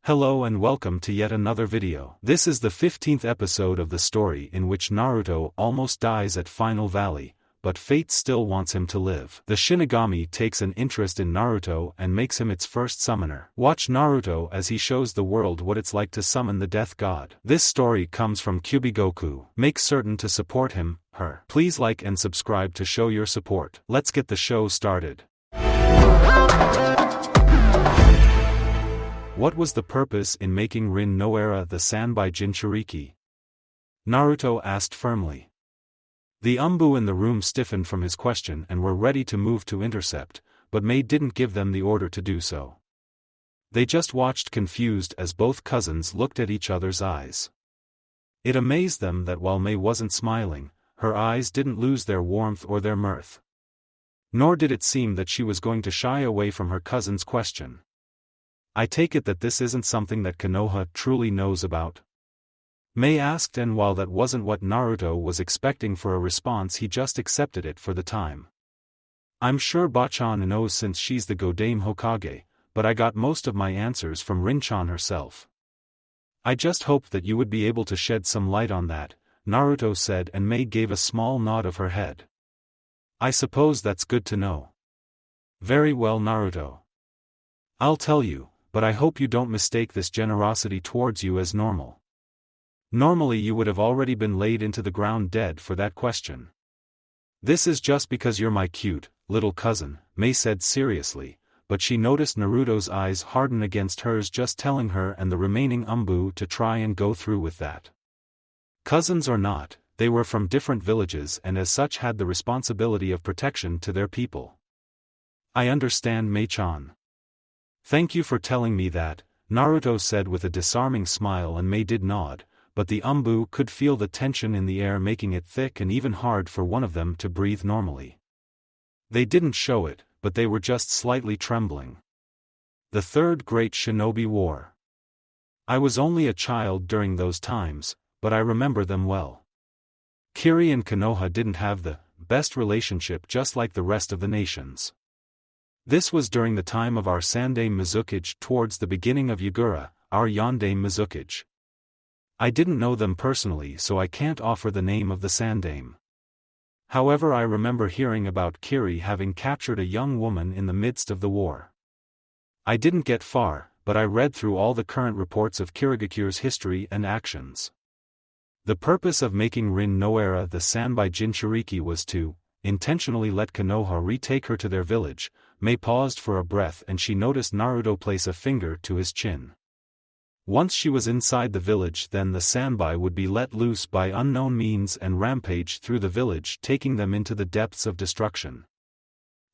Hello and welcome to yet another video. This is the 15th episode of the story in which Naruto almost dies at Final Valley, but fate still wants him to live. The Shinigami takes an interest in Naruto and makes him its first summoner. Watch Naruto as he shows the world what it's like to summon the Death God. This story comes from Kyubigoku. Make certain to support him, her. Please like and subscribe to show your support. Let's get the show started. What was the purpose in making Rin Noara the Sanbai Jinchuriki? Naruto asked firmly. The Umbu in the room stiffened from his question and were ready to move to intercept, but Mei didn't give them the order to do so. They just watched confused as both cousins looked at each other's eyes. It amazed them that while Mei wasn't smiling, her eyes didn't lose their warmth or their mirth. Nor did it seem that she was going to shy away from her cousin's question. I take it that this isn't something that Konoha truly knows about? Mei asked, and while that wasn't what Naruto was expecting for a response, he just accepted it for the time. I'm sure Bachan knows since she's the Godame Hokage, but I got most of my answers from Rin-chan herself. I just hoped that you would be able to shed some light on that, Naruto said, and Mei gave a small nod of her head. I suppose that's good to know. Very well, Naruto. I'll tell you, but I hope you don't mistake this generosity towards you as normal. Normally you would have already been laid into the ground dead for that question. This is just because you're my cute, little cousin, Mei said seriously, but she noticed Naruto's eyes harden against hers, just telling her and the remaining Umbu to try and go through with that. Cousins or not, they were from different villages and as such had the responsibility of protection to their people. I understand, Mei-chan. Thank you for telling me that, Naruto said with a disarming smile, and Mei did nod, but the Umbu could feel the tension in the air, making it thick and even hard for one of them to breathe normally. They didn't show it, but they were just slightly trembling. The Third Great Shinobi War. I was only a child during those times, but I remember them well. Kiri and Konoha didn't have the best relationship, just like the rest of the nations. This was during the time of our Sandame Mizukage, towards the beginning of Yagura, our Yandame Mizukage. I didn't know them personally, so I can't offer the name of the Sandame. However, I remember hearing about Kiri having captured a young woman in the midst of the war. I didn't get far, but I read through all the current reports of Kirigakure's history and actions. The purpose of making Rin Noara the Sanbai Jinchuriki was to intentionally let Konoha retake her to their village. Mei paused for a breath and she noticed Naruto place a finger to his chin. Once she was inside the village, then the Sanbai would be let loose by unknown means and rampage through the village, taking them into the depths of destruction.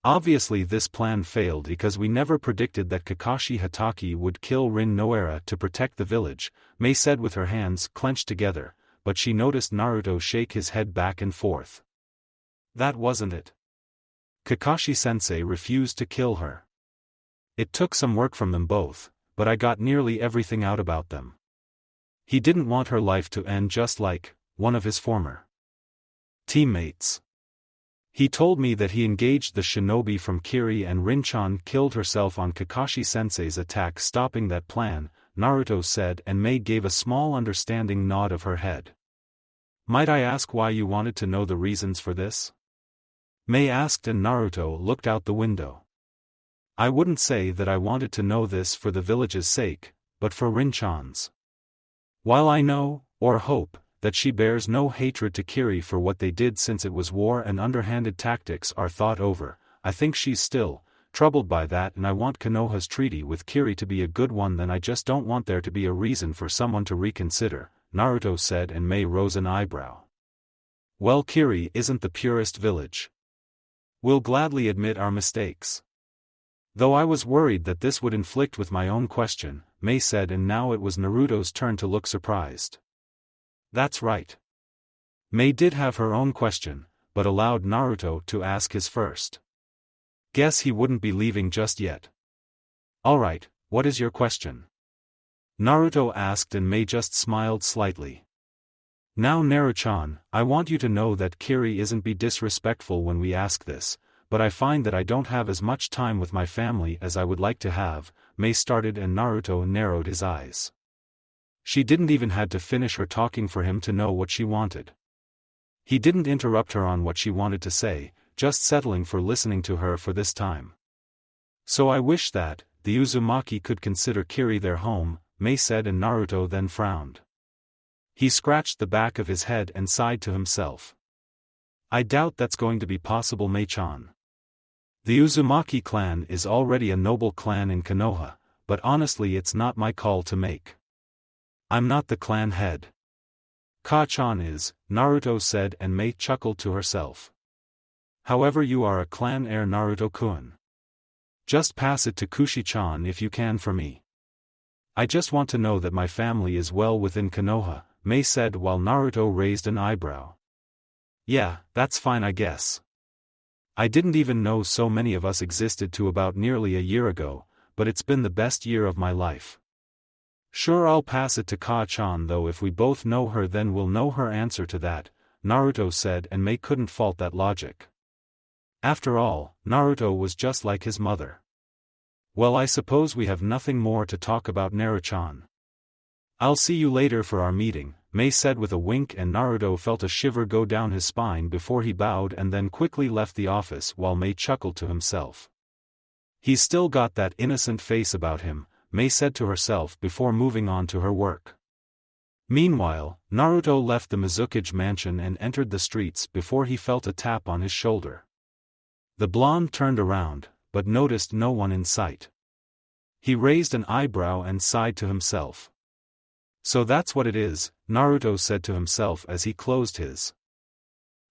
Obviously this plan failed because we never predicted that Kakashi Hatake would kill Rin Noara to protect the village, Mei said with her hands clenched together, but she noticed Naruto shake his head back and forth. That wasn't it. Kakashi-sensei refused to kill her. It took some work from them both, but I got nearly everything out about them. He didn't want her life to end just like one of his former teammates. He told me that he engaged the shinobi from Kiri and Rin-chan killed herself on Kakashi-sensei's attack, stopping that plan, Naruto said, and Mei gave a small understanding nod of her head. Might I ask why you wanted to know the reasons for this? Mei asked, and Naruto looked out the window. I wouldn't say that I wanted to know this for the village's sake, but for Rin-chan's. While I know, or hope, that she bears no hatred to Kiri for what they did since it was war and underhanded tactics are thought over, I think she's still troubled by that, and I want Konoha's treaty with Kiri to be a good one. Then I just don't want there to be a reason for someone to reconsider, Naruto said, and Mei rose an eyebrow. Well, Kiri isn't the purest village. We'll gladly admit our mistakes. Though I was worried that this would inflict with my own question, Mei said, and now it was Naruto's turn to look surprised. That's right. Mei did have her own question, but allowed Naruto to ask his first. Guess he wouldn't be leaving just yet. Alright, what is your question? Naruto asked, and Mei just smiled slightly. Now Naru-chan, I want you to know that Kiri isn't be disrespectful when we ask this, but I find that I don't have as much time with my family as I would like to have, Mei started and Naruto narrowed his eyes. She didn't even had to finish her talking for him to know what she wanted. He didn't interrupt her on what she wanted to say, just settling for listening to her for this time. So I wish that, the Uzumaki could consider Kiri their home, Mei said, and Naruto then frowned. He scratched the back of his head and sighed to himself. I doubt that's going to be possible, Mei-chan. The Uzumaki clan is already a noble clan in Konoha, but honestly it's not my call to make. I'm not the clan head. Ka-chan is, Naruto said, and Mei chuckled to herself. However, you are a clan heir, Naruto-kun. Just pass it to Kushi-chan if you can for me. I just want to know that my family is well within Konoha, Mei said while Naruto raised an eyebrow. Yeah, that's fine I guess. I didn't even know so many of us existed to about nearly a year ago, but it's been the best year of my life. Sure, I'll pass it to Ka-chan, though if we both know her then we'll know her answer to that, Naruto said, and Mei couldn't fault that logic. After all, Naruto was just like his mother. Well, I suppose we have nothing more to talk about, Naruto-chan. I'll see you later for our meeting, Mei said with a wink, and Naruto felt a shiver go down his spine before he bowed and then quickly left the office while Mei chuckled to himself. He's still got that innocent face about him, Mei said to herself before moving on to her work. Meanwhile, Naruto left the Mizukage mansion and entered the streets before he felt a tap on his shoulder. The blonde turned around, but noticed no one in sight. He raised an eyebrow and sighed to himself. So that's what it is, Naruto said to himself as he closed his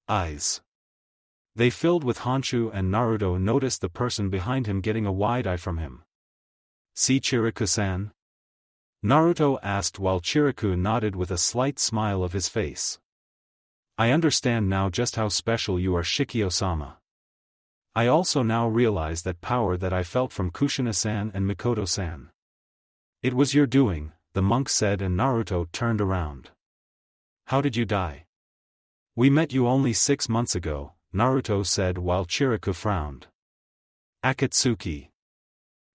eyes. They filled with Honshu, and Naruto noticed the person behind him getting a wide eye from him. See Chiriku-san? Naruto asked while Chiriku nodded with a slight smile of his face. I understand now just how special you are, Shikio-sama. I also now realize that power that I felt from Kushina-san and Mikoto-san. It was your doing, the monk said, and Naruto turned around. How did you die? We met you only 6 months ago, Naruto said while Chiriku frowned. Akatsuki.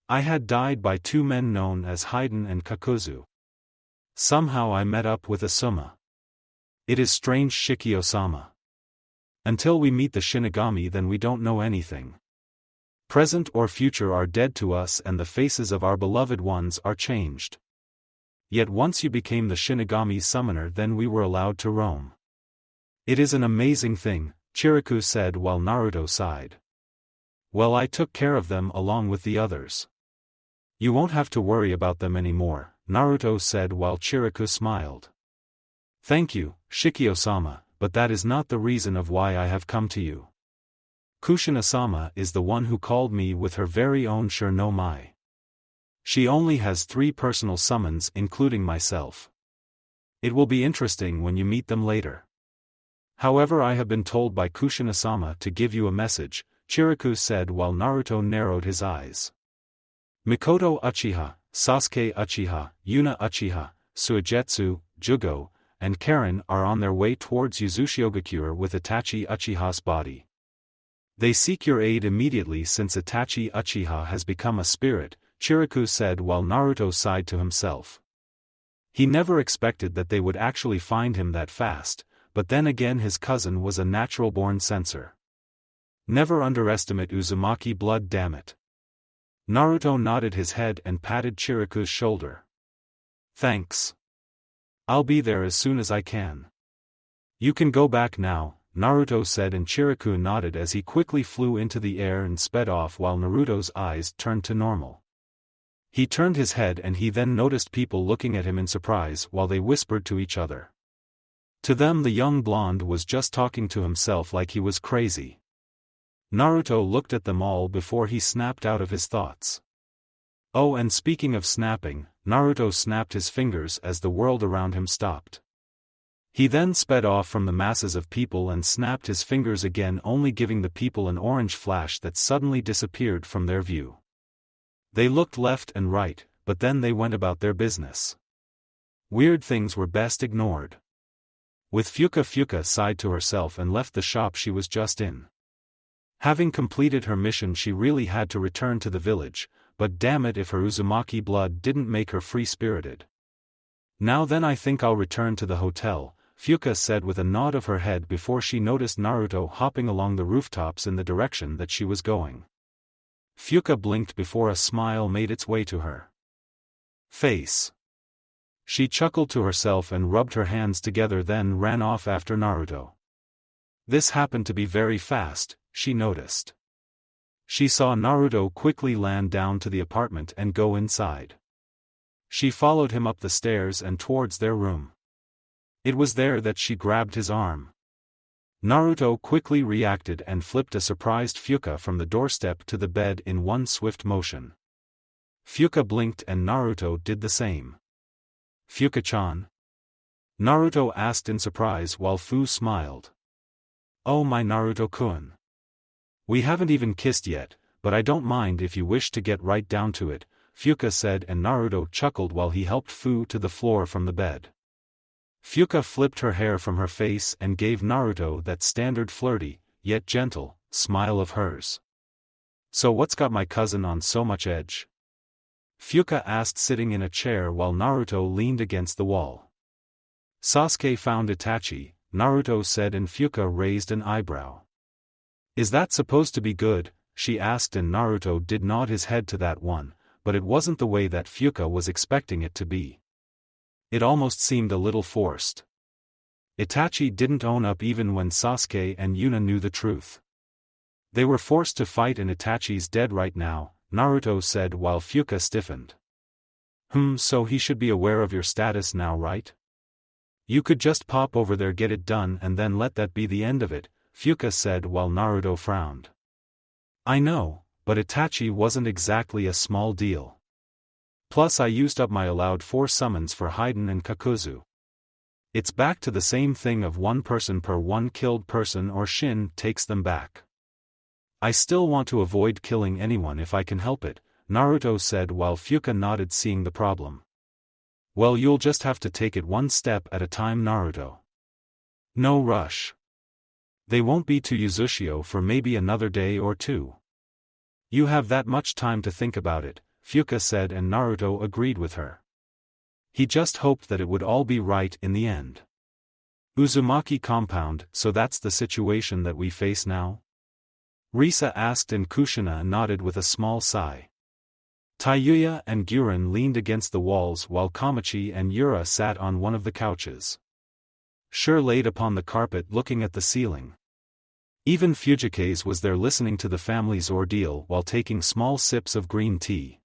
I had died by 2 men known as Haiden and Kakuzu. Somehow I met up with Asuma. It is strange, Shikio-sama. Until we meet the Shinigami then we don't know anything. Present or future are dead to us and the faces of our beloved ones are changed. Yet once you became the Shinigami summoner then we were allowed to roam. It is an amazing thing, Chiriku said while Naruto sighed. Well, I took care of them along with the others. You won't have to worry about them anymore, Naruto said while Chiriku smiled. Thank you, Shikio-sama, but that is not the reason of why I have come to you. Kushina-sama is the one who called me with her very own Shinobi. She only has 3 personal summons including myself. It will be interesting when you meet them later. However, I have been told by Kushina-sama to give you a message, Chiriku said while Naruto narrowed his eyes. Mikoto Uchiha, Sasuke Uchiha, Yuna Uchiha, Suigetsu, Jugo, and Karen are on their way towards Uzushiogakure with Itachi Uchiha's body. They seek your aid immediately since Itachi Uchiha has become a spirit, Chiriku said while Naruto sighed to himself. He never expected that they would actually find him that fast, but then again his cousin was a natural-born censor. Never underestimate Uzumaki blood, damn it. Naruto nodded his head and patted Chiriku's shoulder. Thanks. I'll be there as soon as I can. You can go back now, Naruto said, and Chiriku nodded as he quickly flew into the air and sped off while Naruto's eyes turned to normal. He turned his head and he then noticed people looking at him in surprise while they whispered to each other. To them the young blonde was just talking to himself like he was crazy. Naruto looked at them all before he snapped out of his thoughts. Oh, and speaking of snapping, Naruto snapped his fingers as the world around him stopped. He then sped off from the masses of people and snapped his fingers again, only giving the people an orange flash that suddenly disappeared from their view. They looked left and right, but then they went about their business. Weird things were best ignored. With Fuka sighed to herself and left the shop she was just in. Having completed her mission she really had to return to the village, but damn it if her Uzumaki blood didn't make her free-spirited. Now then, I think I'll return to the hotel, Fuka said with a nod of her head before she noticed Naruto hopping along the rooftops in the direction that she was going. Fuka blinked before a smile made its way to her face. She chuckled to herself and rubbed her hands together, then ran off after Naruto. This happened to be very fast, she noticed. She saw Naruto quickly land down to the apartment and go inside. She followed him up the stairs and towards their room. It was there that she grabbed his arm. Naruto quickly reacted and flipped a surprised Fuka from the doorstep to the bed in one swift motion. Fuka blinked and Naruto did the same. Fuka-chan? Naruto asked in surprise while Fu smiled. Oh my Naruto-kun. We haven't even kissed yet, but I don't mind if you wish to get right down to it, Fuka said, and Naruto chuckled while he helped Fu to the floor from the bed. Fuka flipped her hair from her face and gave Naruto that standard flirty, yet gentle, smile of hers. So what's got my cousin on so much edge? Fuka asked, sitting in a chair while Naruto leaned against the wall. Sasuke found Itachi, Naruto said, and Fuka raised an eyebrow. Is that supposed to be good? She asked, and Naruto did nod his head to that one, but it wasn't the way that Fuka was expecting it to be. It almost seemed a little forced. Itachi didn't own up even when Sasuke and Yuna knew the truth. They were forced to fight and Itachi's dead right now, Naruto said while Fuka stiffened. So he should be aware of your status now, right? You could just pop over there, get it done, and then let that be the end of it, Fuka said while Naruto frowned. I know, but Itachi wasn't exactly a small deal. Plus I used up my allowed 4 summons for Haiden and Kakuzu. It's back to the same thing of 1 person per 1 killed person, or Shin takes them back. I still want to avoid killing anyone if I can help it, Naruto said while Fuka nodded, seeing the problem. Well, you'll just have to take it one step at a time, Naruto. No rush. They won't be to Uzushio for maybe another day or 2. You have that much time to think about it, Fuka said, and Naruto agreed with her. He just hoped that it would all be right in the end. Uzumaki compound, so that's the situation that we face now? Risa asked, and Kushina nodded with a small sigh. Taiyuya and Guren leaned against the walls while Kamachi and Yura sat on one of the couches. Sure laid upon the carpet looking at the ceiling. Even Fujikaze was there listening to the family's ordeal while taking small sips of green tea.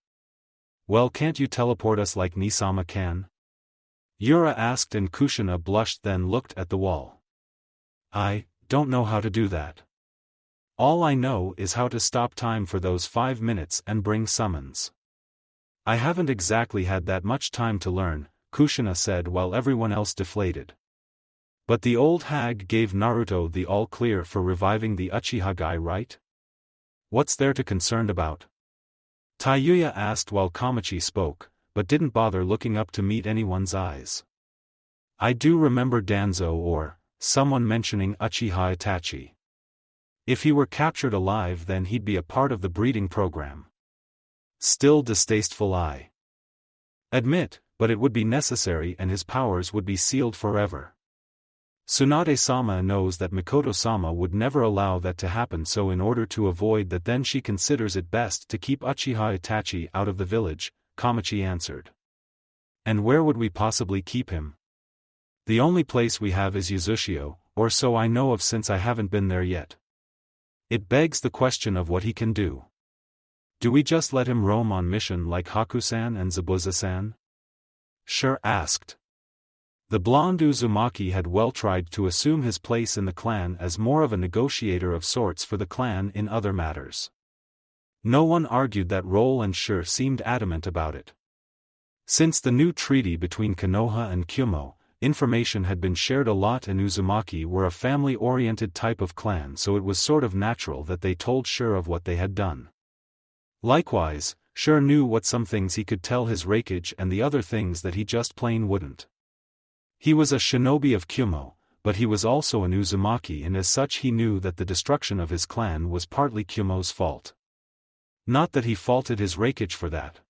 Well, can't you teleport us like Nisama can? Yura asked, and Kushina blushed then looked at the wall. I don't know how to do that. All I know is how to stop time for those 5 minutes and bring summons. I haven't exactly had that much time to learn, Kushina said while everyone else deflated. But the old hag gave Naruto the all-clear for reviving the Uchiha guy, right? What's there to concerned about? Taiyuya asked while Kamachi spoke, but didn't bother looking up to meet anyone's eyes. I do remember Danzo or someone mentioning Uchiha Itachi. If he were captured alive, then he'd be a part of the breeding program. Still distasteful, I admit, but it would be necessary and his powers would be sealed forever. Tsunade-sama knows that Mikoto-sama would never allow that to happen, so in order to avoid that, then she considers it best to keep Uchiha Itachi out of the village, Kamachi answered. And where would we possibly keep him? The only place we have is Uzushio, or so I know of, since I haven't been there yet. It begs the question of what he can do. Do we just let him roam on mission like Haku-san and Zabuza-san? Sure asked. The blonde Uzumaki had well tried to assume his place in the clan as more of a negotiator of sorts for the clan in other matters. No one argued that role, and Sure seemed adamant about it. Since the new treaty between Konoha and Kyumo, information had been shared a lot, and Uzumaki were a family-oriented type of clan, so it was sort of natural that they told Sure of what they had done. Likewise, Sure knew what some things he could tell his Raikage and the other things that he just plain wouldn't. He was a shinobi of Kyumo, but he was also an Uzumaki, and as such he knew that the destruction of his clan was partly Kyumo's fault. Not that he faulted his Reikage for that.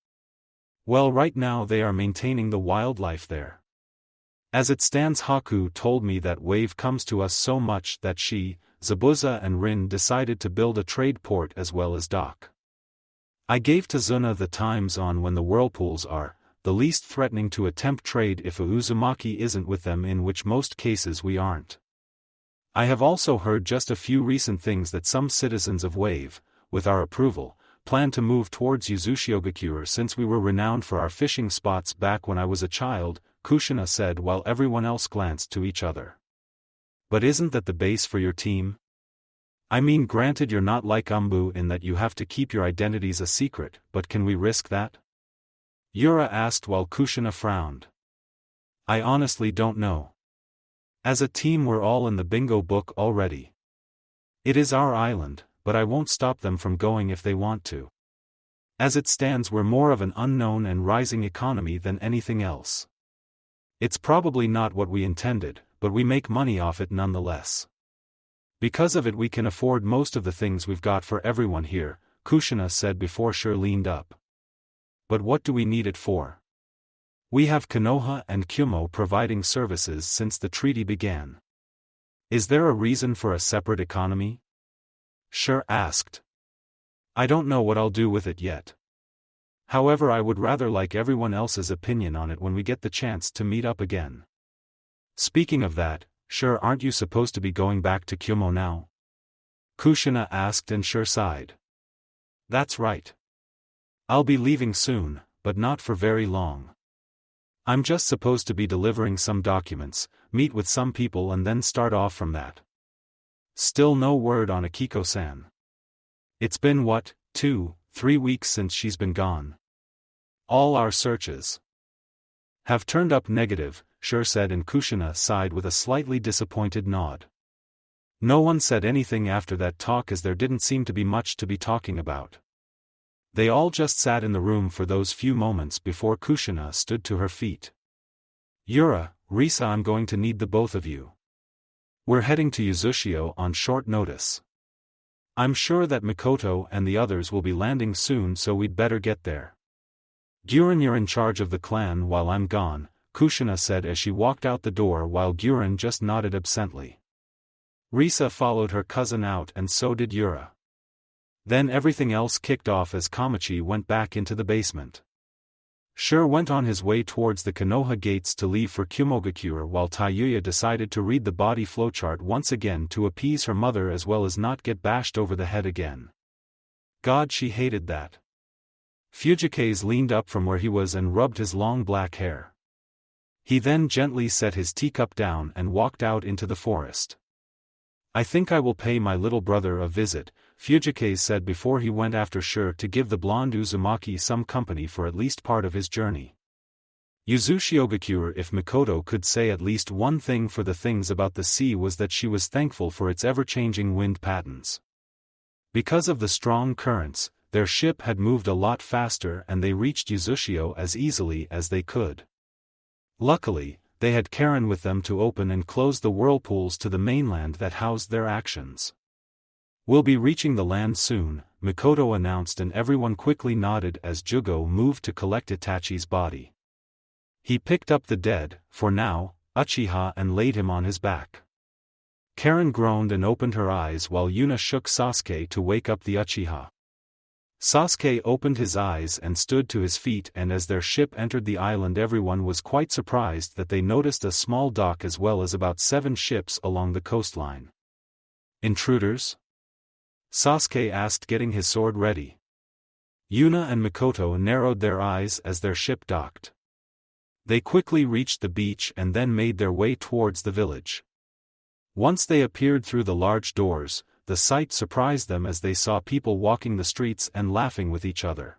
Well, right now they are maintaining the wildlife there. As it stands, Haku told me that wave comes to us so much that she, Zabuza and Rin decided to build a trade port as well as dock. I gave Tazuna the times on when the whirlpools are the least threatening to attempt trade if a Uzumaki isn't with them, in which most cases we aren't. I have also heard just a few recent things that some citizens of Wave, with our approval, plan to move towards Uzushiogakure since we were renowned for our fishing spots back when I was a child, Kushina said while everyone else glanced to each other. But isn't that the base for your team? I mean, granted you're not like Umbu in that you have to keep your identities a secret, but can we risk that? Yura asked while Kushina frowned. I honestly don't know. As a team we're all in the bingo book already. It is our island, but I won't stop them from going if they want to. As it stands, we're more of an unknown and rising economy than anything else. It's probably not what we intended, but we make money off it nonetheless. Because of it we can afford most of the things we've got for everyone here, Kushina said before Shur leaned up. But what do we need it for? We have Konoha and Kyumo providing services since the treaty began. Is there a reason for a separate economy? Shur asked. I don't know what I'll do with it yet. However, I would rather like everyone else's opinion on it when we get the chance to meet up again. Speaking of that, Shur, aren't you supposed to be going back to Kyumo now? Kushina asked and Shur sighed. That's right. I'll be leaving soon, but not for very long. I'm just supposed to be delivering some documents, meet with some people and then start off from that. Still no word on Akiko-san. It's been 2-3 weeks since she's been gone. All our searches have turned up negative, Shur said, and Kushina sighed with a slightly disappointed nod. No one said anything after that talk as there didn't seem to be much to be talking about. They all just sat in the room for those few moments before Kushina stood to her feet. Yura, Risa, I'm going to need the both of you. We're heading to Uzushio on short notice. I'm sure that Mikoto and the others will be landing soon, so we'd better get there. Guren, you're in charge of the clan while I'm gone, Kushina said as she walked out the door while Guren just nodded absently. Risa followed her cousin out and so did Yura. Then everything else kicked off as Kamachi went back into the basement. Shur went on his way towards the Konoha gates to leave for Kumogakure while Tayuya decided to read the body flowchart once again to appease her mother as well as not get bashed over the head again. God, she hated that. Fujikaze leaned up from where he was and rubbed his long black hair. He then gently set his teacup down and walked out into the forest. I think I will pay my little brother a visit, Fujikaze said before he went after Shur to give the blonde Uzumaki some company for at least part of his journey. Uzushiogakure, if Mikoto could say at least one thing for the things about the sea, was that she was thankful for its ever-changing wind patterns. Because of the strong currents, their ship had moved a lot faster and they reached Uzushio as easily as they could. Luckily, they had Karen with them to open and close the whirlpools to the mainland that housed their actions. We'll be reaching the land soon, Mikoto announced, and everyone quickly nodded as Jugo moved to collect Itachi's body. He picked up the dead, for now, Uchiha and laid him on his back. Karen groaned and opened her eyes while Yuna shook Sasuke to wake up the Uchiha. Sasuke opened his eyes and stood to his feet, and as their ship entered the island everyone was quite surprised that they noticed a small dock as well as about 7 ships along the coastline. Intruders? Sasuke asked, getting his sword ready. Yuna and Mikoto narrowed their eyes as their ship docked. They quickly reached the beach and then made their way towards the village. Once they appeared through the large doors, the sight surprised them as they saw people walking the streets and laughing with each other.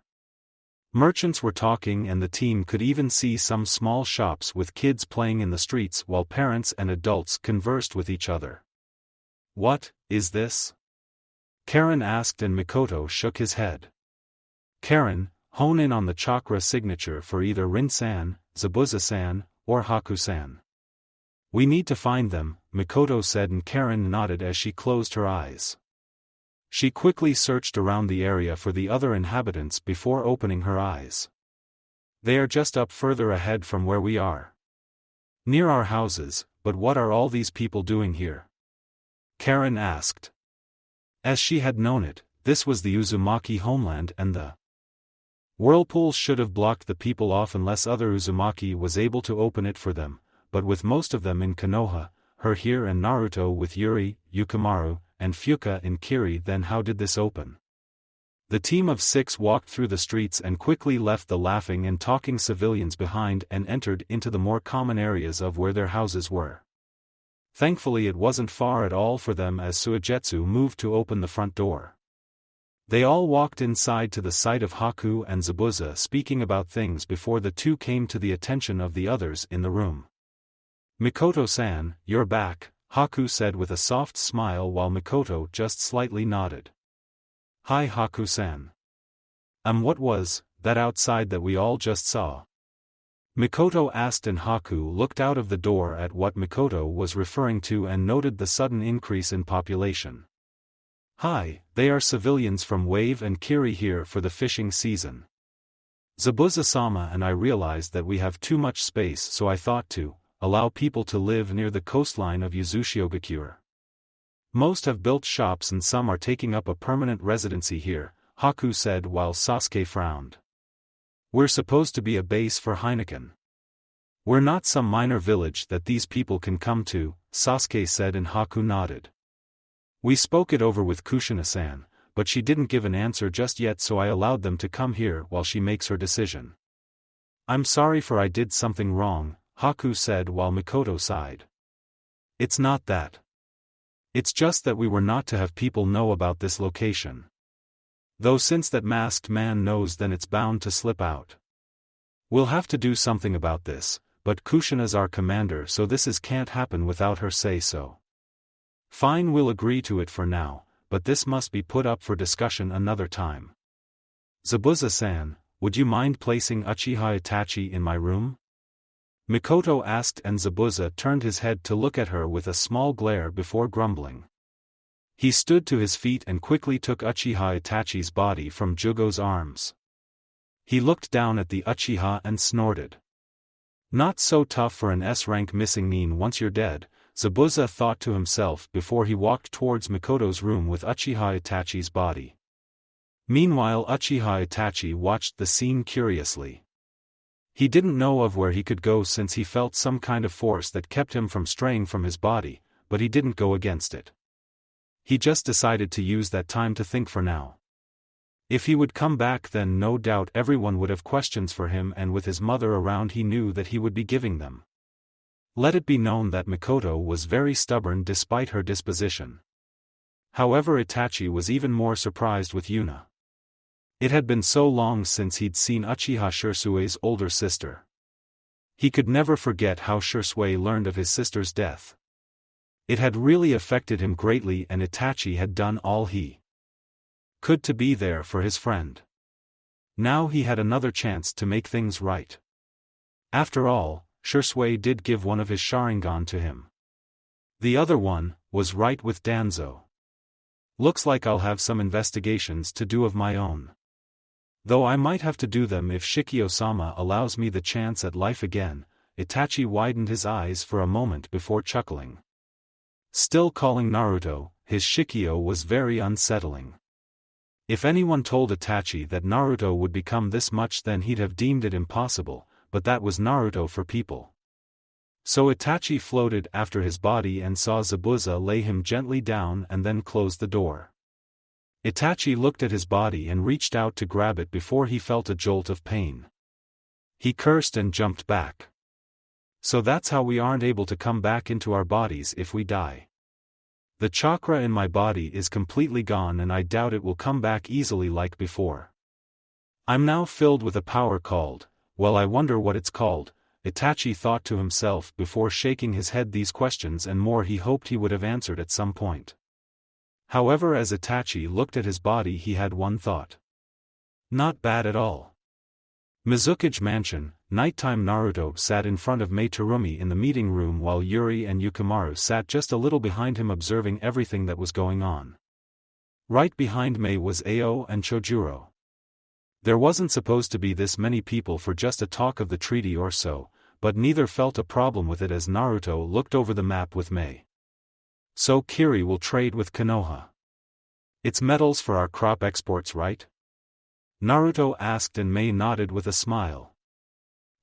Merchants were talking and the team could even see some small shops with kids playing in the streets while parents and adults conversed with each other. What is this? Karen asked and Mikoto shook his head. Karen, hone in on the chakra signature for either Rin-san, Zabuza-san, or Haku-san. We need to find them, Mikoto said, and Karen nodded as she closed her eyes. She quickly searched around the area for the other inhabitants before opening her eyes. They are just up further ahead from where we are. Near our houses, but what are all these people doing here? Karen asked. As she had known it, this was the Uzumaki homeland and the whirlpools should have blocked the people off unless other Uzumaki was able to open it for them, but with most of them in Konoha, her here and Naruto with Yuri, Yukimaru, and Fuka in Kiri, then how did this open? The team of 6 walked through the streets and quickly left the laughing and talking civilians behind and entered into the more common areas of where their houses were. Thankfully it wasn't far at all for them as Suigetsu moved to open the front door. They all walked inside to the sight of Haku and Zabuza speaking about things before the two came to the attention of the others in the room. Mikoto-san, you're back, Haku said with a soft smile while Mikoto just slightly nodded. Hi Haku-san. What was that outside that we all just saw? Mikoto asked and Haku looked out of the door at what Mikoto was referring to and noted the sudden increase in population. Hi, they are civilians from Wave and Kiri here for the fishing season. Zabuza-sama and I realized that we have too much space, so I thought to allow people to live near the coastline of Yuzushiogakure. Most have built shops and some are taking up a permanent residency here, Haku said while Sasuke frowned. We're supposed to be a base for Heineken. We're not some minor village that these people can come to, Sasuke said and Haku nodded. We spoke it over with Kushina-san, but she didn't give an answer just yet, so I allowed them to come here while she makes her decision. I'm sorry for I did something wrong, Haku said while Mikoto sighed. It's not that. It's just that we were not to have people know about this location. Though since that masked man knows, then it's bound to slip out. We'll have to do something about this, but Kushina's our commander, so this can't happen without her say so. Fine, we'll agree to it for now, but this must be put up for discussion another time. Zabuza-san, would you mind placing Uchiha Itachi in my room? Mikoto asked and Zabuza turned his head to look at her with a small glare before grumbling. He stood to his feet and quickly took Uchiha Itachi's body from Jugo's arms. He looked down at the Uchiha and snorted. Not so tough for an S-rank missing mean once you're dead, Zabuza thought to himself before he walked towards Mikoto's room with Uchiha Itachi's body. Meanwhile Uchiha Itachi watched the scene curiously. He didn't know of where he could go since he felt some kind of force that kept him from straying from his body, but he didn't go against it. He just decided to use that time to think for now. If he would come back, then no doubt everyone would have questions for him, and with his mother around he knew that he would be giving them. Let it be known that Mikoto was very stubborn despite her disposition. However, Itachi was even more surprised with Yuna. It had been so long since he'd seen Uchiha Shirsue's older sister. He could never forget how Shirsue learned of his sister's death. It had really affected him greatly, and Itachi had done all he could to be there for his friend. Now he had another chance to make things right. After all, Shirsue did give one of his Sharingan to him. The other one was right with Danzo. Looks like I'll have some investigations to do of my own. Though I might have to do them if Shikio-sama allows me the chance at life again. Itachi widened his eyes for a moment before chuckling. Still calling Naruto his Shikio was very unsettling. If anyone told Itachi that Naruto would become this much, then he'd have deemed it impossible, but that was Naruto for people. So Itachi floated after his body and saw Zabuza lay him gently down and then close the door. Itachi looked at his body and reached out to grab it before he felt a jolt of pain. He cursed and jumped back. So that's how we aren't able to come back into our bodies if we die. The chakra in my body is completely gone and I doubt it will come back easily like before. I'm now filled with a power called, well, I wonder what it's called, Itachi thought to himself before shaking his head. These questions and more he hoped he would have answered at some point. However, as Itachi looked at his body, he had one thought. Not bad at all. Mizukage Mansion, nighttime. Naruto sat in front of Mai Terumi in the meeting room while Yuri and Yukimaru sat just a little behind him observing everything that was going on. Right behind Mei was Ao and Chojuro. There wasn't supposed to be this many people for just a talk of the treaty or so, but neither felt a problem with it as Naruto looked over the map with Mei. So Kiri will trade with Konoha. It's metals for our crop exports, right? Naruto asked and Mei nodded with a smile.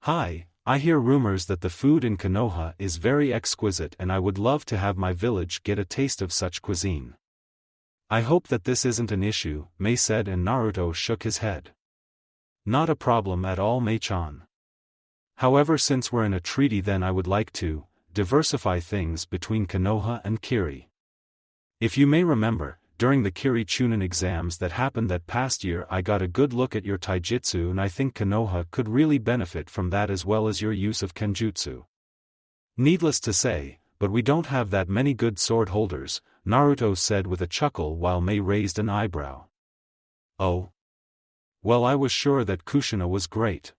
Hi, I hear rumors that the food in Konoha is very exquisite and I would love to have my village get a taste of such cuisine. I hope that this isn't an issue, Mei said and Naruto shook his head. Not a problem at all, Mei-chan. However, since we're in a treaty, then I would like to diversify things between Konoha and Kiri. If you may remember, during the Kiri Chunin exams that happened that past year, I got a good look at your taijutsu and I think Konoha could really benefit from that as well as your use of kenjutsu. Needless to say, but we don't have that many good sword holders, Naruto said with a chuckle while Mei raised an eyebrow. Oh? Well, I was sure that Kushina was great.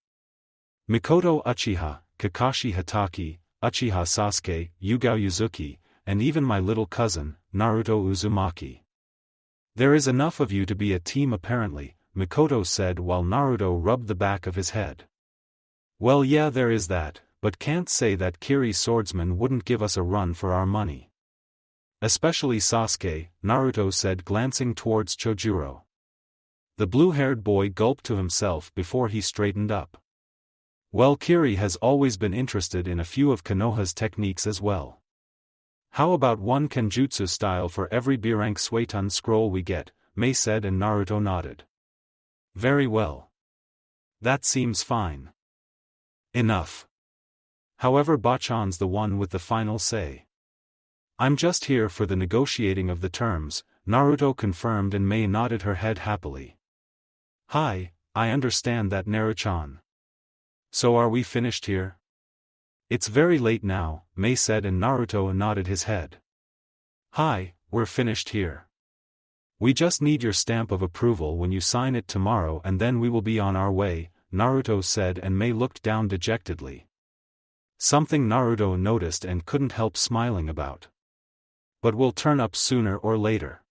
Mikoto Uchiha, Kakashi Hatake, Uchiha Sasuke, Yugao Yuzuki, and even my little cousin, Naruto Uzumaki. There is enough of you to be a team apparently, Mikoto said while Naruto rubbed the back of his head. Well, yeah, there is that, but can't say that Kiri's swordsmen wouldn't give us a run for our money. Especially Sasuke, Naruto said glancing towards Chojuro. The blue-haired boy gulped to himself before he straightened up. Well, Kiri has always been interested in a few of Konoha's techniques as well. How about one kenjutsu style for every B-rank Suiton scroll we get, Mei said and Naruto nodded. Very well. That seems fine. Enough. However, Bachan's the one with the final say. I'm just here for the negotiating of the terms, Naruto confirmed and Mei nodded her head happily. Hi, I understand that, Naruto-chan. So are we finished here? It's very late now, Mei said and Naruto nodded his head. Hi, we're finished here. We just need your stamp of approval when you sign it tomorrow and then we will be on our way, Naruto said and Mei looked down dejectedly. Something Naruto noticed and couldn't help smiling about. But we'll turn up sooner or later.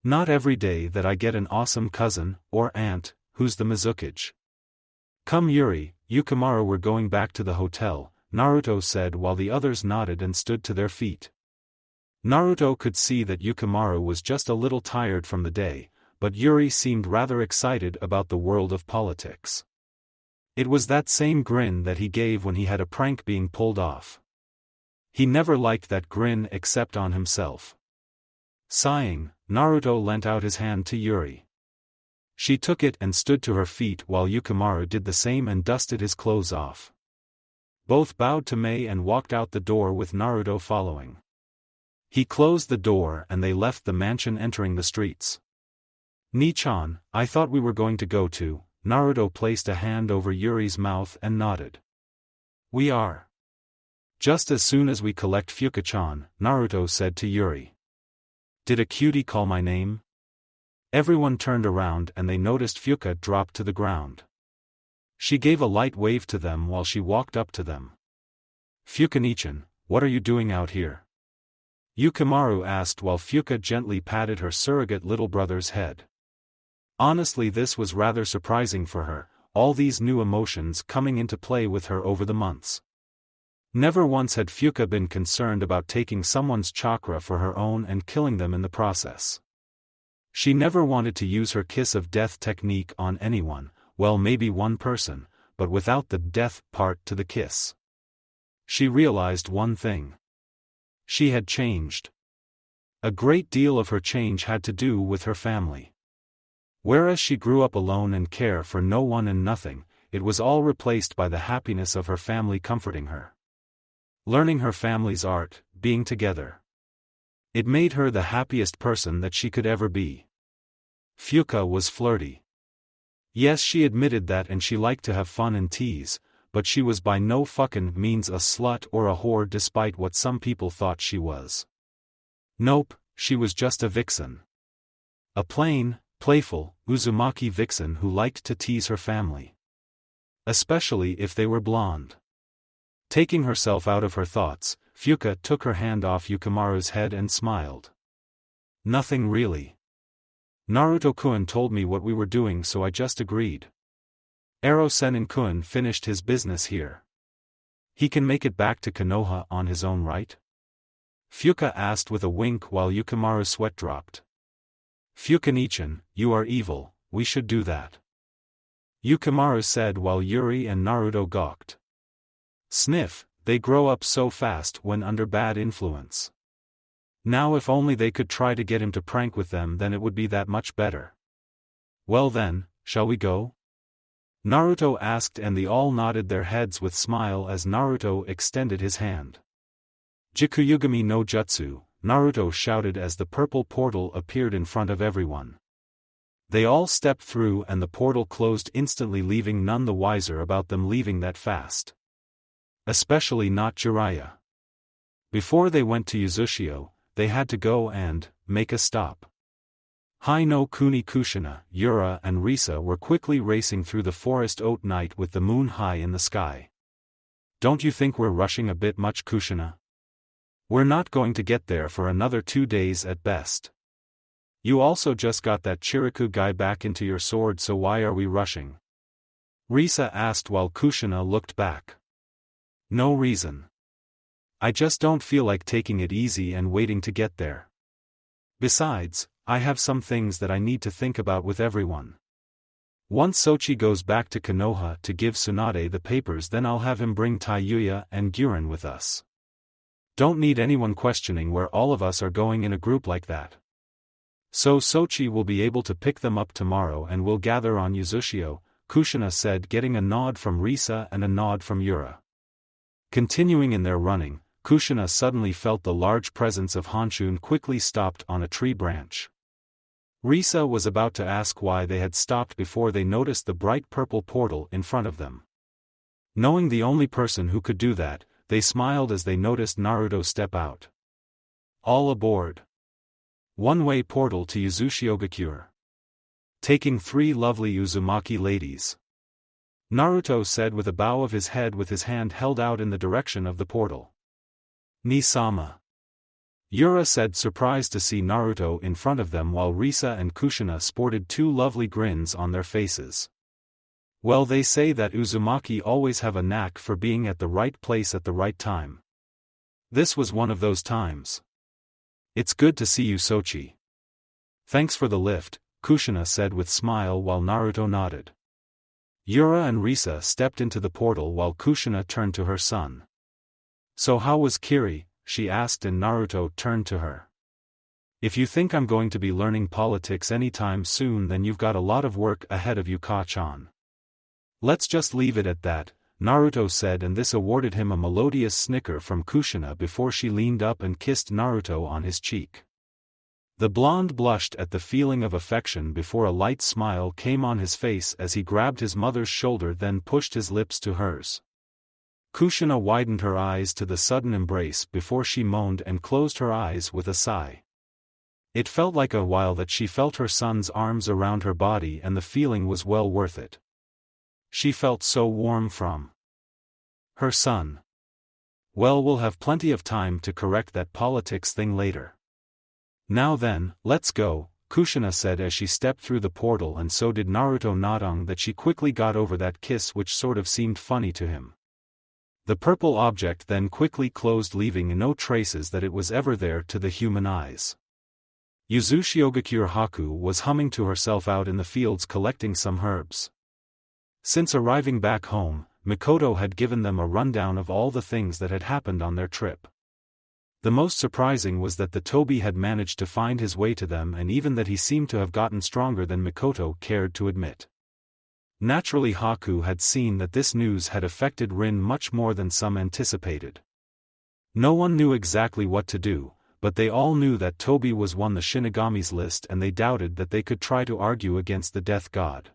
Not every day that I get an awesome cousin, or aunt, who's the Mizukage. Come Yuri, Yukimaru, we're going back to the hotel, Naruto said while the others nodded and stood to their feet. Naruto could see that Yukimaru was just a little tired from the day, but Yuri seemed rather excited about the world of politics. It was that same grin that he gave when he had a prank being pulled off. He never liked that grin except on himself. Sighing, Naruto lent out his hand to Yuri. She took it and stood to her feet while Yukimaru did the same and dusted his clothes off. Both bowed to Mei and walked out the door with Naruto following. He closed the door and they left the mansion entering the streets. Ni-chan, I thought we were going to go to, Naruto placed a hand over Yuri's mouth and nodded. We are. Just as soon as we collect Fuka-chan, Naruto said to Yuri. Did a cutie call my name? Everyone turned around and they noticed Fuka dropped to the ground. She gave a light wave to them while she walked up to them. Fuka-nichan, what are you doing out here? Yukimaru asked while Fuka gently patted her surrogate little brother's head. Honestly, this was rather surprising for her, all these new emotions coming into play with her over the months. Never once had Fuka been concerned about taking someone's chakra for her own and killing them in the process. She never wanted to use her kiss of death technique on anyone, well, maybe one person, but without the death part to the kiss. She realized one thing. She had changed. A great deal of her change had to do with her family. Whereas she grew up alone and care for no one and nothing, it was all replaced by the happiness of her family comforting her. Learning her family's art, being together. It made her the happiest person that she could ever be. Fuka was flirty. Yes, she admitted that and she liked to have fun and tease, but she was by no fucking means a slut or a whore despite what some people thought she was. Nope, she was just a vixen. A plain, playful, Uzumaki vixen who liked to tease her family. Especially if they were blonde. Taking herself out of her thoughts, Fuka took her hand off Yukimaru's head and smiled. Nothing really. Naruto-kun told me what we were doing, so I just agreed. Ero-Sennin-kun finished his business here. He can make it back to Konoha on his own, right? Fuka asked with a wink while Yukimaru's sweat dropped. Fuka-nichan, you are evil, we should do that. Yukimaru said while Yuri and Naruto gawked. Sniff, they grow up so fast when under bad influence. Now if only they could try to get him to prank with them, then it would be that much better. Well then, shall we go? Naruto asked, and they all nodded their heads with smile as Naruto extended his hand. Jikuyugami no Jutsu, Naruto shouted as the purple portal appeared in front of everyone. They all stepped through and the portal closed instantly, leaving none the wiser about them leaving that fast. Especially not Jiraiya. Before they went to Uzushio, they had to go and make a stop. Hai no Kuni Kushina, Yura and Risa were quickly racing through the forest oat night with the moon high in the sky. Don't you think we're rushing a bit much, Kushina? We're not going to get there for another 2 days at best. You also just got that Chiriku guy back into your sword, so why are we rushing? Risa asked while Kushina looked back. No reason. I just don't feel like taking it easy and waiting to get there. Besides, I have some things that I need to think about with everyone. Once Sochi goes back to Konoha to give Tsunade the papers, then I'll have him bring Taiyuya and Guren with us. Don't need anyone questioning where all of us are going in a group like that. So Sochi will be able to pick them up tomorrow and we'll gather on Uzushio, Kushina said, getting a nod from Risa and a nod from Yura. Continuing in their running, Kushina suddenly felt the large presence of Hanshun quickly stopped on a tree branch. Risa was about to ask why they had stopped before they noticed the bright purple portal in front of them. Knowing the only person who could do that, they smiled as they noticed Naruto step out. All aboard. One-way portal to Uzushiogakure. Taking 3 lovely Uzumaki ladies. Naruto said with a bow of his head with his hand held out in the direction of the portal. Ni-sama. Yura said, surprised to see Naruto in front of them, while Risa and Kushina sported 2 lovely grins on their faces. Well, they say that Uzumaki always have a knack for being at the right place at the right time. This was one of those times. It's good to see you, Sochi. Thanks for the lift, Kushina said with smile while Naruto nodded. Yura and Risa stepped into the portal while Kushina turned to her son. So how was Kiri? She asked, and Naruto turned to her. If you think I'm going to be learning politics anytime soon, then you've got a lot of work ahead of you, Ka-chan. Let's just leave it at that, Naruto said, and this awarded him a melodious snicker from Kushina before she leaned up and kissed Naruto on his cheek. The blonde blushed at the feeling of affection before a light smile came on his face as he grabbed his mother's shoulder, then pushed his lips to hers. Kushina widened her eyes to the sudden embrace before she moaned and closed her eyes with a sigh. It felt like a while that she felt her son's arms around her body, and the feeling was well worth it. She felt so warm from her son. Well, we'll have plenty of time to correct that politics thing later. Now then, let's go, Kushina said as she stepped through the portal, and so did Naruto, nodding that she quickly got over that kiss which sort of seemed funny to him. The purple object then quickly closed, leaving no traces that it was ever there to the human eyes. Uzushiogakure Haku was humming to herself out in the fields collecting some herbs. Since arriving back home, Mikoto had given them a rundown of all the things that had happened on their trip. The most surprising was that the Toby had managed to find his way to them, and even that he seemed to have gotten stronger than Mikoto cared to admit. Naturally, Haku had seen that this news had affected Rin much more than some anticipated. No one knew exactly what to do, but they all knew that Toby was on the Shinigami's list, and they doubted that they could try to argue against the death god.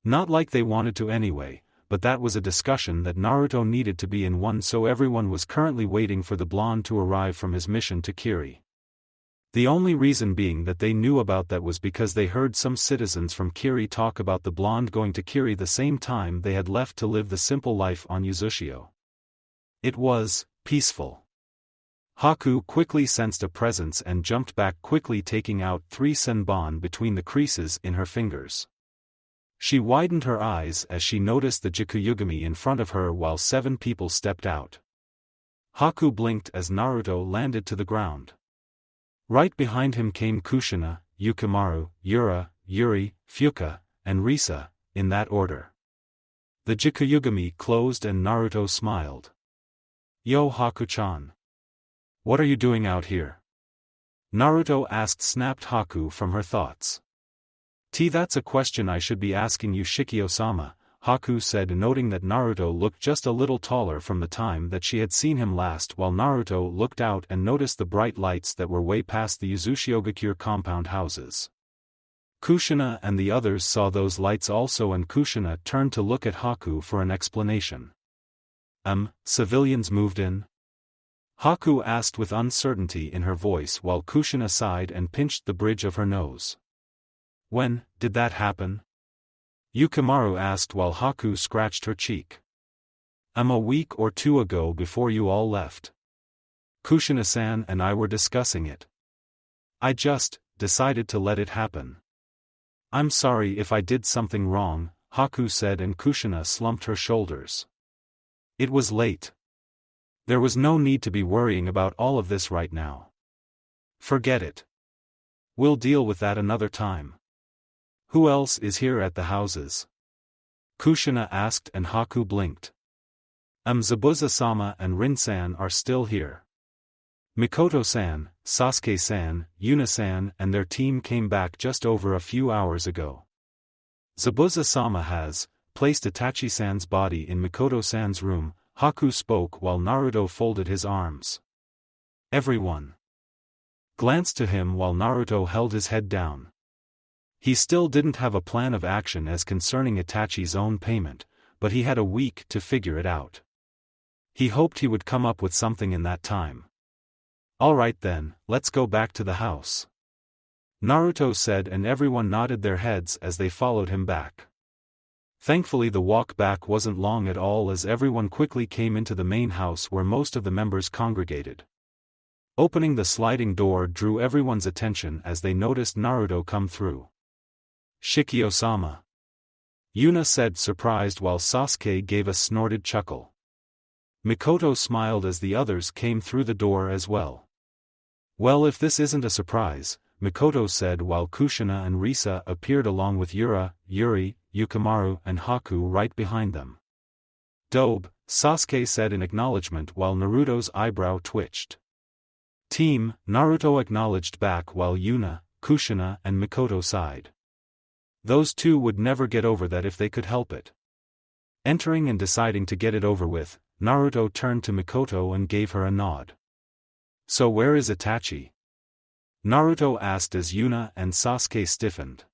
Not like they wanted to anyway, but that was a discussion that Naruto needed to be in one, so everyone was currently waiting for the blonde to arrive from his mission to Kiri. The only reason being that they knew about that was because they heard some citizens from Kiri talk about the blonde going to Kiri the same time they had left to live the simple life on Uzushio. It was peaceful. Haku quickly sensed a presence and jumped back quickly, taking out 3 senbon between the creases in her fingers. She widened her eyes as she noticed the Jikuyugami in front of her while 7 people stepped out. Haku blinked as Naruto landed to the ground. Right behind him came Kushina, Yukimaru, Yura, Yuri, Fuka, and Risa, in that order. The Jikuyugami closed and Naruto smiled. "Yo Haku-chan. What are you doing out here?" Naruto asked, snapped Haku from her thoughts. That's a question I should be asking you, Shikio-sama," Haku said, noting that Naruto looked just a little taller from the time that she had seen him last, while Naruto looked out and noticed the bright lights that were way past the Uzushiogakure compound houses. Kushina and the others saw those lights also, and Kushina turned to look at Haku for an explanation. Civilians moved in?" Haku asked with uncertainty in her voice while Kushina sighed and pinched the bridge of her nose. "When did that happen?" Yukimaru asked while Haku scratched her cheek. "A week or 2 ago, before you all left. Kushina-san and I were discussing it. I just decided to let it happen. I'm sorry if I did something wrong," Haku said, and Kushina slumped her shoulders. "It was late. There was no need to be worrying about all of this right now. Forget it. We'll deal with that another time." "Who else is here at the houses?" Kushina asked, and Haku blinked. Zabuza-sama and Rin-san are still here. Mikoto-san, Sasuke-san, Yuna-san and their team came back just over a few hours ago. Zabuza-sama has placed Itachi-san's body in Mikoto-san's room, Haku spoke while Naruto folded his arms. Everyone glanced to him while Naruto held his head down. He still didn't have a plan of action as concerning Itachi's own payment, but he had a week to figure it out. He hoped he would come up with something in that time. "Alright then, let's go back to the house," Naruto said, and everyone nodded their heads as they followed him back. Thankfully the walk back wasn't long at all, as everyone quickly came into the main house where most of the members congregated. Opening the sliding door drew everyone's attention as they noticed Naruto come through. "Shikio-sama," Yuna said, surprised, while Sasuke gave a snorted chuckle. Mikoto smiled as the others came through the door as well. "Well, if this isn't a surprise," Mikoto said, while Kushina and Risa appeared along with Yura, Yuri, Yukimaru and Haku right behind them. "Dobe," Sasuke said in acknowledgement while Naruto's eyebrow twitched. "Team," Naruto acknowledged back while Yuna, Kushina and Mikoto sighed. Those two would never get over that if they could help it. Entering and deciding to get it over with, Naruto turned to Mikoto and gave her a nod. "So where is Itachi?" Naruto asked as Yuna and Sasuke stiffened.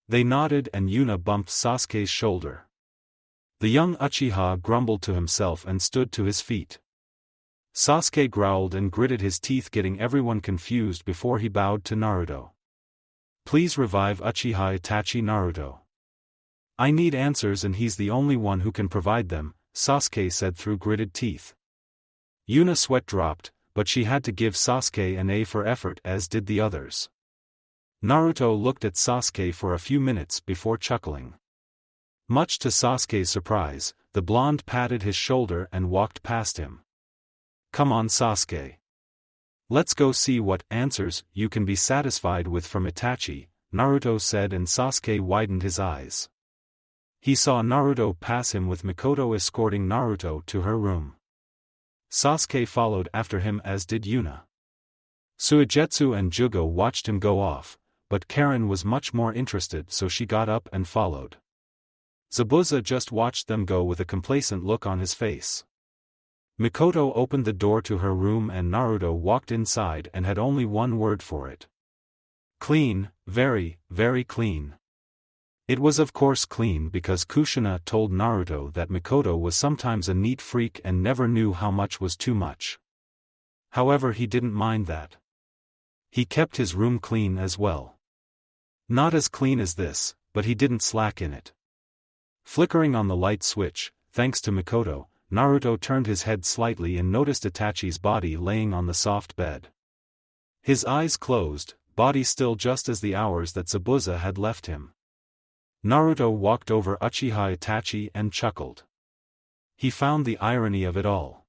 They nodded and Yuna bumped Sasuke's shoulder. The young Uchiha grumbled to himself and stood to his feet. Sasuke growled and gritted his teeth, getting everyone confused before he bowed to Naruto. "Please revive Uchiha Itachi, Naruto. I need answers and he's the only one who can provide them," Sasuke said through gritted teeth. Yuna's sweat dropped, but she had to give Sasuke an A for effort, as did the others. Naruto looked at Sasuke for a few minutes before chuckling. Much to Sasuke's surprise, the blonde patted his shoulder and walked past him. "Come on, Sasuke. Let's go see what answers you can be satisfied with from Itachi," Naruto said, and Sasuke widened his eyes. He saw Naruto pass him with Mikoto escorting Naruto to her room. Sasuke followed after him, as did Yuna. Suigetsu and Jugo watched him go off, but Karen was much more interested, so she got up and followed. Zabuza just watched them go with a complacent look on his face. Mikoto opened the door to her room and Naruto walked inside and had only one word for it. Clean, very, very clean. It was of course clean because Kushina told Naruto that Mikoto was sometimes a neat freak and never knew how much was too much. However, he didn't mind that. He kept his room clean as well. Not as clean as this, but he didn't slack in it. Flickering on the light switch, thanks to Mikoto, Naruto turned his head slightly and noticed Itachi's body laying on the soft bed. His eyes closed, body still just as the hours that Zabuza had left him. Naruto walked over Uchiha Itachi and chuckled. He found the irony of it all.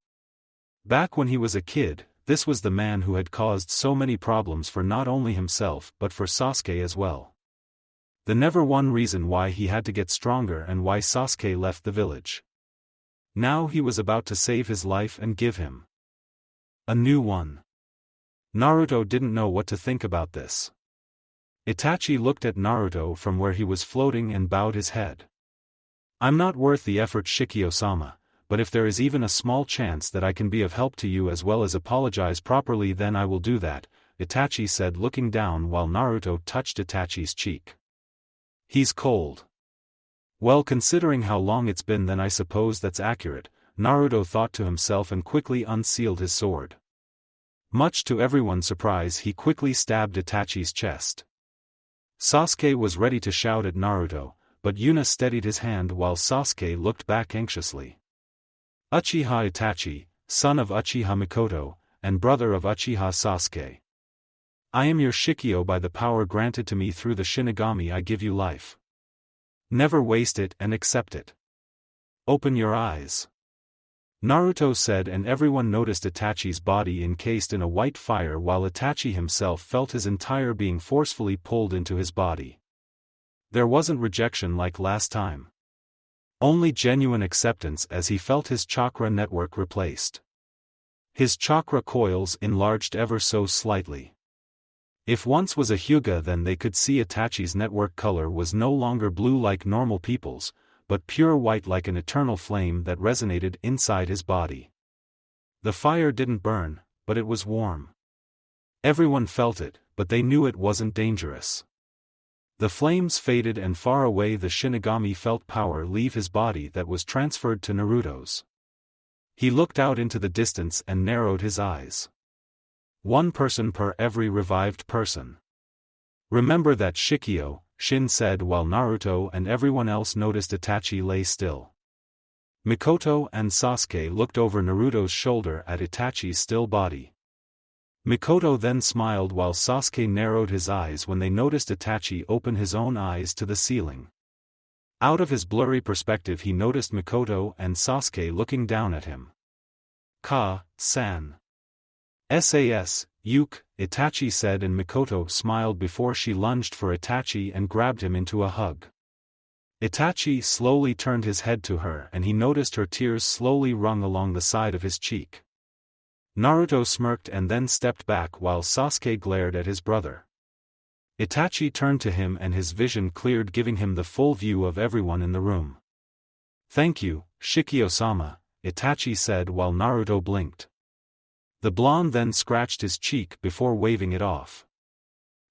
Back when he was a kid, this was the man who had caused so many problems for not only himself but for Sasuke as well. The never one reason why he had to get stronger and why Sasuke left the village. Now he was about to save his life and give him a new one. Naruto didn't know what to think about this. Itachi looked at Naruto from where he was floating and bowed his head. I'm not worth the effort, Shikio-sama, but if there is even a small chance that I can be of help to you as well as apologize properly, then I will do that, Itachi said, looking down while Naruto touched Itachi's cheek. He's cold. Well, considering how long it's been, then I suppose that's accurate, Naruto thought to himself and quickly unsealed his sword. Much to everyone's surprise, he quickly stabbed Itachi's chest. Sasuke was ready to shout at Naruto, but Yuna steadied his hand while Sasuke looked back anxiously. Uchiha Itachi, son of Uchiha Mikoto, and brother of Uchiha Sasuke. I am your Shikio by the power granted to me through the Shinigami. I give you life. Never waste it and accept it. Open your eyes. Naruto said, and everyone noticed Itachi's body encased in a white fire while Itachi himself felt his entire being forcefully pulled into his body. There wasn't rejection like last time. Only genuine acceptance as he felt his chakra network replaced. His chakra coils enlarged ever so slightly. If once was a Hyuga, then they could see Itachi's network color was no longer blue like normal people's, but pure white like an eternal flame that resonated inside his body. The fire didn't burn, but it was warm. Everyone felt it, but they knew it wasn't dangerous. The flames faded and far away the Shinigami felt power leave his body that was transferred to Naruto's. He looked out into the distance and narrowed his eyes. One person per every revived person. Remember that, Shikio, Shin said while Naruto and everyone else noticed Itachi lay still. Mikoto and Sasuke looked over Naruto's shoulder at Itachi's still body. Mikoto then smiled while Sasuke narrowed his eyes when they noticed Itachi open his own eyes to the ceiling. Out of his blurry perspective he noticed Mikoto and Sasuke looking down at him. Ka-san. SAS, Yuke, Itachi said, and Mikoto smiled before she lunged for Itachi and grabbed him into a hug. Itachi slowly turned his head to her and he noticed her tears slowly run along the side of his cheek. Naruto smirked and then stepped back while Sasuke glared at his brother. Itachi turned to him and his vision cleared, giving him the full view of everyone in the room. Thank you, Shikio-sama, Itachi said while Naruto blinked. The blonde then scratched his cheek before waving it off.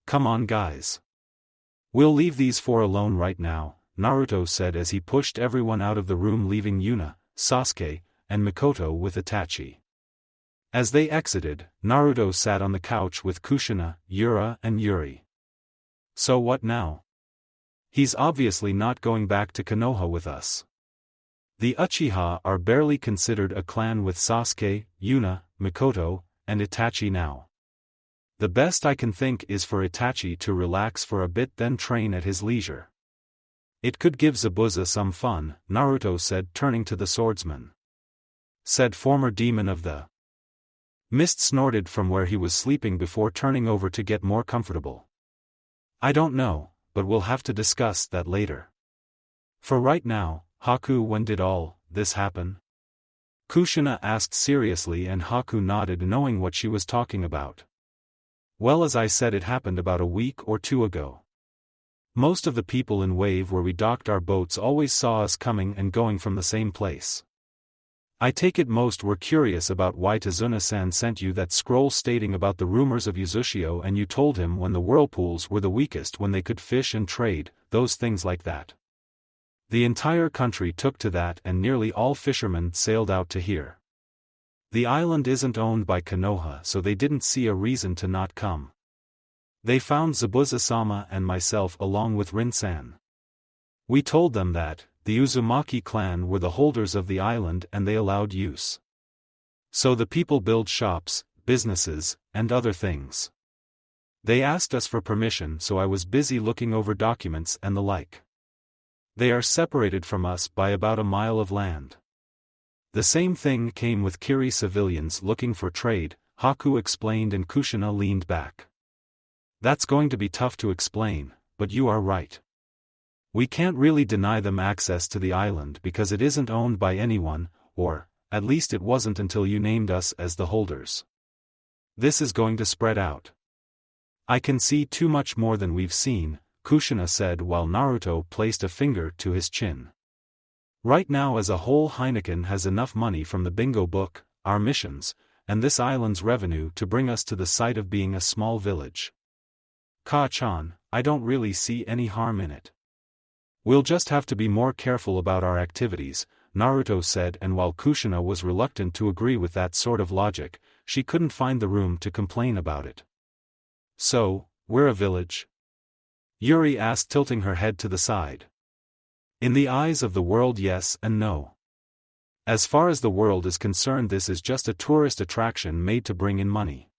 Come on, guys. We'll leave these four alone right now, Naruto said as he pushed everyone out of the room, leaving Yuna, Sasuke, and Mikoto with Itachi. As they exited, Naruto sat on the couch with Kushina, Yura and Yuri. So what now? He's obviously not going back to Konoha with us. The Uchiha are barely considered a clan with Sasuke, Yuna, Mikoto, and Itachi now. The best I can think is for Itachi to relax for a bit then train at his leisure. It could give Zabuza some fun, Naruto said, turning to the swordsman. Said former demon of the mist snorted from where he was sleeping before turning over to get more comfortable. I don't know, but we'll have to discuss that later. For right now, Haku, when did all this happen? Kushina asked seriously and Haku nodded, knowing what she was talking about. Well, as I said, it happened about a week or two ago. Most of the people in Wave where we docked our boats always saw us coming and going from the same place. I take it most were curious about why Tazuna-san sent you that scroll stating about the rumors of Uzushio, and you told him when the whirlpools were the weakest when they could fish and trade, those things like that. The entire country took to that and nearly all fishermen sailed out to here. The island isn't owned by Konoha, so they didn't see a reason to not come. They found Zabuza-sama and myself along with Rin-san. We told them that, the Uzumaki clan were the holders of the island and they allowed use. So the people build shops, businesses, and other things. They asked us for permission, so I was busy looking over documents and the like. They are separated from us by about a mile of land. The same thing came with Kiri civilians looking for trade, Haku explained, and Kushina leaned back. That's going to be tough to explain, but you are right. We can't really deny them access to the island because it isn't owned by anyone, or, at least it wasn't until you named us as the holders. This is going to spread out. I can see too much more than we've seen, Kushina said while Naruto placed a finger to his chin. Right now as a whole Heineken has enough money from the bingo book, our missions, and this island's revenue to bring us to the site of being a small village. Ka-chan, I don't really see any harm in it. We'll just have to be more careful about our activities, Naruto said, and while Kushina was reluctant to agree with that sort of logic, she couldn't find the room to complain about it. So, we're a village? Yuri asked, tilting her head to the side. In the eyes of the world, yes and no. As far as the world is concerned, this is just a tourist attraction made to bring in money.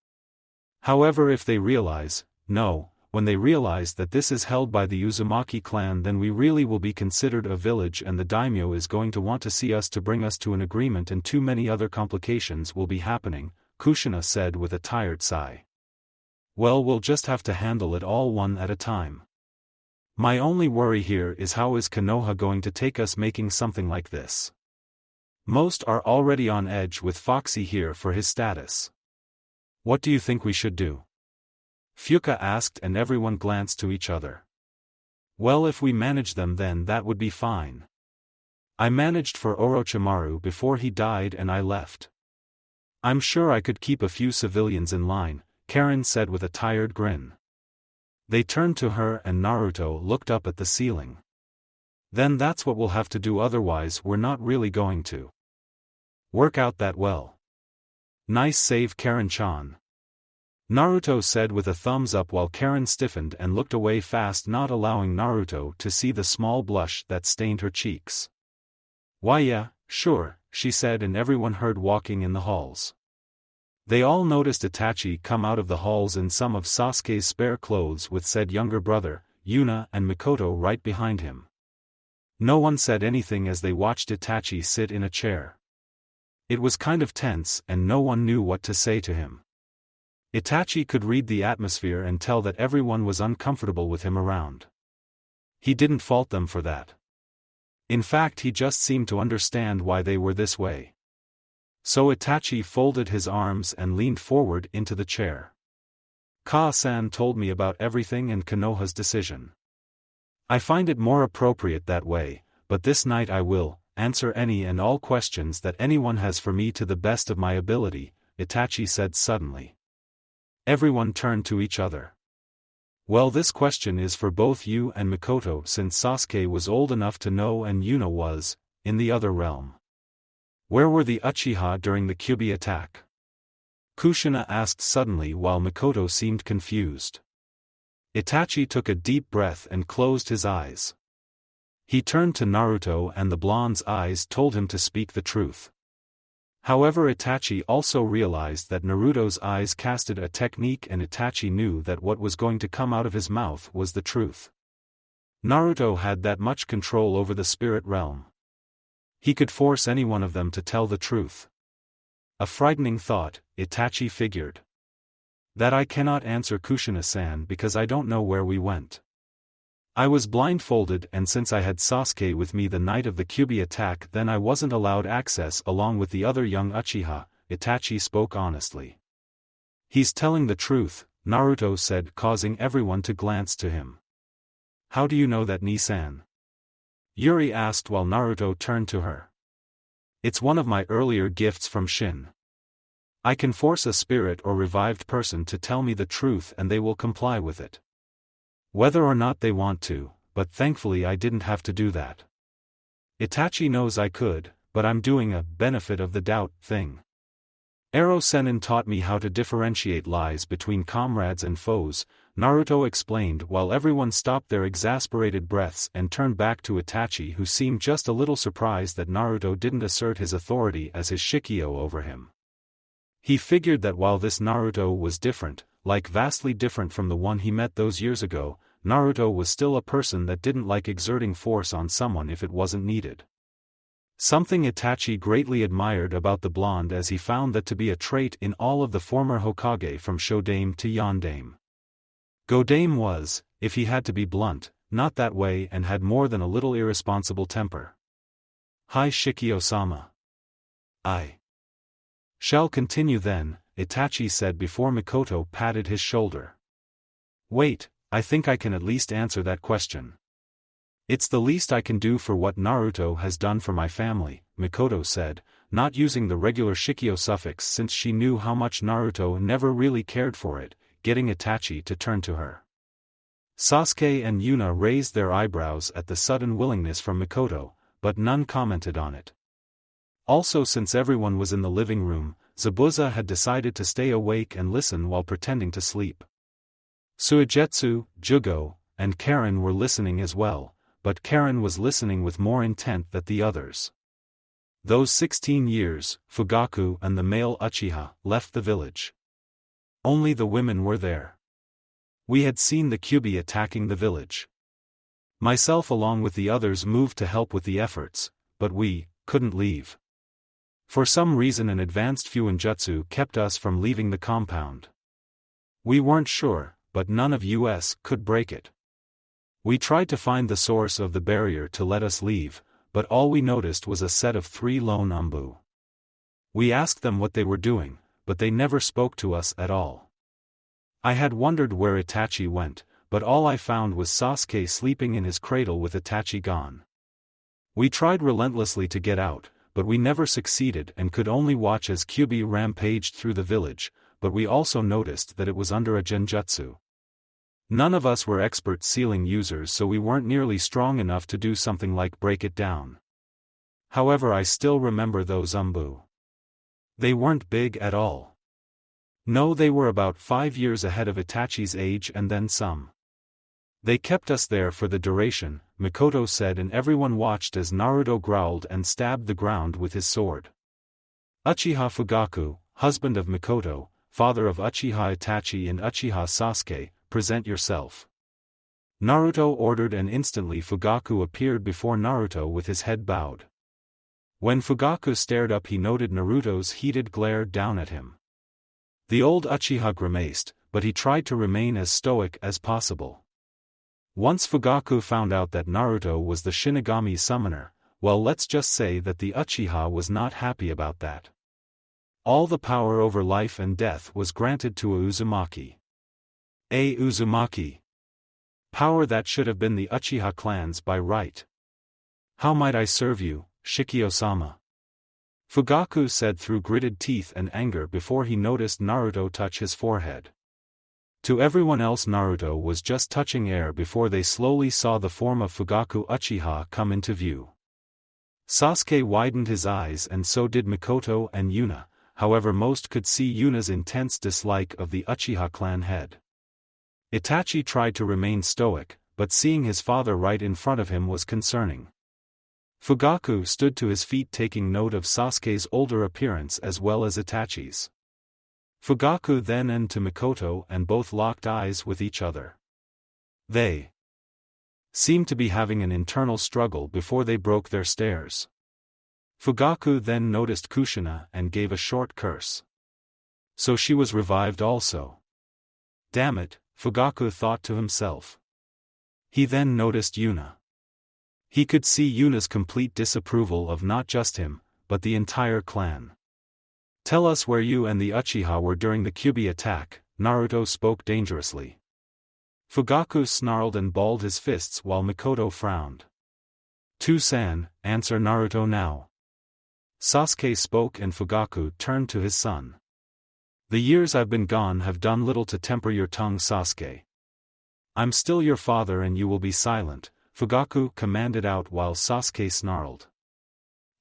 However, if they realize, when they realize that this is held by the Uzumaki clan, then we really will be considered a village and the daimyo is going to want to see us to bring us to an agreement and too many other complications will be happening, Kushina said with a tired sigh. Well, we'll just have to handle it all one at a time. My only worry here is how is Konoha going to take us making something like this? Most are already on edge with Foxy here for his status. What do you think we should do? Fuka asked and everyone glanced to each other. Well, if we manage them then that would be fine. I managed for Orochimaru before he died and I left. I'm sure I could keep a few civilians in line, Karen said with a tired grin. They turned to her and Naruto looked up at the ceiling. Then that's what we'll have to do, otherwise we're not really going to work out that well. Nice save, Karen-chan. Naruto said with a thumbs up while Karen stiffened and looked away fast, not allowing Naruto to see the small blush that stained her cheeks. Why yeah, sure, she said, and everyone heard walking in the halls. They all noticed Itachi come out of the halls in some of Sasuke's spare clothes with said younger brother, Yuna, and Mikoto right behind him. No one said anything as they watched Itachi sit in a chair. It was kind of tense and no one knew what to say to him. Itachi could read the atmosphere and tell that everyone was uncomfortable with him around. He didn't fault them for that. In fact, he just seemed to understand why they were this way. So Itachi folded his arms and leaned forward into the chair. Ka-san told me about everything and Konoha's decision. I find it more appropriate that way, but this night I will answer any and all questions that anyone has for me to the best of my ability, Itachi said suddenly. Everyone turned to each other. Well, this question is for both you and Mikoto, since Sasuke was old enough to know and Yuna was, in the other realm. Where were the Uchiha during the Kyuubi attack? Kushina asked suddenly while Mikoto seemed confused. Itachi took a deep breath and closed his eyes. He turned to Naruto and the blonde's eyes told him to speak the truth. However, Itachi also realized that Naruto's eyes casted a technique and Itachi knew that what was going to come out of his mouth was the truth. Naruto had that much control over the spirit realm. He could force any one of them to tell the truth. A frightening thought, Itachi figured. That I cannot answer, Kushina-san, because I don't know where we went. I was blindfolded, and since I had Sasuke with me the night of the Kyuubi attack, then I wasn't allowed access along with the other young Uchiha, Itachi spoke honestly. He's telling the truth, Naruto said, causing everyone to glance to him. How do you know that, Ni-san? Yuri asked while Naruto turned to her. It's one of my earlier gifts from Shin. I can force a spirit or revived person to tell me the truth and they will comply with it. Whether or not they want to, but thankfully I didn't have to do that. Itachi knows I could, but I'm doing a benefit of the doubt thing. Ero Sennin taught me how to differentiate lies between comrades and foes, Naruto explained while everyone stopped their exasperated breaths and turned back to Itachi, who seemed just a little surprised that Naruto didn't assert his authority as his Shikyo over him. He figured that while this Naruto was different, like vastly different from the one he met those years ago, Naruto was still a person that didn't like exerting force on someone if it wasn't needed. Something Itachi greatly admired about the blonde, as he found that to be a trait in all of the former Hokage from Shodame to Yondame. Godame was, if he had to be blunt, not that way and had more than a little irresponsible temper. Hi Shikyo-sama. I shall continue then, Itachi said before Mikoto patted his shoulder. Wait, I think I can at least answer that question. It's the least I can do for what Naruto has done for my family, Mikoto said, not using the regular Shikyo suffix since she knew how much Naruto never really cared for it, getting Itachi to turn to her. Sasuke and Yuna raised their eyebrows at the sudden willingness from Mikoto, but none commented on it. Also, since everyone was in the living room, Zabuza had decided to stay awake and listen while pretending to sleep. Suigetsu, Jugo, and Karen were listening as well, but Karen was listening with more intent than the others. Those 16 years, Fugaku and the male Uchiha left the village. Only the women were there. We had seen the Kyuubi attacking the village. Myself along with the others moved to help with the efforts, but we couldn't leave. For some reason an advanced Fuinjutsu kept us from leaving the compound. We weren't sure, but none of us could break it. We tried to find the source of the barrier to let us leave, but all we noticed was a set of 3 lone Umbu. We asked them what they were doing, but they never spoke to us at all. I had wondered where Itachi went, but all I found was Sasuke sleeping in his cradle with Itachi gone. We tried relentlessly to get out, but we never succeeded and could only watch as Kyuubi rampaged through the village, but we also noticed that it was under a genjutsu. None of us were expert sealing users, so we weren't nearly strong enough to do something like break it down. However, I still remember those Umbu. They weren't big at all. No, they were about 5 years ahead of Itachi's age and then some. They kept us there for the duration, Mikoto said, and everyone watched as Naruto growled and stabbed the ground with his sword. Uchiha Fugaku, husband of Mikoto, father of Uchiha Itachi and Uchiha Sasuke, present yourself. Naruto ordered, and instantly Fugaku appeared before Naruto with his head bowed. When Fugaku stared up, he noted Naruto's heated glare down at him. The old Uchiha grimaced, but he tried to remain as stoic as possible. Once Fugaku found out that Naruto was the Shinigami summoner, well, let's just say that the Uchiha was not happy about that. All the power over life and death was granted to a Uzumaki. A Uzumaki. Power that should have been the Uchiha clan's by right. How might I serve you, Shikyo-sama? Fugaku said through gritted teeth and anger before he noticed Naruto touch his forehead. To everyone else, Naruto was just touching air before they slowly saw the form of Fugaku Uchiha come into view. Sasuke widened his eyes and so did Mikoto and Yuna, however most could see Yuna's intense dislike of the Uchiha clan head. Itachi tried to remain stoic, but seeing his father right in front of him was concerning. Fugaku stood to his feet, taking note of Sasuke's older appearance as well as Itachi's. Fugaku then turned to Mikoto and both locked eyes with each other. They seemed to be having an internal struggle before they broke their stares. Fugaku then noticed Kushina and gave a short curse. So she was revived also. Damn it, Fugaku thought to himself. He then noticed Yuna. He could see Yuna's complete disapproval of not just him, but the entire clan. Tell us where you and the Uchiha were during the Kyuubi attack, Naruto spoke dangerously. Fugaku snarled and balled his fists while Mikoto frowned. To-san, answer Naruto now. Sasuke spoke and Fugaku turned to his son. The years I've been gone have done little to temper your tongue, Sasuke. I'm still your father and you will be silent, Fugaku commanded out while Sasuke snarled.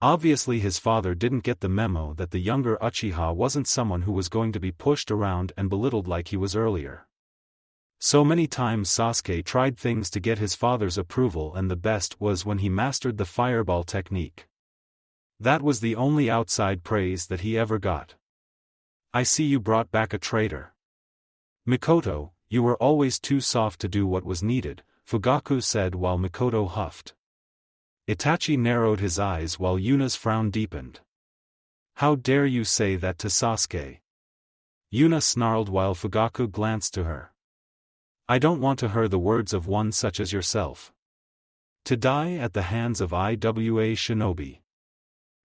Obviously his father didn't get the memo that the younger Uchiha wasn't someone who was going to be pushed around and belittled like he was earlier. So many times Sasuke tried things to get his father's approval, and the best was when he mastered the fireball technique. That was the only outside praise that he ever got. "I see you brought back a traitor. Mikoto, you were always too soft to do what was needed," Fugaku said while Mikoto huffed. Itachi narrowed his eyes while Yuna's frown deepened. "How dare you say that to Sasuke?" Yuna snarled while Fugaku glanced to her. "I don't want to hear the words of one such as yourself. To die at the hands of IWA Shinobi."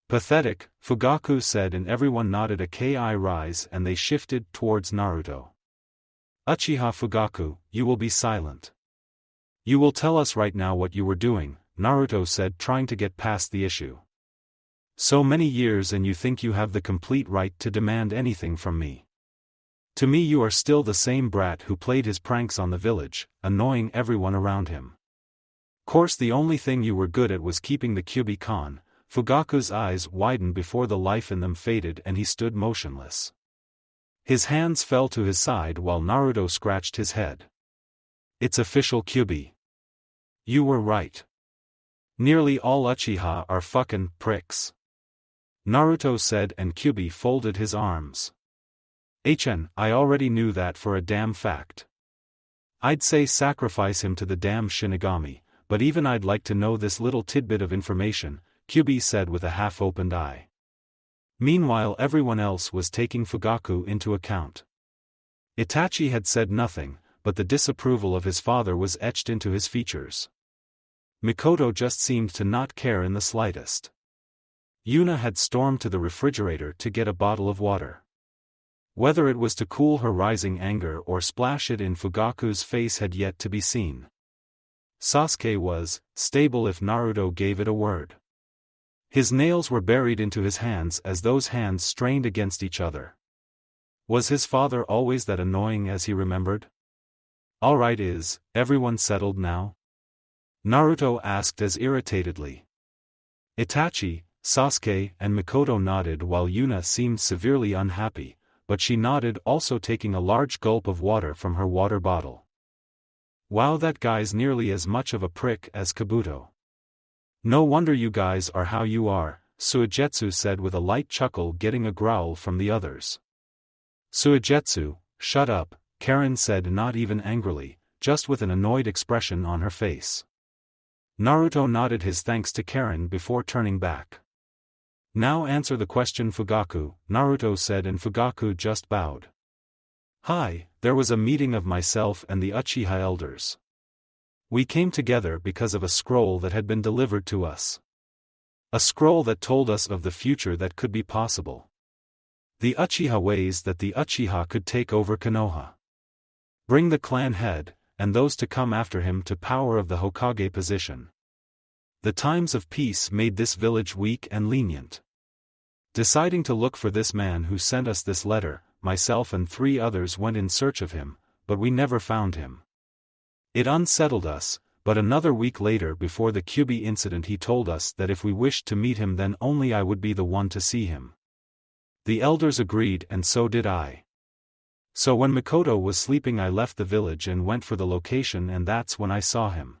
"Pathetic," Fugaku said, and everyone nodded a ki rise and they shifted towards Naruto. "Uchiha Fugaku, you will be silent. You will tell us right now what you were doing," Naruto said, trying to get past the issue. "So many years and you think you have the complete right to demand anything from me. To me you are still the same brat who played his pranks on the village, annoying everyone around him. Course the only thing you were good at was keeping the Kyuubi calm." Fugaku's eyes widened before the life in them faded and he stood motionless. His hands fell to his side while Naruto scratched his head. "It's official, Kyuubi. You were right. Nearly all Uchiha are fucking pricks," Naruto said, and Kyuubi folded his arms. I already knew that for a damn fact. I'd say sacrifice him to the damn Shinigami, but even I'd like to know this little tidbit of information," Kyuubi said with a half-opened eye. Meanwhile everyone else was taking Fugaku into account. Itachi had said nothing, but the disapproval of his father was etched into his features. Mikoto just seemed to not care in the slightest. Yuna had stormed to the refrigerator to get a bottle of water. Whether it was to cool her rising anger or splash it in Fugaku's face had yet to be seen. Sasuke was stable if Naruto gave it a word. His nails were buried into his hands as those hands strained against each other. Was his father always that annoying as he remembered? "All right, is everyone settled now?" Naruto asked as irritatedly. Itachi, Sasuke, and Mikoto nodded while Yuna seemed severely unhappy, but she nodded also, taking a large gulp of water from her water bottle. "Wow, that guy's nearly as much of a prick as Kabuto. No wonder you guys are how you are," Suigetsu said with a light chuckle, getting a growl from the others. "Suigetsu, shut up," Karen said, not even angrily, just with an annoyed expression on her face. Naruto nodded his thanks to Karen before turning back. "Now answer the question, Fugaku," Naruto said, and Fugaku just bowed. "Hi, there was a meeting of myself and the Uchiha elders. We came together because of a scroll that had been delivered to us. A scroll that told us of the future that could be possible. The Uchiha ways that the Uchiha could take over Konoha. Bring the clan head, and those to come after him to power of the Hokage position. The times of peace made this village weak and lenient. Deciding to look for this man who sent us this letter, myself and 3 others went in search of him, but we never found him. It unsettled us, but another week later, before the Kyuubi incident, he told us that if we wished to meet him then only I would be the one to see him. The elders agreed and so did I. So when Mikoto was sleeping I left the village and went for the location, and that's when I saw him.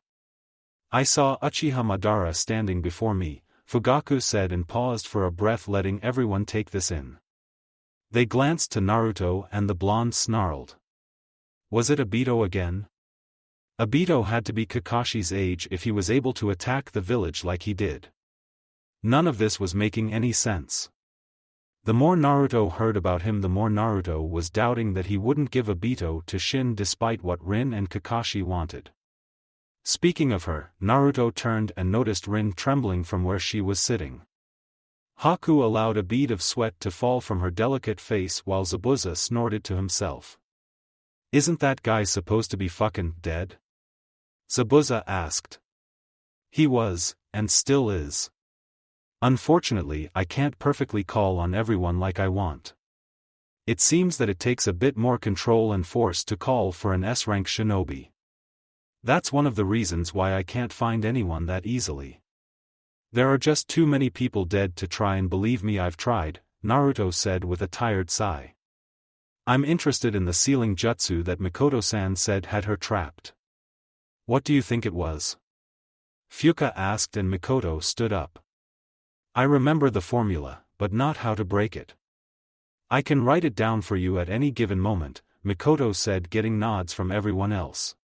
I saw Uchiha Madara standing before me," Fugaku said, and paused for a breath, letting everyone take this in. They glanced to Naruto and the blonde snarled. "Was it Obito again?" Obito had to be Kakashi's age if he was able to attack the village like he did. None of this was making any sense. The more Naruto heard about him, the more Naruto was doubting that he wouldn't give Obito to Shin despite what Rin and Kakashi wanted. Speaking of her, Naruto turned and noticed Rin trembling from where she was sitting. Haku allowed a bead of sweat to fall from her delicate face while Zabuza snorted to himself. "Isn't that guy supposed to be fucking dead?" Zabuza asked. "He was, and still is. Unfortunately, I can't perfectly call on everyone like I want. It seems that it takes a bit more control and force to call for an S-rank shinobi. That's one of the reasons why I can't find anyone that easily." There are just too many people dead to try, and believe me, I've tried, Naruto said with a tired sigh. I'm interested in the sealing jutsu that Mikoto-san said had her trapped. What do you think it was? Fuka asked, and Mikoto stood up. I remember the formula, but not how to break it. I can write it down for you at any given moment, Mikoto said, getting nods from everyone else.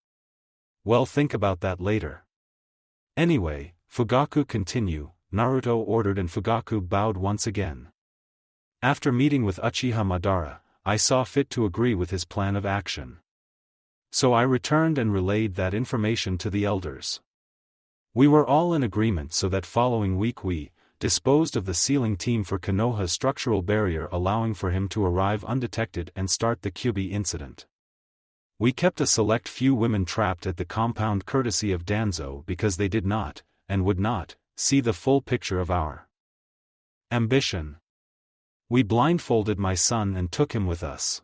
Well, think about that later. Anyway, Fugaku continue, Naruto ordered, and Fugaku bowed once again. After meeting with Uchiha Madara, I saw fit to agree with his plan of action. So I returned and relayed that information to the elders. We were all in agreement, so that following week we disposed of the sealing team for Konoha's structural barrier, allowing for him to arrive undetected and start the Kyuubi incident. We kept a select few women trapped at the compound courtesy of Danzo because they did not, and would not, see the full picture of our ambition. We blindfolded my son and took him with us.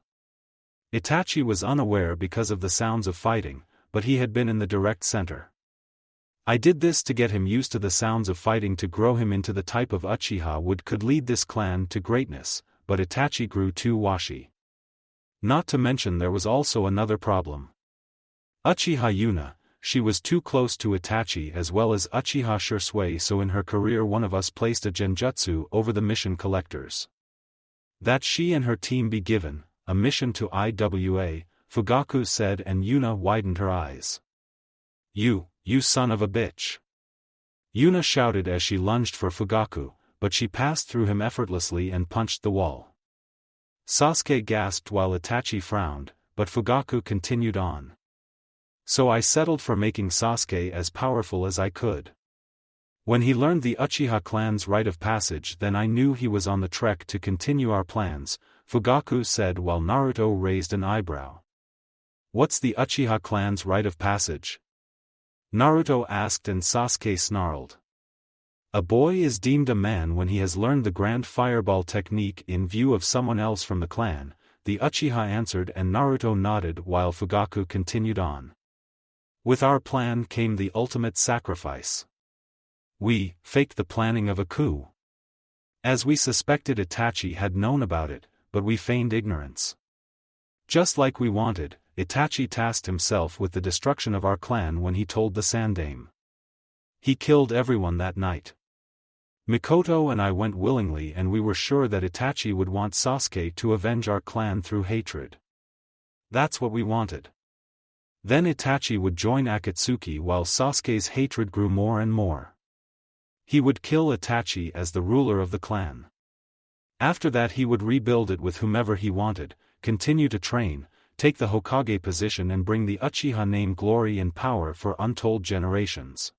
Itachi was unaware because of the sounds of fighting, but he had been in the direct center. I did this to get him used to the sounds of fighting, to grow him into the type of Uchiha could lead this clan to greatness, but Itachi grew too washy. Not to mention there was also another problem. Uchiha Yuna, she was too close to Itachi, as well as Uchiha Shisui, so in her career one of us placed a genjutsu over the mission collectors. That she and her team be given a mission to IWA, Fugaku said, and Yuna widened her eyes. You son of a bitch! Yuna shouted as she lunged for Fugaku, but she passed through him effortlessly and punched the wall. Sasuke gasped while Itachi frowned, but Fugaku continued on. So I settled for making Sasuke as powerful as I could. When he learned the Uchiha clan's rite of passage, then I knew he was on the trek to continue our plans, Fugaku said while Naruto raised an eyebrow. What's the Uchiha clan's rite of passage? Naruto asked, and Sasuke snarled. A boy is deemed a man when he has learned the grand fireball technique in view of someone else from the clan, the Uchiha answered, and Naruto nodded while Fugaku continued on. With our plan came the ultimate sacrifice. We faked the planning of a coup. As we suspected, Itachi had known about it, but we feigned ignorance. Just like we wanted, Itachi tasked himself with the destruction of our clan when he told the Sandaime. He killed everyone that night. Mikoto and I went willingly, and we were sure that Itachi would want Sasuke to avenge our clan through hatred. That's what we wanted. Then Itachi would join Akatsuki while Sasuke's hatred grew more and more. He would kill Itachi as the ruler of the clan. After that he would rebuild it with whomever he wanted, continue to train, take the Hokage position, and bring the Uchiha name glory and power for untold generations.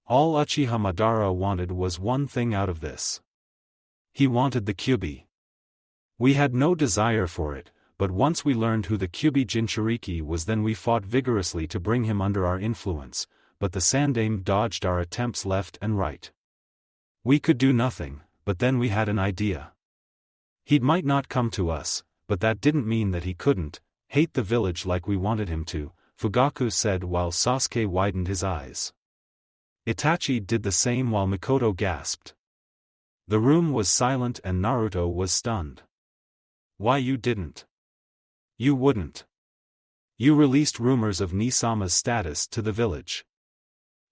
All Uchiha Madara wanted was one thing out of this. He wanted the Kyuubi. We had no desire for it, but once we learned who the Kyuubi Jinchuriki was, then we fought vigorously to bring him under our influence, but the Sandaime dodged our attempts left and right. We could do nothing, but then we had an idea. He might not come to us, but that didn't mean that he couldn't hate the village like we wanted him to, Fugaku said while Sasuke widened his eyes. Itachi did the same while Mikoto gasped. The room was silent and Naruto was stunned. Why you didn't? You wouldn't. You released rumors of Nisama's status to the village.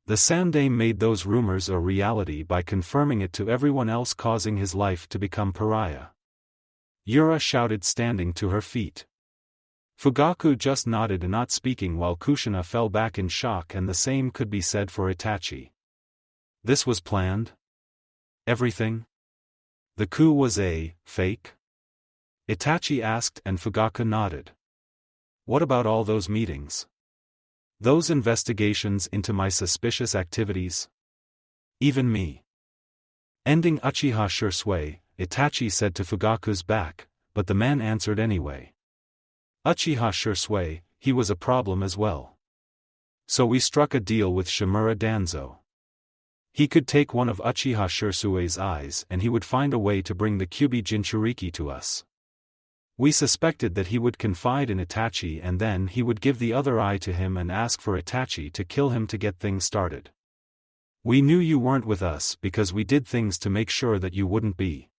The Sandaime made those rumors a reality by confirming it to everyone else, causing his life to become pariah. Yura shouted, standing to her feet. Fugaku just nodded and not speaking, while Kushina fell back in shock, and the same could be said for Itachi. This was planned? Everything? The coup was a fake? Itachi asked, and Fugaku nodded. What about all those meetings? Those investigations into my suspicious activities? Even me. Ending Uchiha Shisui, Itachi said to Fugaku's back, but the man answered anyway. Uchiha Shisui, he was a problem as well. So we struck a deal with Shimura Danzo. He could take one of Uchiha Shisui's eyes and he would find a way to bring the Kyuubi Jinchuriki to us. We suspected that he would confide in Itachi and then he would give the other eye to him and ask for Itachi to kill him to get things started. We knew you weren't with us because we did things to make sure that you wouldn't be.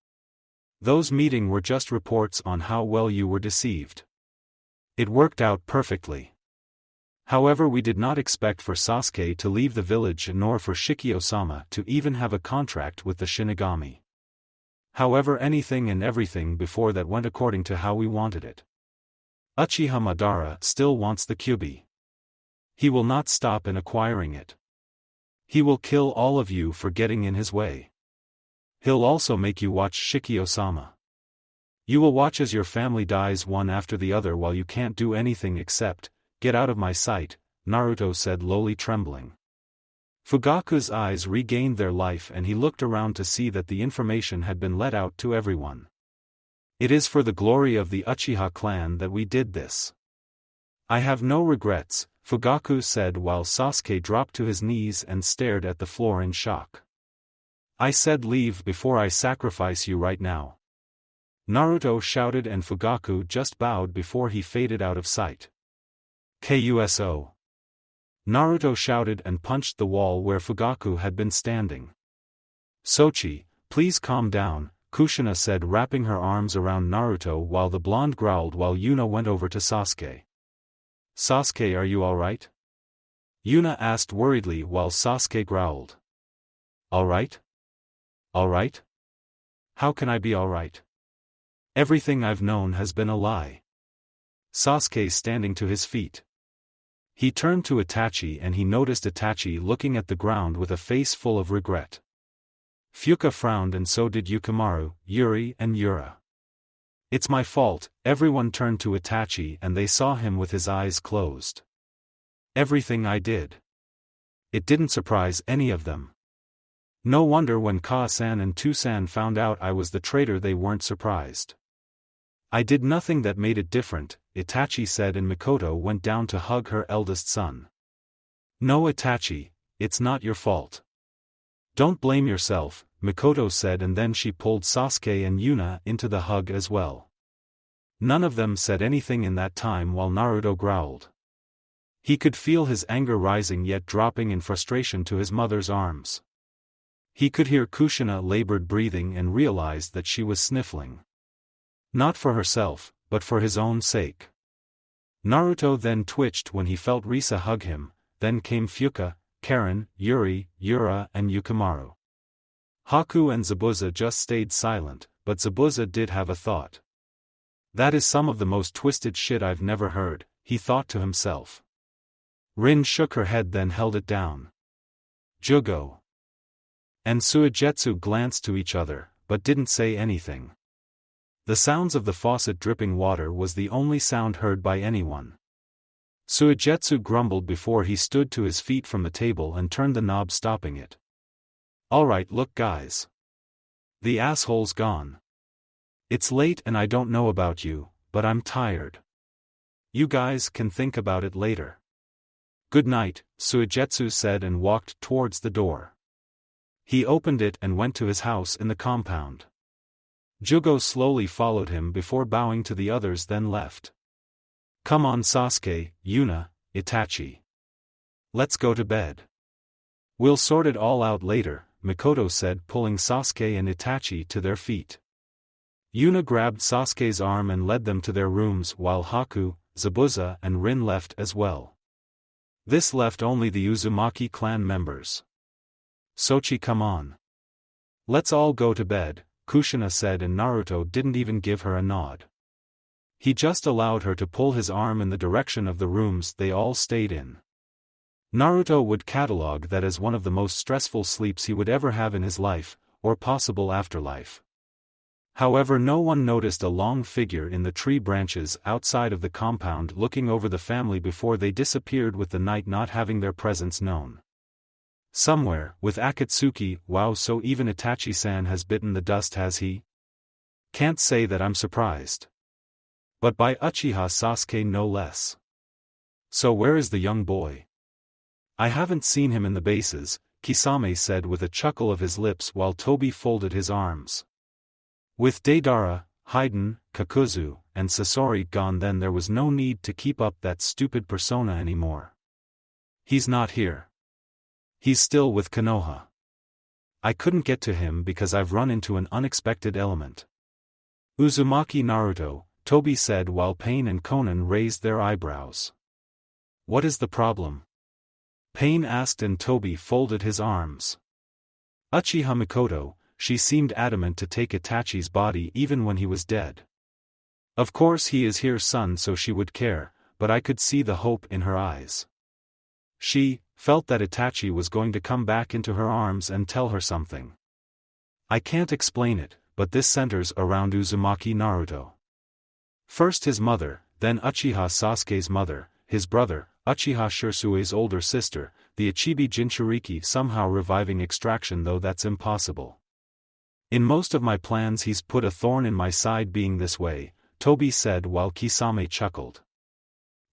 Those meetings were just reports on how well you were deceived. It worked out perfectly. However, we did not expect for Sasuke to leave the village nor for Shikio-sama to even have a contract with the Shinigami. However, anything and everything before that went according to how we wanted it. Uchiha Madara still wants the Kyuubi. He will not stop in acquiring it. He will kill all of you for getting in his way. He'll also make you watch Shikio-sama. You will watch as your family dies one after the other while you can't do anything except, "Get out of my sight," Naruto said, lowly trembling. Fugaku's eyes regained their life and he looked around to see that the information had been let out to everyone. "It is for the glory of the Uchiha clan that we did this. I have no regrets," Fugaku said while Sasuke dropped to his knees and stared at the floor in shock. "I said leave before I sacrifice you right now," Naruto shouted, and Fugaku just bowed before he faded out of sight. "Kuso!" Naruto shouted and punched the wall where Fugaku had been standing. "Sochi, please calm down," Kushina said, wrapping her arms around Naruto while the blonde growled while Yuna went over to Sasuke. "Sasuke, are you alright?" Yuna asked worriedly while Sasuke growled. "Alright? Alright? How can I be alright? Everything I've known has been a lie." Sasuke standing to his feet. He turned to Itachi and he noticed Itachi looking at the ground with a face full of regret. Fuka frowned and so did Yukimaru, Yuri and Yura. "It's my fault." Everyone turned to Itachi and they saw him with his eyes closed. "Everything I did." It didn't surprise any of them. No wonder when Ka-san and Tu-san found out I was the traitor they weren't surprised. "I did nothing that made it different," Itachi said, and Mikoto went down to hug her eldest son. "No, Itachi, it's not your fault. Don't blame yourself," Mikoto said, and then she pulled Sasuke and Yuna into the hug as well. None of them said anything in that time while Naruto growled. He could feel his anger rising yet dropping in frustration to his mother's arms. He could hear Kushina labored breathing and realized that she was sniffling. Not for herself, but for his own sake. Naruto then twitched when he felt Risa hug him, then came Fuka, Karen, Yuri, Yura and Yukimaru. Haku and Zabuza just stayed silent, but Zabuza did have a thought. "That is some of the most twisted shit I've never heard," he thought to himself. Rin shook her head then held it down. "Jugo." And Suigetsu glanced to each other, but didn't say anything. The sounds of the faucet dripping water was the only sound heard by anyone. Suigetsu grumbled before he stood to his feet from the table and turned the knob, stopping it. "Alright, look guys. The asshole's gone. It's late and I don't know about you, but I'm tired. You guys can think about it later. Good night," Suigetsu said and walked towards the door. He opened it and went to his house in the compound. Jugo slowly followed him before bowing to the others then left. "Come on Sasuke, Yuna, Itachi. Let's go to bed. We'll sort it all out later," Mikoto said, pulling Sasuke and Itachi to their feet. Yuna grabbed Sasuke's arm and led them to their rooms while Haku, Zabuza and Rin left as well. This left only the Uzumaki clan members. "Sochi, come on. Let's all go to bed," Kushina said, and Naruto didn't even give her a nod. He just allowed her to pull his arm in the direction of the rooms they all stayed in. Naruto would catalog that as one of the most stressful sleeps he would ever have in his life, or possible afterlife. However, no one noticed a long figure in the tree branches outside of the compound looking over the family before they disappeared, with the night not having their presence known. Somewhere, with Akatsuki. "Wow, so even Itachi-san has bitten the dust, has he? Can't say that I'm surprised. But by Uchiha Sasuke no less. So where is the young boy? I haven't seen him in the bases," Kisame said with a chuckle of his lips while Tobi folded his arms. With Deidara, Haiden, Kakuzu, and Sasori gone, then there was no need to keep up that stupid persona anymore. "He's not here. He's still with Konoha. I couldn't get to him because I've run into an unexpected element. Uzumaki Naruto, Toby said while Pain and Conan raised their eyebrows. What is the problem? Pain asked and Toby folded his arms. Uchiha Mikoto, she seemed adamant to take Itachi's body even when he was dead. Of course he is here son, so she would care, but I could see the hope in her eyes. She felt that Itachi was going to come back into her arms and tell her something. I can't explain it, but this centers around Uzumaki Naruto. First his mother, then Uchiha Sasuke's mother, his brother, Uchiha Shirsue's older sister, the Ichibi Jinchuriki somehow reviving extraction, though that's impossible. In most of my plans he's put a thorn in my side being this way, Toby said while Kisame chuckled.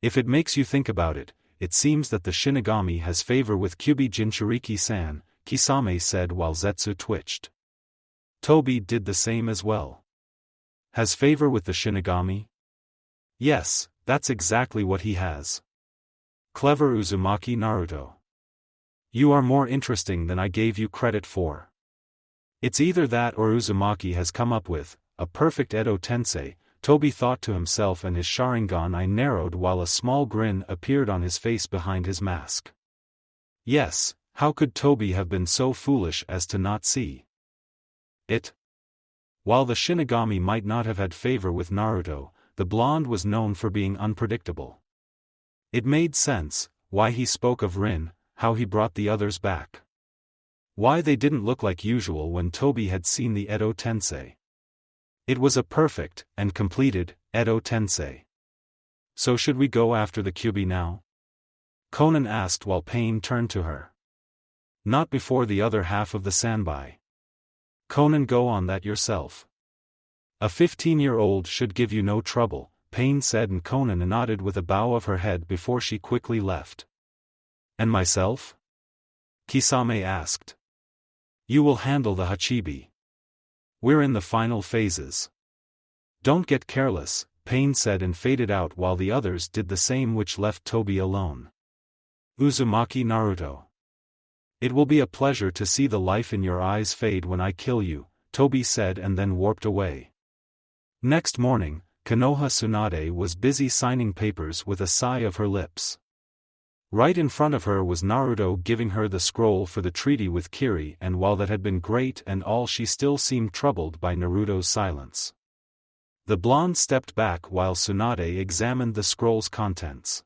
If it makes you think about it, it seems that the Shinigami has favor with Kyubi Jinchuriki-san, Kisame said while Zetsu twitched. Toby did the same as well. Has favor with the Shinigami? Yes, that's exactly what he has. Clever Uzumaki Naruto. You are more interesting than I gave you credit for. It's either that or Uzumaki has come up with a perfect Edo Tensei, Toby thought to himself, and his Sharingan eye narrowed while a small grin appeared on his face behind his mask. Yes, how could Toby have been so foolish as to not see it? While the Shinigami might not have had favor with Naruto, the blonde was known for being unpredictable. It made sense, why he spoke of Rin, how he brought the others back. Why they didn't look like usual when Toby had seen the Edo Tensei. It was a perfect, and completed, Edo Tensei. So should we go after the Kyubi now? Conan asked while Pain turned to her. Not before the other half of the Sanbai. Conan, go on that yourself. A 15-year-old should give you no trouble, Pain said, and Conan nodded with a bow of her head before she quickly left. And myself? Kisame asked. You will handle the Hachibi. We're in the final phases. Don't get careless, Pain said and faded out while the others did the same, which left Toby alone. Uzumaki Naruto. It will be a pleasure to see the life in your eyes fade when I kill you, Toby said and then warped away. Next morning, Konoha Tsunade was busy signing papers with a sigh of her lips. Right in front of her was Naruto giving her the scroll for the treaty with Kiri, and while that had been great and all, she still seemed troubled by Naruto's silence. The blonde stepped back while Tsunade examined the scroll's contents.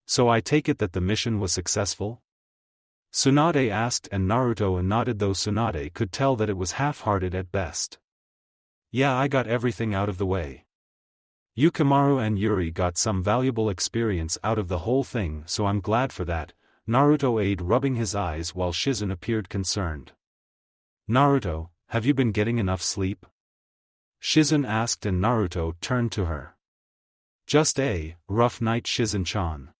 So I take it that the mission was successful? Tsunade asked, and Naruto nodded, though Tsunade could tell that it was half-hearted at best. Yeah, I got everything out of the way. Yukimaru and Yuri got some valuable experience out of the whole thing, so I'm glad for that, Naruto aid rubbing his eyes while Shizun appeared concerned. Naruto, have you been getting enough sleep? Shizun asked and Naruto turned to her. Just a rough night, Shizun-chan.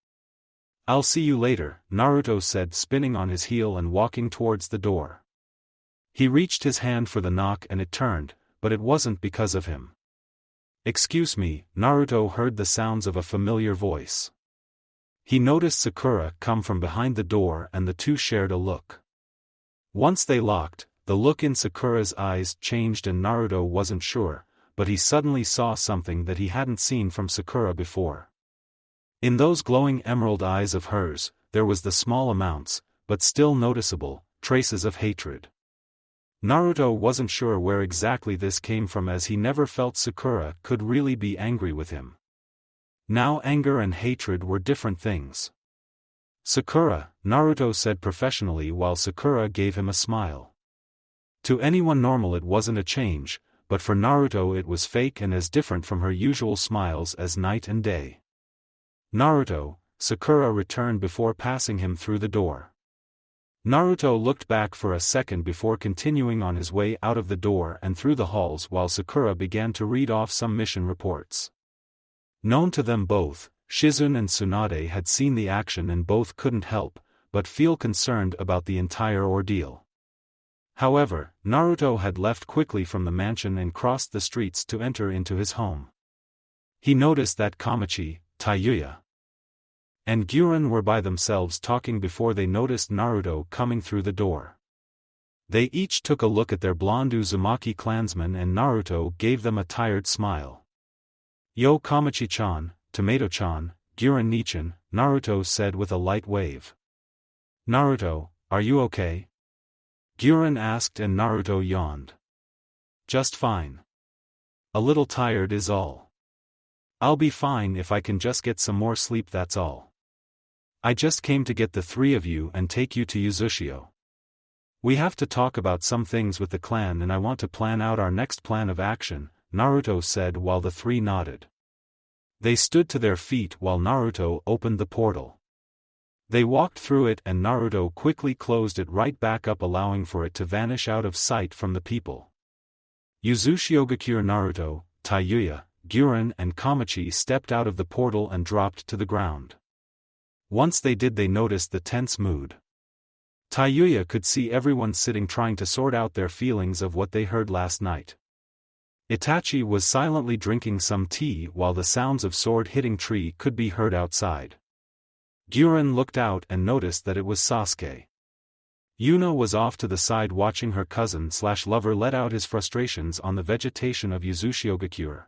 I'll see you later, Naruto said, spinning on his heel and walking towards the door. He reached his hand for the knock and it turned, but it wasn't because of him. Excuse me, Naruto heard the sounds of a familiar voice. He noticed Sakura come from behind the door and the two shared a look. Once they locked, the look in Sakura's eyes changed and Naruto wasn't sure, but he suddenly saw something that he hadn't seen from Sakura before. In those glowing emerald eyes of hers, there was the small amounts, but still noticeable, traces of hatred. Naruto wasn't sure where exactly this came from, as he never felt Sakura could really be angry with him. Now anger and hatred were different things. Sakura, Naruto said professionally while Sakura gave him a smile. To anyone normal it wasn't a change, but for Naruto it was fake and as different from her usual smiles as night and day. Naruto, Sakura returned before passing him through the door. Naruto looked back for a second before continuing on his way out of the door and through the halls while Sakura began to read off some mission reports. Known to them both, Shizun and Tsunade had seen the action and both couldn't help but feel concerned about the entire ordeal. However, Naruto had left quickly from the mansion and crossed the streets to enter into his home. He noticed that Kamachi, Tayuya, and Gyuren were by themselves talking before they noticed Naruto coming through the door. They each took a look at their blonde Uzumaki clansman and Naruto gave them a tired smile. "Yo Kamachi-chan, Tomato-chan, Gyuren-nichan," Naruto said with a light wave. "Naruto, are you okay?" Gyuren asked and Naruto yawned. "Just fine. A little tired is all. I'll be fine if I can just get some more sleep, that's all. I just came to get the three of you and take you to Uzushio. We have to talk about some things with the clan and I want to plan out our next plan of action," Naruto said while the three nodded. They stood to their feet while Naruto opened the portal. They walked through it and Naruto quickly closed it right back up, allowing for it to vanish out of sight from the people. Uzushio-gakure Naruto, Taiyuya, Gyuren and Kamachi stepped out of the portal and dropped to the ground. Once they did, they noticed the tense mood. Taiyuya could see everyone sitting trying to sort out their feelings of what they heard last night. Itachi was silently drinking some tea while the sounds of sword hitting tree could be heard outside. Gyuren looked out and noticed that it was Sasuke. Yuna was off to the side watching her cousin/lover let out his frustrations on the vegetation of Uzushio-gakure.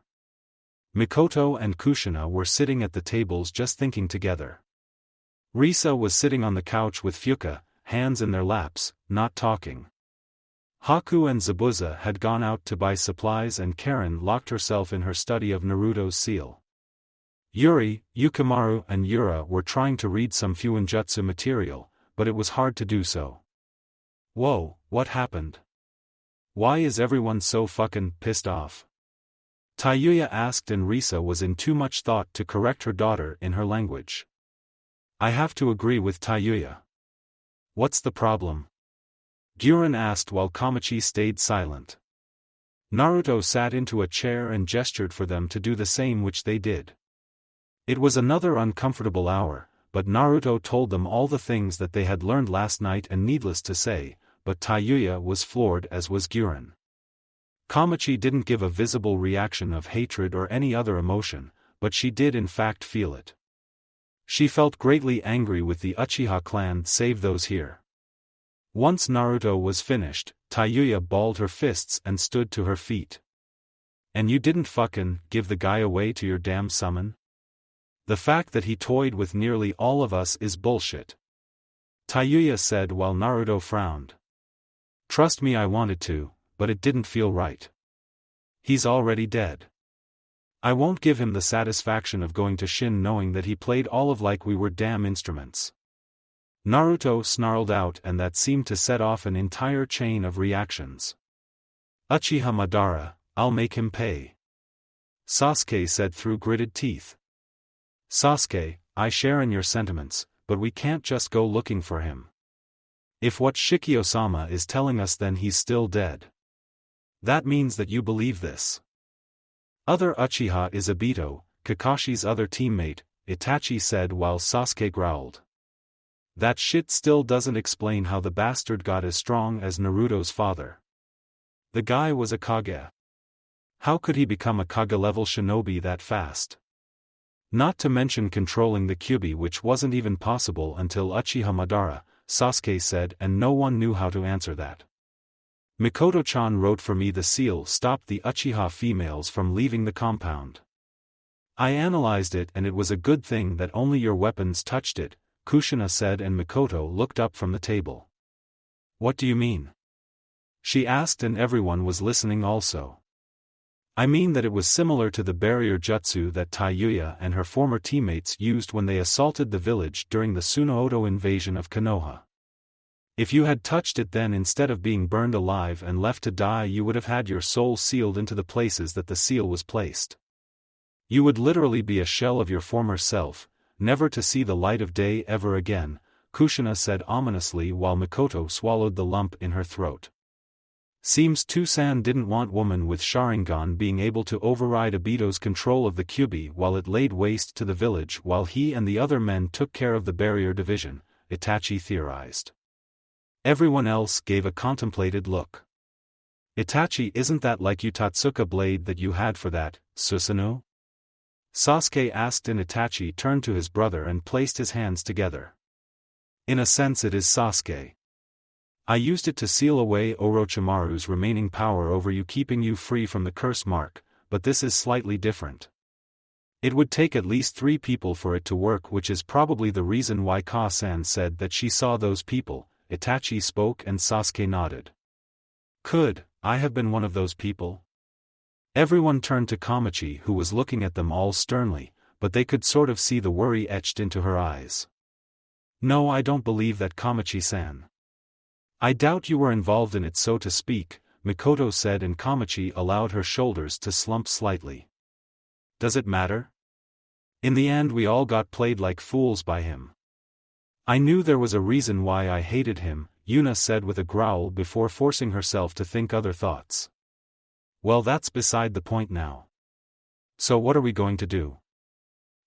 Mikoto and Kushina were sitting at the tables just thinking together. Risa was sitting on the couch with Fuka, hands in their laps, not talking. Haku and Zabuza had gone out to buy supplies and Karen locked herself in her study of Naruto's seal. Yuri, Yukimaru and Yura were trying to read some Fuinjutsu material, but it was hard to do so. "Whoa, what happened? Why is everyone so fucking pissed off?" Taiyuya asked and Risa was in too much thought to correct her daughter in her language. "I have to agree with Taiyuya. What's the problem?" Gyuren asked while Kamachi stayed silent. Naruto sat into a chair and gestured for them to do the same, which they did. It was another uncomfortable hour, but Naruto told them all the things that they had learned last night and needless to say, but Taiyuya was floored as was Gyuren. Kamachi didn't give a visible reaction of hatred or any other emotion, but she did in fact feel it. She felt greatly angry with the Uchiha clan save those here. Once Naruto was finished, Taiyuya balled her fists and stood to her feet. "And you didn't fucking give the guy away to your damn summon? The fact that he toyed with nearly all of us is bullshit," Taiyuya said while Naruto frowned. "Trust me, I wanted to, but it didn't feel right. He's already dead. I won't give him the satisfaction of going to Shin knowing that he played all of like we were damn instruments." Naruto snarled out and that seemed to set off an entire chain of reactions. "Uchiha Madara, I'll make him pay," Sasuke said through gritted teeth. "Sasuke, I share in your sentiments, but we can't just go looking for him. If what Shikio-sama is telling us, then he's still dead. That means that you believe this." "Other Uchiha is Obito, Kakashi's other teammate," Itachi said while Sasuke growled. "That shit still doesn't explain how the bastard got as strong as Naruto's father. The guy was a Kage. How could he become a Kage-level shinobi that fast? Not to mention controlling the Kyuubi, which wasn't even possible until Uchiha Madara," Sasuke said, and no one knew how to answer that. "Mikoto-chan wrote for me the seal stopped the Uchiha females from leaving the compound. I analyzed it and it was a good thing that only your weapons touched it," Kushina said, and Mikoto looked up from the table. "What do you mean?" she asked, and everyone was listening also. "I mean that it was similar to the barrier jutsu that Taiyuya and her former teammates used when they assaulted the village during the Tsunodo invasion of Konoha. If you had touched it, then instead of being burned alive and left to die, you would have had your soul sealed into the places that the seal was placed. You would literally be a shell of your former self, never to see the light of day ever again," Kushina said ominously while Mikoto swallowed the lump in her throat. "Seems Toussaint didn't want woman with Sharingan being able to override Obito's control of the Kyuubi while it laid waste to the village while he and the other men took care of the barrier division," Itachi theorized. Everyone else gave a contemplated look. "Itachi, isn't that like Utatsuka blade that you had for that, Susanoo?" Sasuke asked, and Itachi turned to his brother and placed his hands together. In a sense it is Sasuke. I used it to seal away Orochimaru's remaining power over you, keeping you free from the curse mark, but this is slightly different. It would take at least 3 people for it to work, which is probably the reason why Ka-san said that she saw those people. Itachi spoke and Sasuke nodded. Could I have been one of those people? Everyone turned to Kamachi, who was looking at them all sternly, but they could sort of see the worry etched into her eyes. No, I don't believe that, Kamachi-san. I doubt you were involved in it, so to speak, Mikoto said, and Kamachi allowed her shoulders to slump slightly. Does it matter? In the end we all got played like fools by him. I knew there was a reason why I hated him, Yuna said with a growl before forcing herself to think other thoughts. Well, that's beside the point now. So what are we going to do?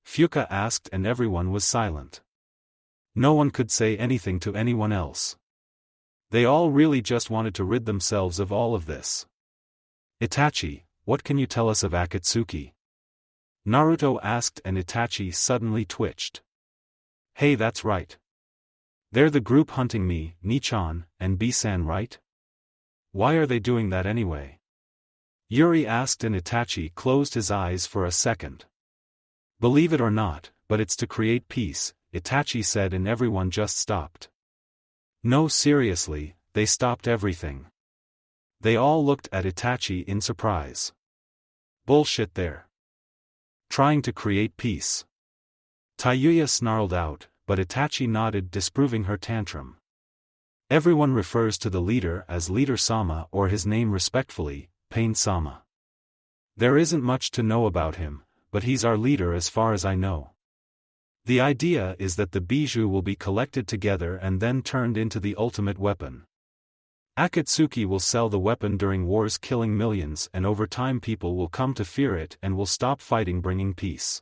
Fuka asked, and everyone was silent. No one could say anything to anyone else. They all really just wanted to rid themselves of all of this. Itachi, what can you tell us of Akatsuki? Naruto asked, and Itachi suddenly twitched. Hey, that's right. They're the group hunting me, Nichan, and B-san, right? Why are they doing that anyway? Yuri asked, and Itachi closed his eyes for a second. Believe it or not, but it's to create peace, Itachi said, and everyone just stopped. No, seriously, they stopped everything. They all looked at Itachi in surprise. Bullshit, they're trying to create peace. Tayuya snarled out, but Itachi nodded, disproving her tantrum. Everyone refers to the leader as Leader Sama, or his name respectfully, Pain Sama. There isn't much to know about him, but he's our leader as far as I know. The idea is that the bijou will be collected together and then turned into the ultimate weapon. Akatsuki will sell the weapon during wars, killing millions, and over time people will come to fear it and will stop fighting, bringing peace.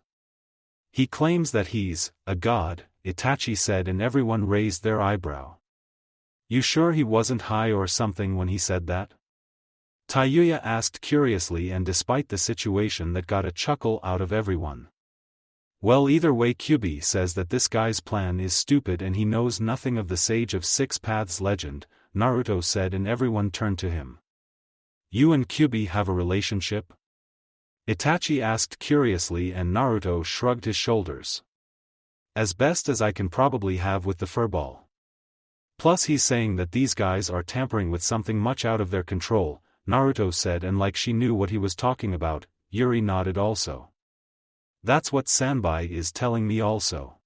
He claims that he's a god, Itachi said, and everyone raised their eyebrow. You sure he wasn't high or something when he said that? Tayuya asked curiously, and despite the situation that got a chuckle out of everyone. Well, either way, Kyubi says that this guy's plan is stupid and he knows nothing of the Sage of Six Paths legend, Naruto said, and everyone turned to him. You and Kyubi have a relationship? Itachi asked curiously, and Naruto shrugged his shoulders. As best as I can probably have with the furball. Plus he's saying that these guys are tampering with something much out of their control, Naruto said, and like she knew what he was talking about, Yuri nodded also. That's what Sanbai is telling me also.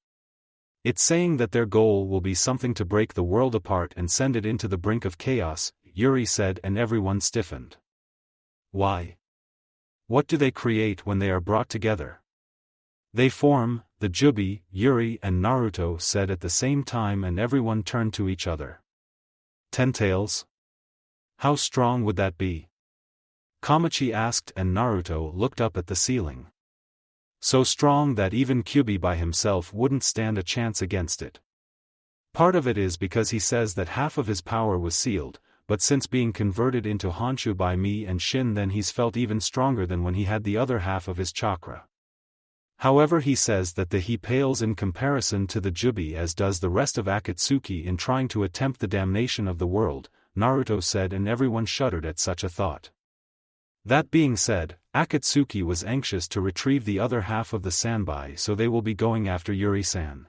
It's saying that their goal will be something to break the world apart and send it into the brink of chaos, Yuri said, and everyone stiffened. Why? What do they create when they are brought together? They form the Jubi, Yuri and Naruto said at the same time, and everyone turned to each other. 10 tails? How strong would that be? Kamachi asked, and Naruto looked up at the ceiling. So strong that even Kyubi by himself wouldn't stand a chance against it. Part of it is because he says that half of his power was sealed, but since being converted into Honshu by me and Shin, then he's felt even stronger than when he had the other half of his chakra. However, he says that he pales in comparison to the Jubi, as does the rest of Akatsuki in trying to attempt the damnation of the world, Naruto said, and everyone shuddered at such a thought. That being said, Akatsuki was anxious to retrieve the other half of the Sanbai, so they will be going after Yuri-san.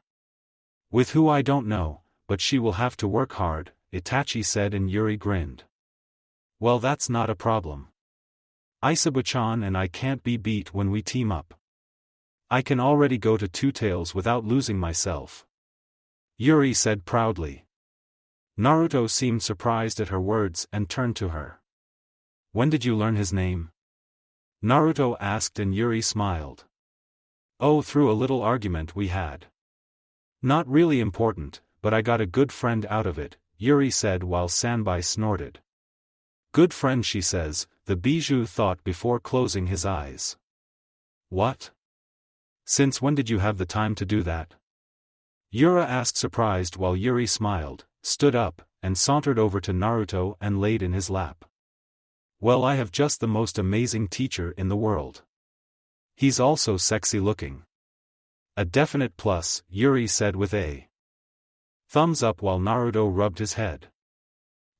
With who I don't know, but she will have to work hard, Itachi said, and Yuri grinned. Well, that's not a problem. Isabu-chan and I can't be beat when we team up. I can already go to 2 tails without losing myself. Yuri said proudly. Naruto seemed surprised at her words and turned to her. When did you learn his name? Naruto asked, and Yuri smiled. Oh, through a little argument we had. Not really important, but I got a good friend out of it, Yuri said while Sanbai snorted. Good friend, she says, the bijou thought before closing his eyes. What? Since when did you have the time to do that? Yura asked, surprised, while Yuri smiled, stood up, and sauntered over to Naruto and laid in his lap. Well, I have just the most amazing teacher in the world. He's also sexy looking. A definite plus, Yuri said with a thumbs up while Naruto rubbed his head.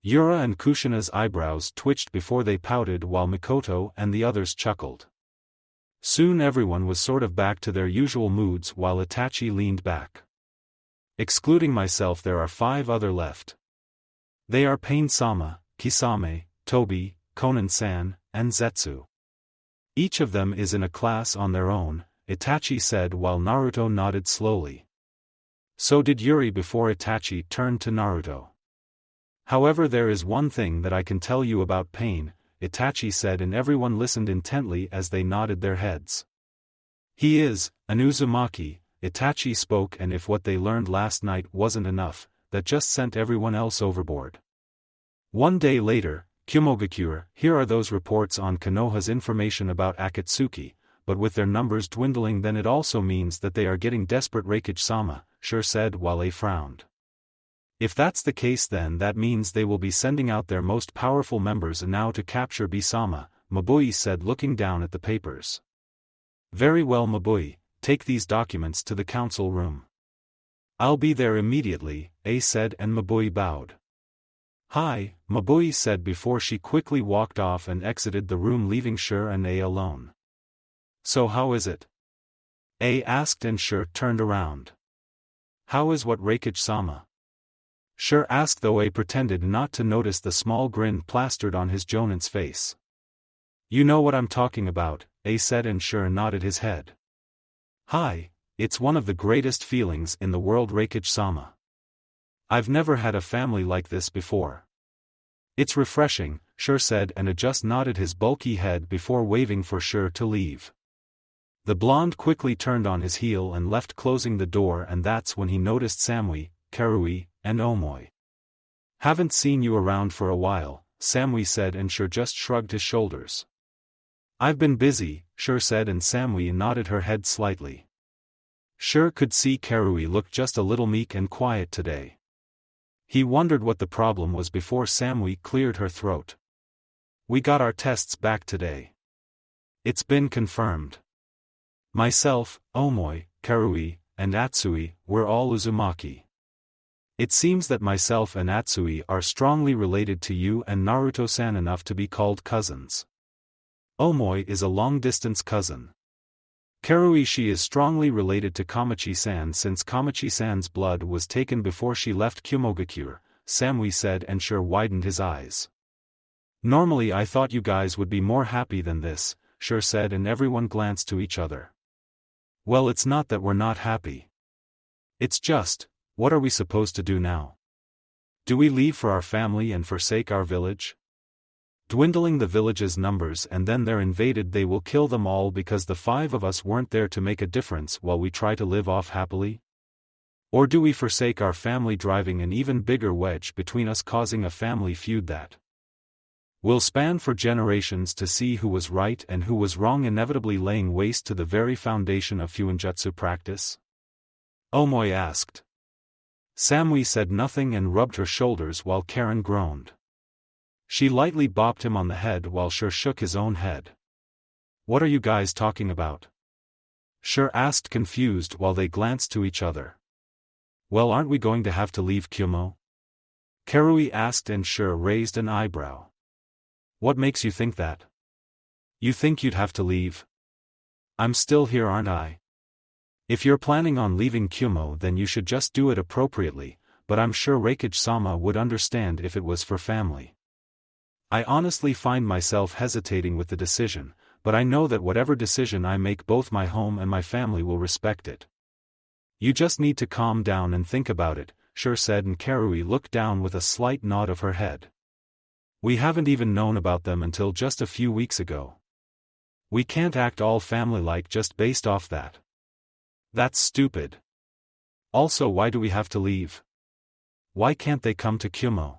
Yura and Kushina's eyebrows twitched before they pouted while Mikoto and the others chuckled. Soon everyone was sort of back to their usual moods while Itachi leaned back. Excluding myself, there are 5 other left. They are Pain-sama, Kisame, Tobi, Konan-san, and Zetsu. Each of them is in a class on their own, Itachi said while Naruto nodded slowly. So did Yuri before Itachi turned to Naruto. However, there is one thing that I can tell you about Pain, Itachi said, and everyone listened intently as they nodded their heads. He is an Uzumaki, Itachi spoke, and if what they learned last night wasn't enough, that just sent everyone else overboard. One day later, Kumogakure, here are those reports on Konoha's information about Akatsuki, but with their numbers dwindling then it also means that they are getting desperate. Reikage-sama, sure said while A frowned. If that's the case then that means they will be sending out their most powerful members now to capture B-sama, Mabui said looking down at the papers. Very well Mabui, take these documents to the council room. I'll be there immediately, A said, and Mabui bowed. Hi, Mabui said before she quickly walked off and exited the room leaving Sure and A alone. So how is it? A asked and Sure turned around. How is what, Reikage-sama? Sure asked, though A pretended not to notice the small grin plastered on his Jonin's face. You know what I'm talking about, A said, and Sure nodded his head. Hi, it's one of the greatest feelings in the world, Reikage-sama. I've never had a family like this before. It's refreshing, Sure said, and A just nodded his bulky head before waving for Sure to leave. The blonde quickly turned on his heel and left, closing the door, and that's when he noticed Samui, Karui, and Omoi. Haven't seen you around for a while, Samui said, and Sure just shrugged his shoulders. I've been busy, Sure said, and Samui nodded her head slightly. Sure could see Karui looked just a little meek and quiet today. He wondered what the problem was before Samui cleared her throat. We got our tests back today. It's been confirmed. Myself, Omoi, Karui, and Atsui, we're all Uzumaki. It seems that myself and Atsui are strongly related to you and Naruto-san, enough to be called cousins. Omoi is a long-distance cousin. Karui, she is strongly related to Kamachi-san since Kamachi-san's blood was taken before she left Kumogakure, Samui said, and Sure widened his eyes. Normally I thought you guys would be more happy than this, Sure said, and everyone glanced to each other. Well, it's not that we're not happy. It's just, what are we supposed to do now? Do we leave for our family and forsake our village? Dwindling the village's numbers, and then they're invaded, they will kill them all because the 5 of us weren't there to make a difference while we try to live off happily? Or do we forsake our family, driving an even bigger wedge between us, causing a family feud that will span for generations to see who was right and who was wrong, inevitably laying waste to the very foundation of Fuinjutsu practice? Omoi asked. Samui said nothing and rubbed her shoulders while Karen groaned. She lightly bopped him on the head while Sure shook his own head. What are you guys talking about? Sure asked, confused, while they glanced to each other. Well, aren't we going to have to leave Kumo? Karui asked, and Sure raised an eyebrow. What makes you think that? You think you'd have to leave? I'm still here, aren't I? If you're planning on leaving Kumo, then you should just do it appropriately, but I'm sure Reikage-sama would understand if it was for family. I honestly find myself hesitating with the decision, but I know that whatever decision I make, both my home and my family will respect it. You just need to calm down and think about it, Sure said, and Karui looked down with a slight nod of her head. We haven't even known about them until just a few weeks ago. We can't act all family-like just based off that. That's stupid. Also, why do we have to leave? Why can't they come to Kumo?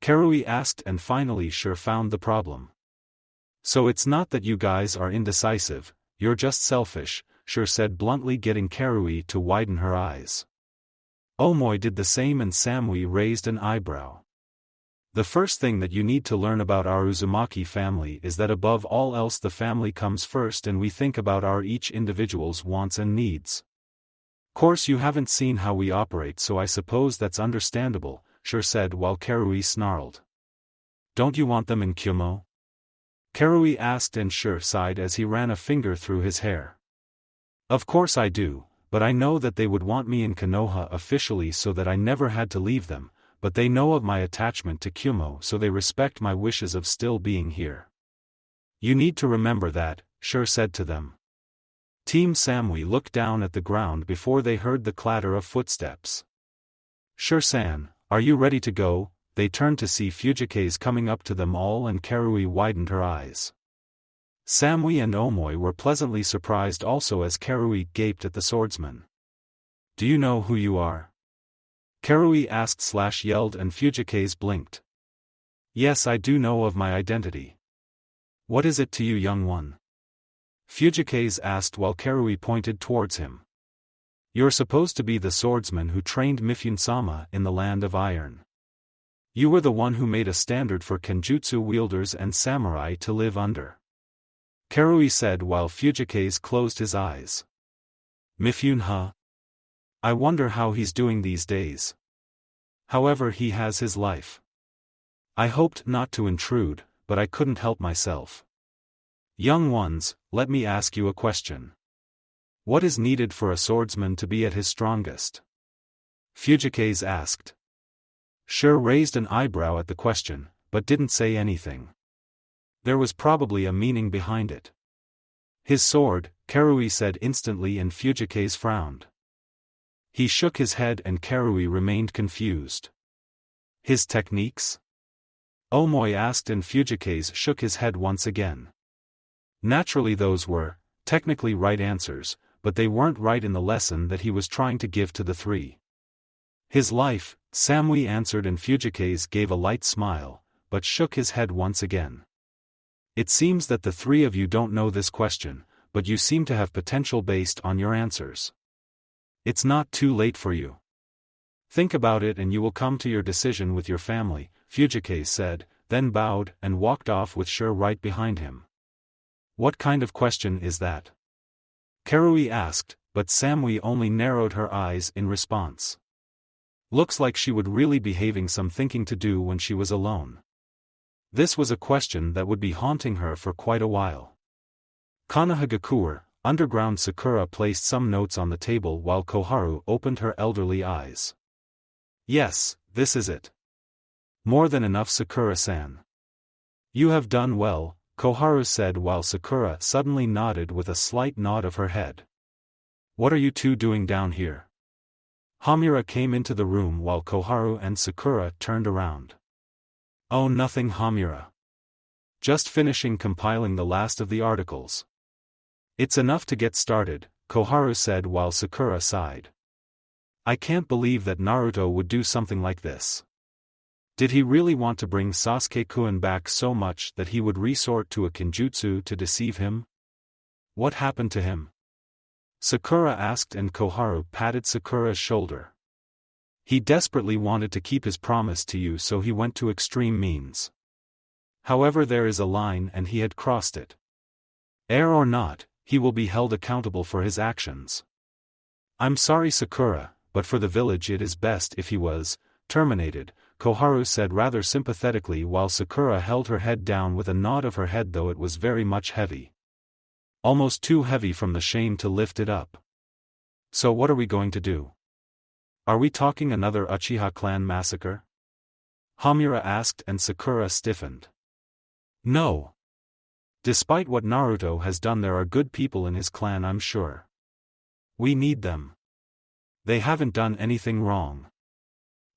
Karui asked, and finally Sure found the problem. So it's not that you guys are indecisive, you're just selfish, Sure said bluntly, getting Karui to widen her eyes. Omoi did the same, and Samui raised an eyebrow. The first thing that you need to learn about our Uzumaki family is that above all else the family comes first and we think about our each individual's wants and needs. Course you haven't seen how we operate, so I suppose that's understandable, Sure said while Karui snarled. Don't you want them in Kyumo? Karui asked and Sure sighed as he ran a finger through his hair. Of course I do, but I know that they would want me in Konoha officially so that I never had to leave them, but they know of my attachment to Kyumo so they respect my wishes of still being here. You need to remember that, Sure said to them. Team Samui looked down at the ground before they heard the clatter of footsteps. Sure-san, are you ready to go? They turned to see Fujikaze coming up to them all and Karui widened her eyes. Samui and Omoi were pleasantly surprised also as Karui gaped at the swordsman. Do you know who you are? Karui asked/yelled and Fujikaze blinked. Yes, I do know of my identity. What is it to you, young one? Fujikaze asked while Karui pointed towards him. You're supposed to be the swordsman who trained Mifune-sama in the Land of Iron. You were the one who made a standard for kenjutsu wielders and samurai to live under. Karui said while Fujikaze closed his eyes. Mifune, huh? I wonder how he's doing these days. However, he has his life. I hoped not to intrude, but I couldn't help myself. Young ones, let me ask you a question. What is needed for a swordsman to be at his strongest? Fujikaze asked. Sure raised an eyebrow at the question, but didn't say anything. There was probably a meaning behind it. His sword, Karui said instantly and Fujikaze frowned. He shook his head and Karui remained confused. His techniques? Omoi asked and Fujikaze shook his head once again. Naturally those were, technically right answers, but they weren't right in the lesson that he was trying to give to the three. His life, Samui answered and Fujikaze gave a light smile, but shook his head once again. It seems that the three of you don't know this question, but you seem to have potential based on your answers. It's not too late for you. Think about it and you will come to your decision with your family, Fujikaze said, then bowed and walked off with Sure right behind him. What kind of question is that? Karui asked, but Samui only narrowed her eyes in response. Looks like she would really be having some thinking to do when she was alone. This was a question that would be haunting her for quite a while. Konohagakure, underground Sakura placed some notes on the table while Koharu opened her elderly eyes. Yes, this is it. More than enough, Sakura-san. You have done well, Koharu said while Sakura suddenly nodded with a slight nod of her head. What are you two doing down here? Hamura came into the room while Koharu and Sakura turned around. Oh, nothing, Hamura. Just finishing compiling the last of the articles. It's enough to get started, Koharu said while Sakura sighed. I can't believe that Naruto would do something like this. Did he really want to bring Sasuke-kun back so much that he would resort to a kenjutsu to deceive him? What happened to him? Sakura asked and Koharu patted Sakura's shoulder. He desperately wanted to keep his promise to you, so he went to extreme means. However, there is a line and he had crossed it. Heir or not, he will be held accountable for his actions. I'm sorry, Sakura, but for the village it is best if he was terminated, Koharu said rather sympathetically while Sakura held her head down with a nod of her head, though it was very much heavy. Almost too heavy from the shame to lift it up. So what are we going to do? Are we talking another Uchiha clan massacre? Hamura asked and Sakura stiffened. No. Despite what Naruto has done, there are good people in his clan, I'm sure. We need them. They haven't done anything wrong.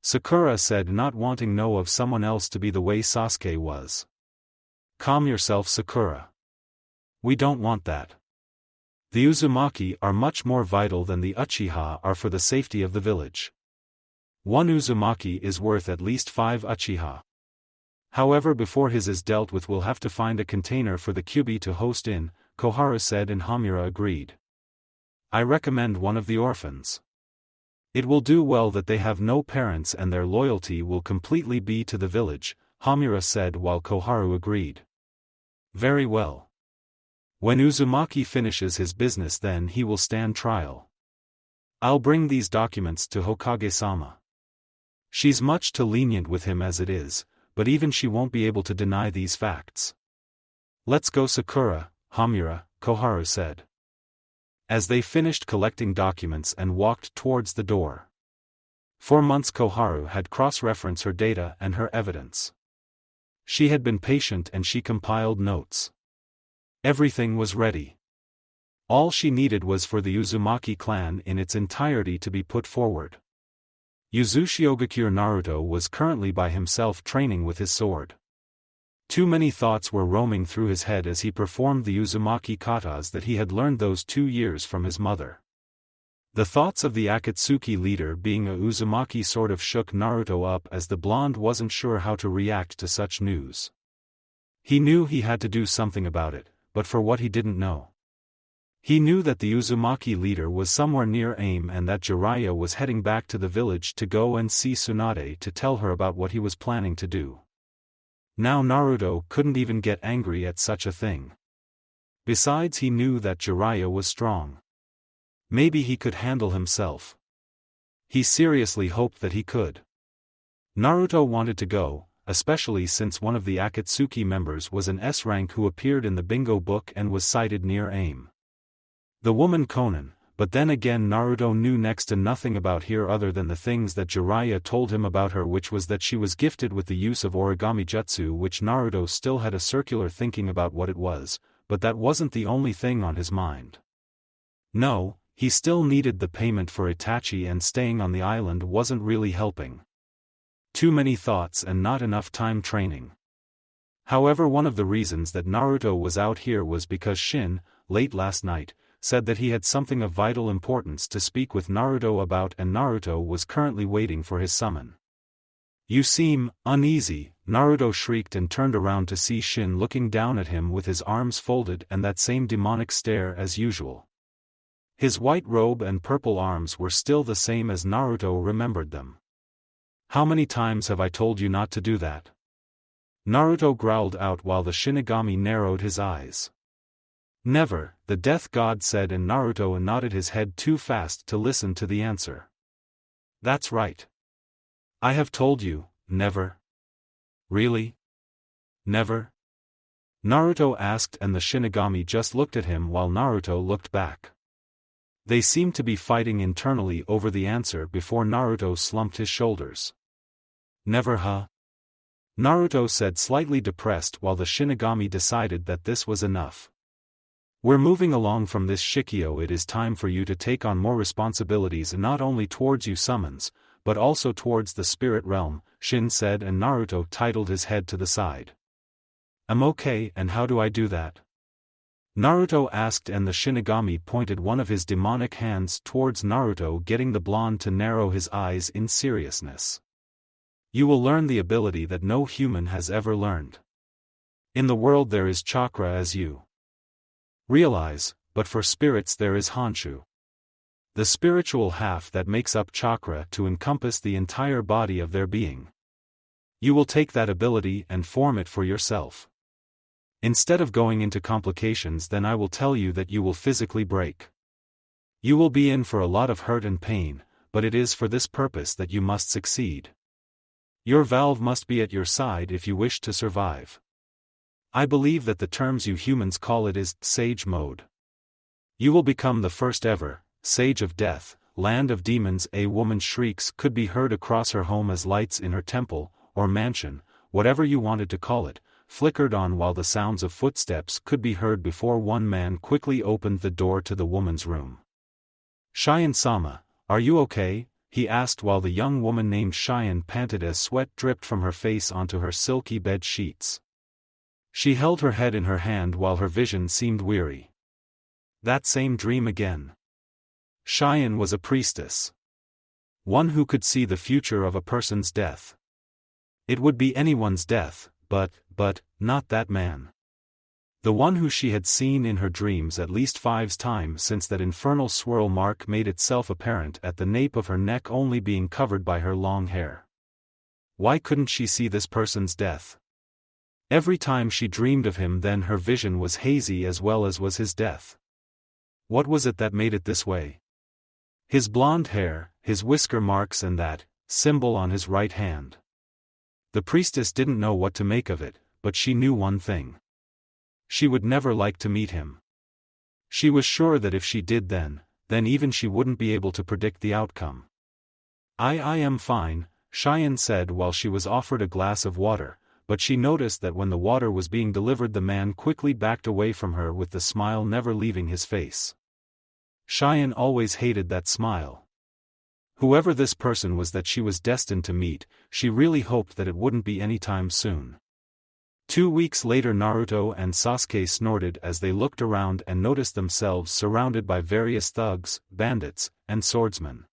Sakura said, not wanting know of someone else to be the way Sasuke was. Calm yourself, Sakura. We don't want that. The Uzumaki are much more vital than the Uchiha are for the safety of the village. One Uzumaki is worth at least 5 Uchiha. However, before his is dealt with, we'll have to find a container for the Kyubi to host in, Koharu said and Hamura agreed. I recommend one of the orphans. It will do well that they have no parents and their loyalty will completely be to the village, Hamura said while Koharu agreed. Very well. When Uzumaki finishes his business, then he will stand trial. I'll bring these documents to Hokage-sama. She's much too lenient with him as it is, but even she won't be able to deny these facts. Let's go, Sakura, Hamura, Koharu said. As they finished collecting documents and walked towards the door. For months Koharu had cross-referenced her data and her evidence. She had been patient and she compiled notes. Everything was ready. All she needed was for the Uzumaki clan in its entirety to be put forward. Uzushiogakure Naruto was currently by himself training with his sword. Too many thoughts were roaming through his head as he performed the Uzumaki katas that he had learned those 2 years from his mother. The thoughts of the Akatsuki leader being a Uzumaki sort of shook Naruto up, as the blonde wasn't sure how to react to such news. He knew he had to do something about it, but for what he didn't know. He knew that the Uzumaki leader was somewhere near AIM and that Jiraiya was heading back to the village to go and see Tsunade to tell her about what he was planning to do. Now Naruto couldn't even get angry at such a thing. Besides, he knew that Jiraiya was strong. Maybe he could handle himself. He seriously hoped that he could. Naruto wanted to go, especially since one of the Akatsuki members was an S-rank who appeared in the bingo book and was sighted near AIM. The woman Konan, but then again Naruto knew next to nothing about her other than the things that Jiraiya told him about her, which was that she was gifted with the use of origami jutsu, which Naruto still had a circular thinking about what it was, but that wasn't the only thing on his mind. No, he still needed the payment for Itachi, and staying on the island wasn't really helping. Too many thoughts and not enough time training. However, one of the reasons that Naruto was out here was because Shin, late last night, said that he had something of vital importance to speak with Naruto about, and Naruto was currently waiting for his summon. You seem uneasy, Naruto shrieked and turned around to see Shin looking down at him with his arms folded and that same demonic stare as usual. His white robe and purple arms were still the same as Naruto remembered them. How many times have I told you not to do that? Naruto growled out while the Shinigami narrowed his eyes. Never, the death god said, and Naruto nodded his head too fast to listen to the answer. That's right. I have told you, never. Really? Never? Naruto asked, and the Shinigami just looked at him while Naruto looked back. They seemed to be fighting internally over the answer before Naruto slumped his shoulders. Never, huh? Naruto said, slightly depressed, while the Shinigami decided that this was enough. We're moving along from this, Shikio. It is time for you to take on more responsibilities, not only towards you summons, but also towards the spirit realm, Shin said, and Naruto titled his head to the side. I'm okay, and how do I do that? Naruto asked, and the Shinigami pointed one of his demonic hands towards Naruto, getting the blonde to narrow his eyes in seriousness. You will learn the ability that no human has ever learned. In the world there is chakra, as you realize, but for spirits there is Honshu. The spiritual half that makes up chakra to encompass the entire body of their being. You will take that ability and form it for yourself. Instead of going into complications, then I will tell you that you will physically break. You will be in for a lot of hurt and pain, but it is for this purpose that you must succeed. Your valve must be at your side if you wish to survive. I believe that the terms you humans call it is Sage Mode. You will become the first ever Sage of Death, Land of Demons. A woman's shrieks could be heard across her home as lights in her temple, or mansion, whatever you wanted to call it, flickered on, while the sounds of footsteps could be heard before one man quickly opened the door to the woman's room. Cheyenne-sama, are you okay? He asked, while the young woman named Cheyenne panted as sweat dripped from her face onto her silky bed sheets. She held her head in her hand while her vision seemed weary. That same dream again. Cheyenne was a priestess. One who could see the future of a person's death. It would be anyone's death, but not that man. The one who she had seen in her dreams at least 5 times since that infernal swirl mark made itself apparent at the nape of her neck, only being covered by her long hair. Why couldn't she see this person's death? Every time she dreamed of him, then her vision was hazy as well as was his death. What was it that made it this way? His blonde hair, his whisker marks, and that symbol on his right hand. The priestess didn't know what to make of it, but she knew one thing. She would never like to meet him. She was sure that if she did, then even she wouldn't be able to predict the outcome. I am fine, Cheyenne said while she was offered a glass of water, but she noticed that when the water was being delivered, the man quickly backed away from her with the smile never leaving his face. Cheyenne always hated that smile. Whoever this person was that she was destined to meet, she really hoped that it wouldn't be anytime soon. 2 weeks later, Naruto and Sasuke snorted as they looked around and noticed themselves surrounded by various thugs, bandits, and swordsmen.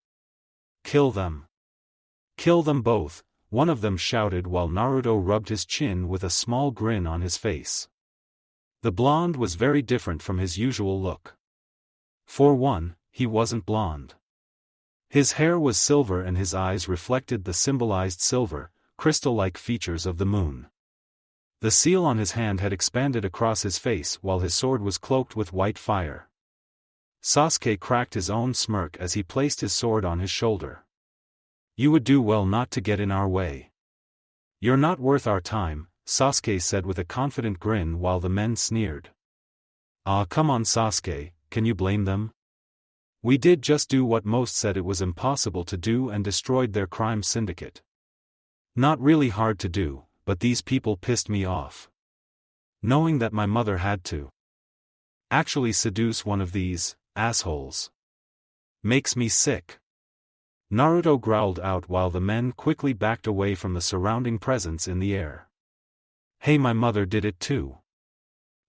"Kill them! Kill them both," one of them shouted while Naruto rubbed his chin with a small grin on his face. The blonde was very different from his usual look. For one, he wasn't blonde. His hair was silver and his eyes reflected the symbolized silver, crystal-like features of the moon. The seal on his hand had expanded across his face while his sword was cloaked with white fire. Sasuke cracked his own smirk as he placed his sword on his shoulder. "You would do well not to get in our way. You're not worth our time," Sasuke said with a confident grin while the men sneered. "Ah, come on Sasuke, can you blame them? We did just do what most said it was impossible to do and destroyed their crime syndicate. Not really hard to do, but these people pissed me off. Knowing that my mother had to actually seduce one of these assholes makes me sick." Naruto growled out while the men quickly backed away from the surrounding presence in the air. "Hey, my mother did it too."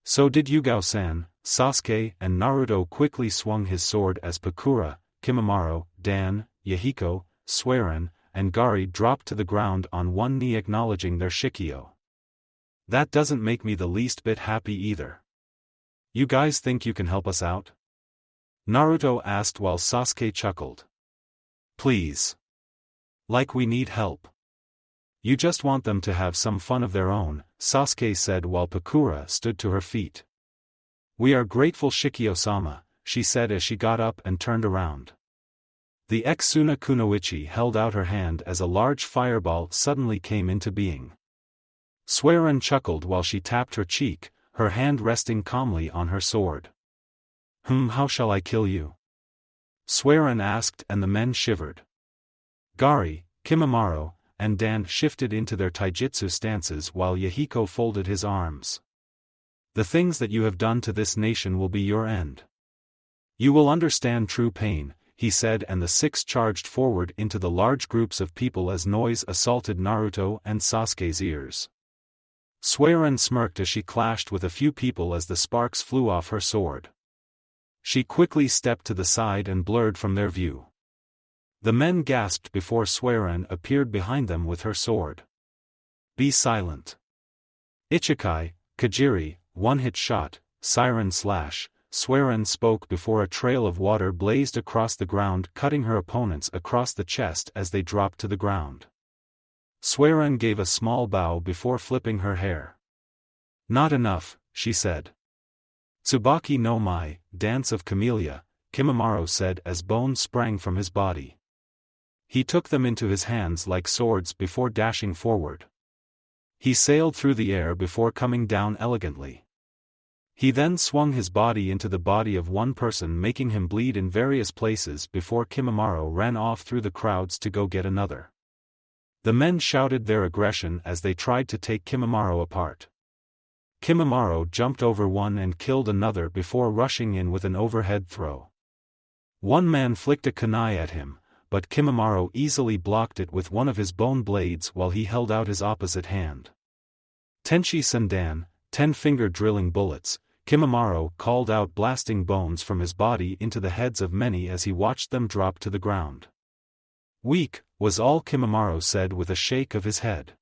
"So did Yugao-san." Sasuke and Naruto quickly swung his sword as Pakura, Kimimaro, Dan, Yahiko, Suiran, and Gari dropped to the ground on one knee acknowledging their Shikyo. "That doesn't make me the least bit happy either. You guys think you can help us out?" Naruto asked while Sasuke chuckled. "Please. Like we need help. You just want them to have some fun of their own," Sasuke said while Pakura stood to her feet. "We are grateful Shikyo-sama," she said as she got up and turned around. The ex-Suna Kunoichi held out her hand as a large fireball suddenly came into being. Suiran chuckled while she tapped her cheek, her hand resting calmly on her sword. How shall I kill you?" Suiran asked and the men shivered. Gari, Kimimaro, and Dan shifted into their taijutsu stances while Yahiko folded his arms. "The things that you have done to this nation will be your end. You will understand true pain," he said, and the six charged forward into the large groups of people as noise assaulted Naruto and Sasuke's ears. Suiran smirked as she clashed with a few people as the sparks flew off her sword. She quickly stepped to the side and blurred from their view. The men gasped before Suiran appeared behind them with her sword. "Be silent. Ichikai, Kajiri, one-hit shot, siren slash," Suiran spoke before a trail of water blazed across the ground, cutting her opponents across the chest as they dropped to the ground. Suiran gave a small bow before flipping her hair. "Not enough," she said. "Tsubaki no Mai, Dance of Camellia," Kimimaro said as bones sprang from his body. He took them into his hands like swords before dashing forward. He sailed through the air before coming down elegantly. He then swung his body into the body of one person, making him bleed in various places before Kimimaro ran off through the crowds to go get another. The men shouted their aggression as they tried to take Kimimaro apart. Kimimaro jumped over one and killed another before rushing in with an overhead throw. One man flicked a kunai at him, but Kimimaro easily blocked it with one of his bone blades while he held out his opposite hand. "Tenshi Sendan, 10-finger drilling bullets," Kimimaro called out, blasting bones from his body into the heads of many as he watched them drop to the ground. "Weak," was all Kimimaro said with a shake of his head.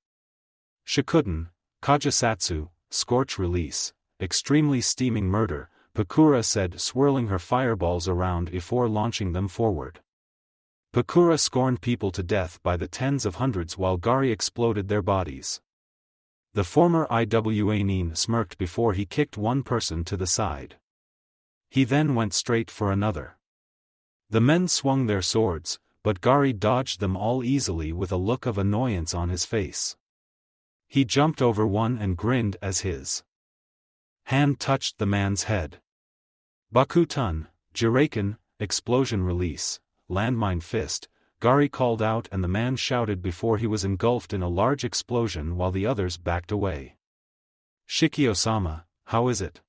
"Shikuden, Kajisatsu, scorch release, extremely steaming murder," Pakura said, swirling her fireballs around before launching them forward. Pakura scorned people to death by the tens of hundreds while Gari exploded their bodies. The former Iwa Nin smirked before he kicked one person to the side. He then went straight for another. The men swung their swords, but Gari dodged them all easily with a look of annoyance on his face. He jumped over one and grinned as his hand touched the man's head. Bakutun, Jiraken, explosion release, landmine fist, Gari called out and the man shouted before he was engulfed in a large explosion while the others backed away. Shikio-sama, how is it?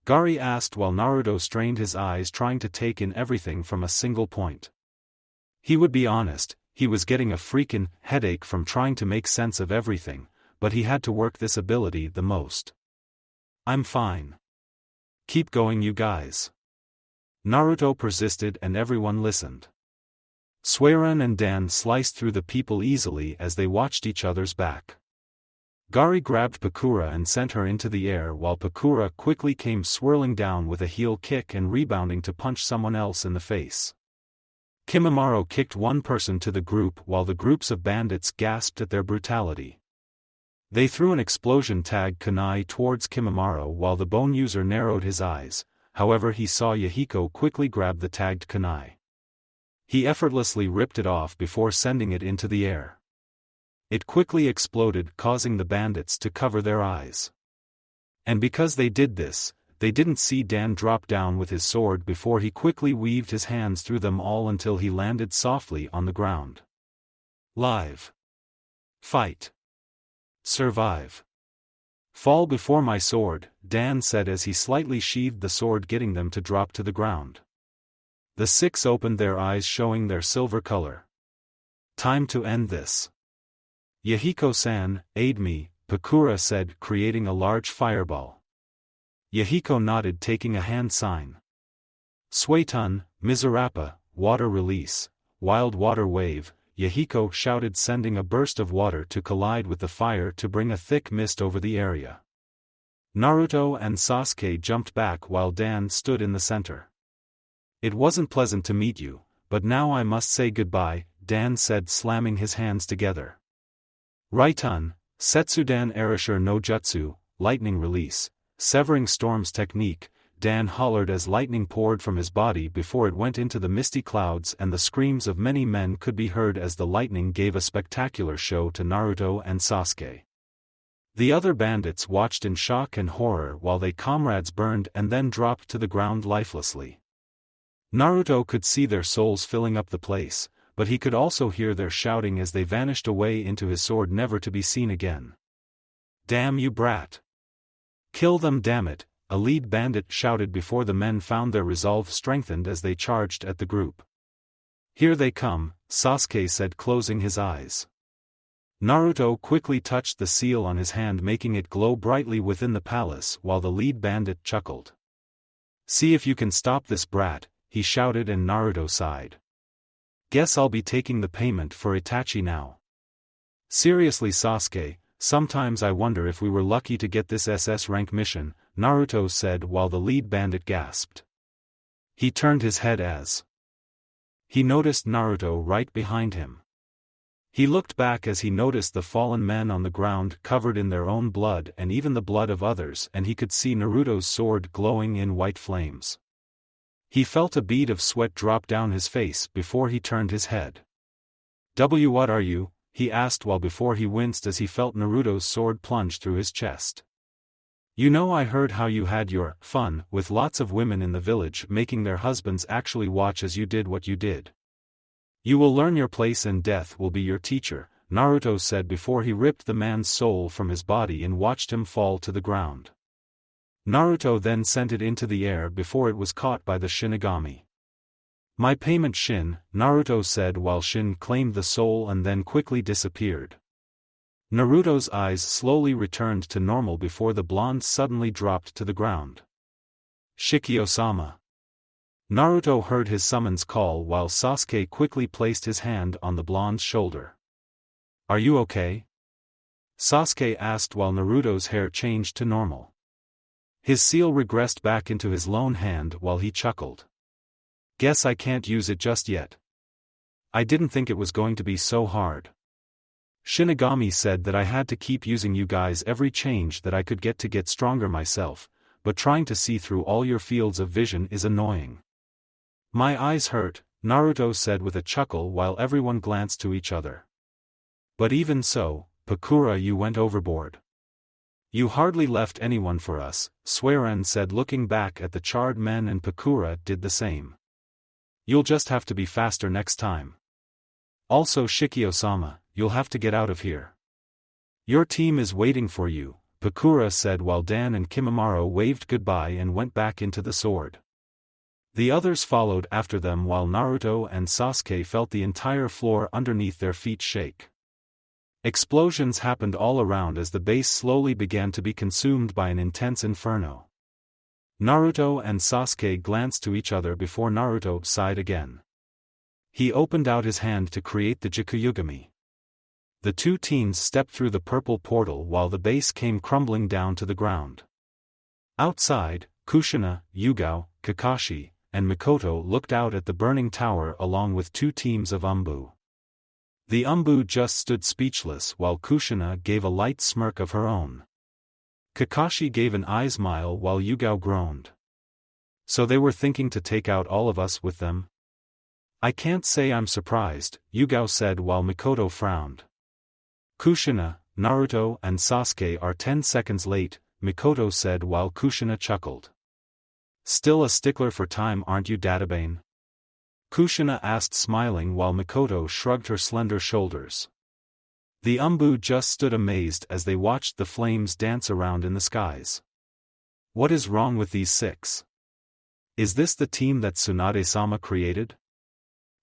Gari asked while Naruto strained his eyes trying to take in everything from a single point. He would be honest, he was getting a freakin' headache from trying to make sense of everything, but he had to work this ability the most. I'm fine. Keep going you guys. Naruto persisted and everyone listened. Suiran and Dan sliced through the people easily as they watched each other's back. Gari grabbed Pakura and sent her into the air while Pakura quickly came swirling down with a heel kick and rebounding to punch someone else in the face. Kimimaro kicked one person to the group while the groups of bandits gasped at their brutality. They threw an explosion tag kunai towards Kimimaro while the bone user narrowed his eyes, however he saw Yahiko quickly grab the tagged kunai. He effortlessly ripped it off before sending it into the air. It quickly exploded causing the bandits to cover their eyes. And because they did this, they didn't see Dan drop down with his sword before he quickly weaved his hands through them all until he landed softly on the ground. Live. Fight. Survive. Fall before my sword, Dan said as he slightly sheathed the sword getting them to drop to the ground. The six opened their eyes showing their silver color. Time to end this. Yahiko-san, aid me, Pakura said creating a large fireball. Yahiko nodded taking a hand sign. Suetun, Mizurappa, water release, wild water wave, Yahiko shouted sending a burst of water to collide with the fire to bring a thick mist over the area. Naruto and Sasuke jumped back while Dan stood in the center. It wasn't pleasant to meet you, but now I must say goodbye, Dan said slamming his hands together. Raitun, Setsudan Erasure no Jutsu, lightning release, severing storms technique, Dan hollered as lightning poured from his body before it went into the misty clouds and the screams of many men could be heard as the lightning gave a spectacular show to Naruto and Sasuke. The other bandits watched in shock and horror while their comrades burned and then dropped to the ground lifelessly. Naruto could see their souls filling up the place, but he could also hear their shouting as they vanished away into his sword never to be seen again. Damn you brat! Kill them damn it, a lead bandit shouted before the men found their resolve strengthened as they charged at the group. Here they come, Sasuke said closing his eyes. Naruto quickly touched the seal on his hand making it glow brightly within the palace while the lead bandit chuckled. See if you can stop this brat, he shouted and Naruto sighed. Guess I'll be taking the payment for Itachi now. Seriously Sasuke, sometimes I wonder if we were lucky to get this SS rank mission, Naruto said while the lead bandit gasped. He turned his head as he noticed Naruto right behind him. He looked back as he noticed the fallen men on the ground covered in their own blood and even the blood of others and he could see Naruto's sword glowing in white flames. He felt a bead of sweat drop down his face before he turned his head. What are you? He asked while before he winced as he felt Naruto's sword plunge through his chest. You know I heard how you had your fun with lots of women in the village making their husbands actually watch as you did what you did. You will learn your place and death will be your teacher, Naruto said before he ripped the man's soul from his body and watched him fall to the ground. Naruto then sent it into the air before it was caught by the Shinigami. My payment Shin, Naruto said while Shin claimed the soul and then quickly disappeared. Naruto's eyes slowly returned to normal before the blonde suddenly dropped to the ground. Shikio-sama. Naruto heard his summons call while Sasuke quickly placed his hand on the blonde's shoulder. Are you okay? Sasuke asked while Naruto's hair changed to normal. His seal regressed back into his lone hand while he chuckled. Guess I can't use it just yet. I didn't think it was going to be so hard. Shinigami said that I had to keep using you guys every change that I could get stronger myself, but trying to see through all your fields of vision is annoying. My eyes hurt, Naruto said with a chuckle while everyone glanced to each other. But even so, Pakura, you went overboard. You hardly left anyone for us, Suiren said looking back at the charred men, and Pakura did the same. You'll just have to be faster next time. Also Shikio-sama, you'll have to get out of here. Your team is waiting for you, Pakura said while Dan and Kimimaro waved goodbye and went back into the sword. The others followed after them while Naruto and Sasuke felt the entire floor underneath their feet shake. Explosions happened all around as the base slowly began to be consumed by an intense inferno. Naruto and Sasuke glanced to each other before Naruto sighed again. He opened out his hand to create the Jikuyugami. The two teens stepped through the purple portal while the base came crumbling down to the ground. Outside, Kushina, Yugao, Kakashi, and Mikoto looked out at the burning tower along with two teams of Umbu. The Umbu just stood speechless while Kushina gave a light smirk of her own. Kakashi gave an eye smile while Yugao groaned. So they were thinking to take out all of us with them? I can't say I'm surprised, Yugao said while Mikoto frowned. Kushina, Naruto and Sasuke are 10 seconds late, Mikoto said while Kushina chuckled. Still a stickler for time, aren't you, Databane? Kushina asked smiling while Mikoto shrugged her slender shoulders. The Umbu just stood amazed as they watched the flames dance around in the skies. What is wrong with these six? Is this the team that Tsunade-sama created?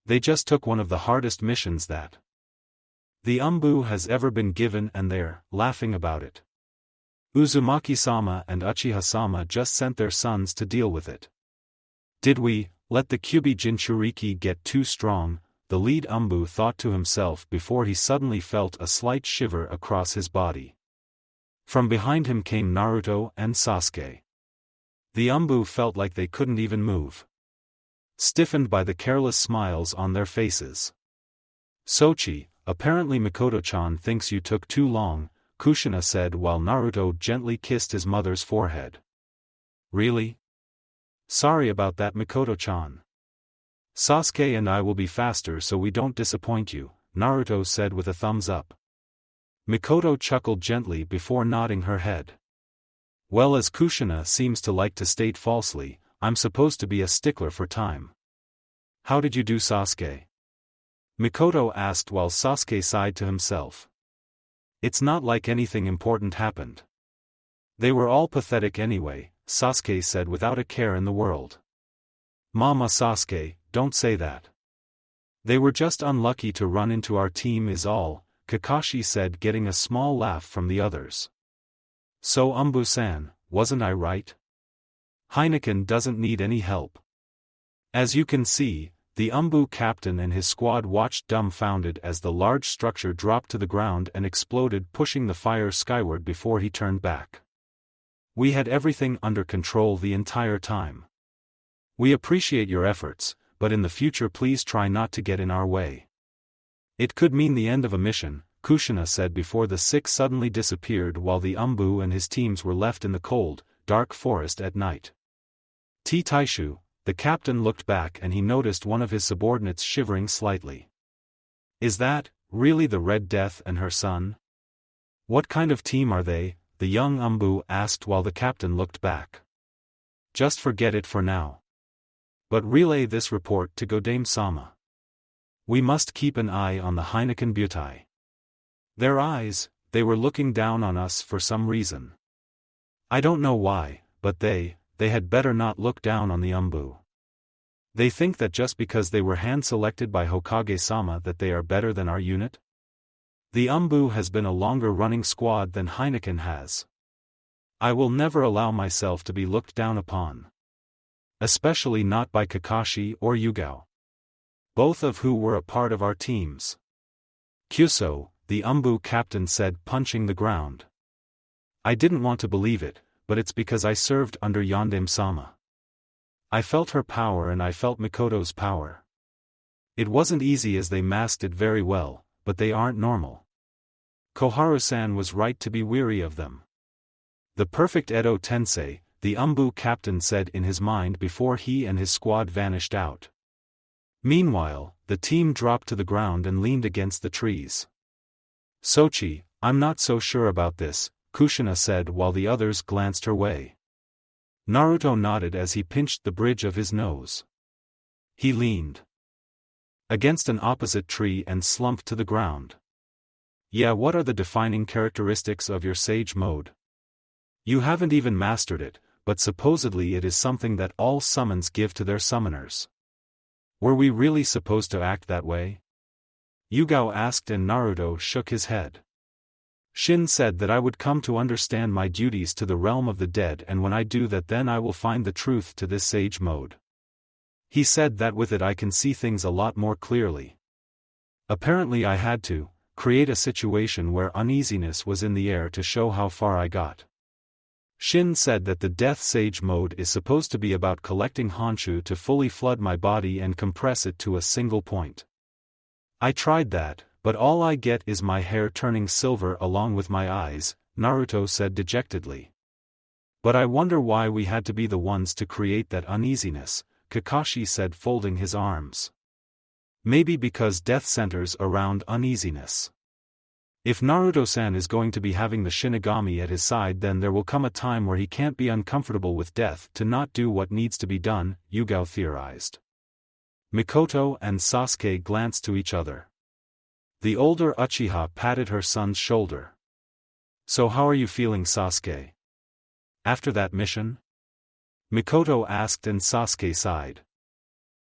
They just took one of the hardest missions that the Umbu has ever been given, and they're laughing about it. Uzumaki-sama and Uchiha-sama just sent their sons to deal with it. Did we let the Kyuubi Jinchuriki get too strong? The lead Umbu thought to himself before he suddenly felt a slight shiver across his body. From behind him came Naruto and Sasuke. The Umbu felt like they couldn't even move, stiffened by the careless smiles on their faces. Sochi, apparently Mikoto-chan thinks you took too long, Kushina said while Naruto gently kissed his mother's forehead. Really? Sorry about that, Mikoto-chan. Sasuke and I will be faster so we don't disappoint you, Naruto said with a thumbs up. Mikoto chuckled gently before nodding her head. Well, as Kushina seems to like to state falsely, I'm supposed to be a stickler for time. How did you do, Sasuke? Mikoto asked while Sasuke sighed to himself. It's not like anything important happened. They were all pathetic anyway, Sasuke said without a care in the world. Mama, Sasuke, don't say that. They were just unlucky to run into our team is all, Kakashi said, getting a small laugh from the others. So Umbu-san, wasn't I right? Heineken doesn't need any help. As you can see, the Umbu captain and his squad watched dumbfounded as the large structure dropped to the ground and exploded, pushing the fire skyward before he turned back. We had everything under control the entire time. We appreciate your efforts, but in the future please try not to get in our way. It could mean the end of a mission, Kushina said before the six suddenly disappeared while the Umbu and his teams were left in the cold, dark forest at night. Taishu, the captain looked back and he noticed one of his subordinates shivering slightly. Is that really the Red Death and her son? What kind of team are they? The young Umbu asked while the captain looked back. Just forget it for now. But relay this report to Godame-sama. We must keep an eye on the Heineken Butai. Their eyes, they were looking down on us for some reason. I don't know why, but they had better not look down on the Umbu. They think that just because they were hand-selected by Hokage-sama that they are better than our unit? The Umbu has been a longer running squad than Heineken has. I will never allow myself to be looked down upon. Especially not by Kakashi or Yugao. Both of who were a part of our teams. Kyuso, the Umbu captain said, punching the ground. I didn't want to believe it, but it's because I served under Yondaime-sama. I felt her power and I felt Mikoto's power. It wasn't easy as they masked it very well, but they aren't normal. Koharu-san was right to be weary of them. The perfect Edo Tensei, the Umbu captain said in his mind before he and his squad vanished out. Meanwhile, the team dropped to the ground and leaned against the trees. Sochi, I'm not so sure about this, Kushina said while the others glanced her way. Naruto nodded as he pinched the bridge of his nose. He leaned against an opposite tree and slumped to the ground. Yeah, what are the defining characteristics of your sage mode? You haven't even mastered it, but supposedly it is something that all summons give to their summoners. Were we really supposed to act that way? Yugao asked and Naruto shook his head. Shin said that I would come to understand my duties to the realm of the dead, and when I do that then I will find the truth to this sage mode. He said that with it I can see things a lot more clearly. Apparently I had to create a situation where uneasiness was in the air to show how far I got. Shin said that the Death Sage mode is supposed to be about collecting Honshu to fully flood my body and compress it to a single point. I tried that, but all I get is my hair turning silver along with my eyes, Naruto said dejectedly. But I wonder why we had to be the ones to create that uneasiness, Kakashi said folding his arms. Maybe because death centers around uneasiness. If Naruto-san is going to be having the Shinigami at his side, then there will come a time where he can't be uncomfortable with death to not do what needs to be done, Yugao theorized. Mikoto and Sasuke glanced to each other. The older Uchiha patted her son's shoulder. So how are you feeling, Sasuke? After that mission? Mikoto asked and Sasuke sighed.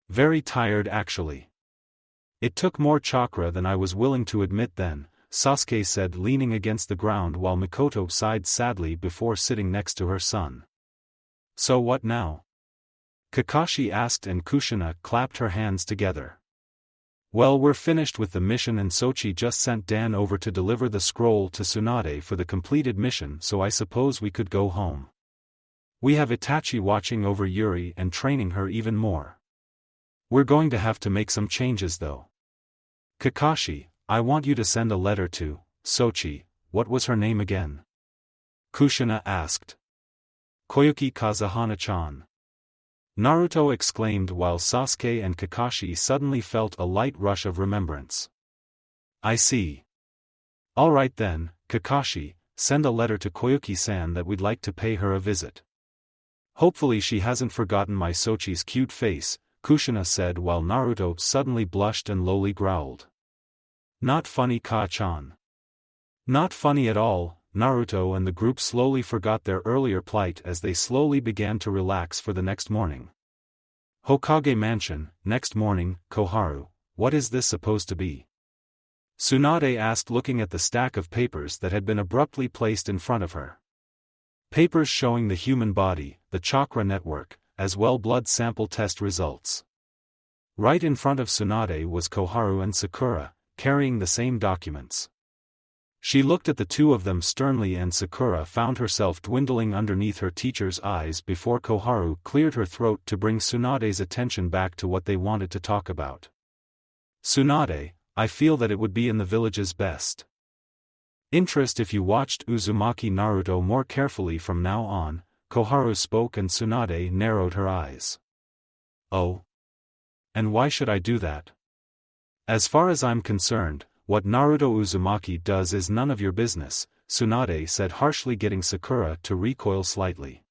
Very tired actually. It took more chakra than I was willing to admit then, Sasuke said leaning against the ground while Mikoto sighed sadly before sitting next to her son. So what now? Kakashi asked and Kushina clapped her hands together. Well, we're finished with the mission and Sochi just sent Dan over to deliver the scroll to Tsunade for the completed mission, so I suppose we could go home. We have Itachi watching over Yuri and training her even more. We're going to have to make some changes though. Kakashi, I want you to send a letter to Sochi. What was her name again? Kushina asked. Koyuki Kazahana-chan. Naruto exclaimed while Sasuke and Kakashi suddenly felt a light rush of remembrance. I see. Alright then, Kakashi, send a letter to Koyuki-san that we'd like to pay her a visit. Hopefully she hasn't forgotten my Sochi's cute face, Kushina said while Naruto suddenly blushed and lowly growled. Not funny, Ka-chan. Not funny at all. Naruto and the group slowly forgot their earlier plight as they slowly began to relax for the next morning. Hokage Mansion, next morning. Koharu, what is this supposed to be? Tsunade asked looking at the stack of papers that had been abruptly placed in front of her. Papers showing the human body, the chakra network, as well blood sample test results. Right in front of Tsunade was Koharu and Sakura, carrying the same documents. She looked at the two of them sternly and Sakura found herself dwindling underneath her teacher's eyes before Koharu cleared her throat to bring Tsunade's attention back to what they wanted to talk about. Tsunade, I feel that it would be in the village's best interest if you watched Uzumaki Naruto more carefully from now on, Koharu spoke and Tsunade narrowed her eyes. Oh? And why should I do that? As far as I'm concerned, what Naruto Uzumaki does is none of your business, Tsunade said harshly, getting Sakura to recoil slightly.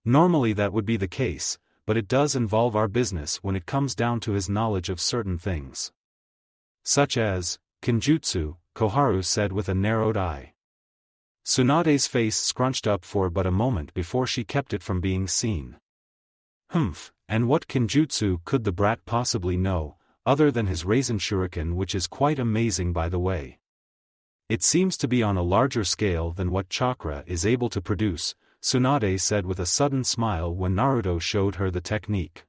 Normally that would be the case, but it does involve our business when it comes down to his knowledge of certain things. Such as Kenjutsu, Koharu said with a narrowed eye. Tsunade's face scrunched up for but a moment before she kept it from being seen. Humph, and what Kenjutsu could the brat possibly know, other than his Raisin Shuriken, which is quite amazing by the way. It seems to be on a larger scale than what chakra is able to produce, Tsunade said with a sudden smile when Naruto showed her the technique.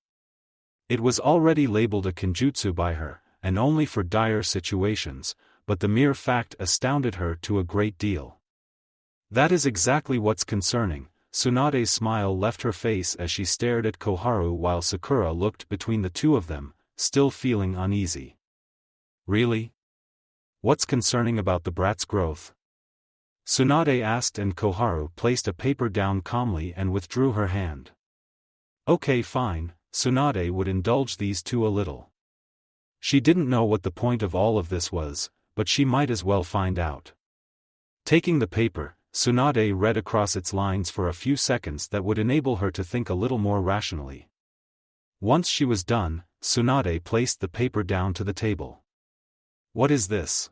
It was already labeled a Kenjutsu by her, and only for dire situations, but the mere fact astounded her to a great deal. That is exactly what's concerning. Tsunade's smile left her face as she stared at Koharu while Sakura looked between the two of them, still feeling uneasy. Really? What's concerning about the brat's growth? Tsunade asked, and Koharu placed a paper down calmly and withdrew her hand. Okay, fine, Tsunade would indulge these two a little. She didn't know what the point of all of this was, but she might as well find out. Taking the paper, Tsunade read across its lines for a few seconds that would enable her to think a little more rationally. Once she was done, Tsunade placed the paper down to the table. What is this?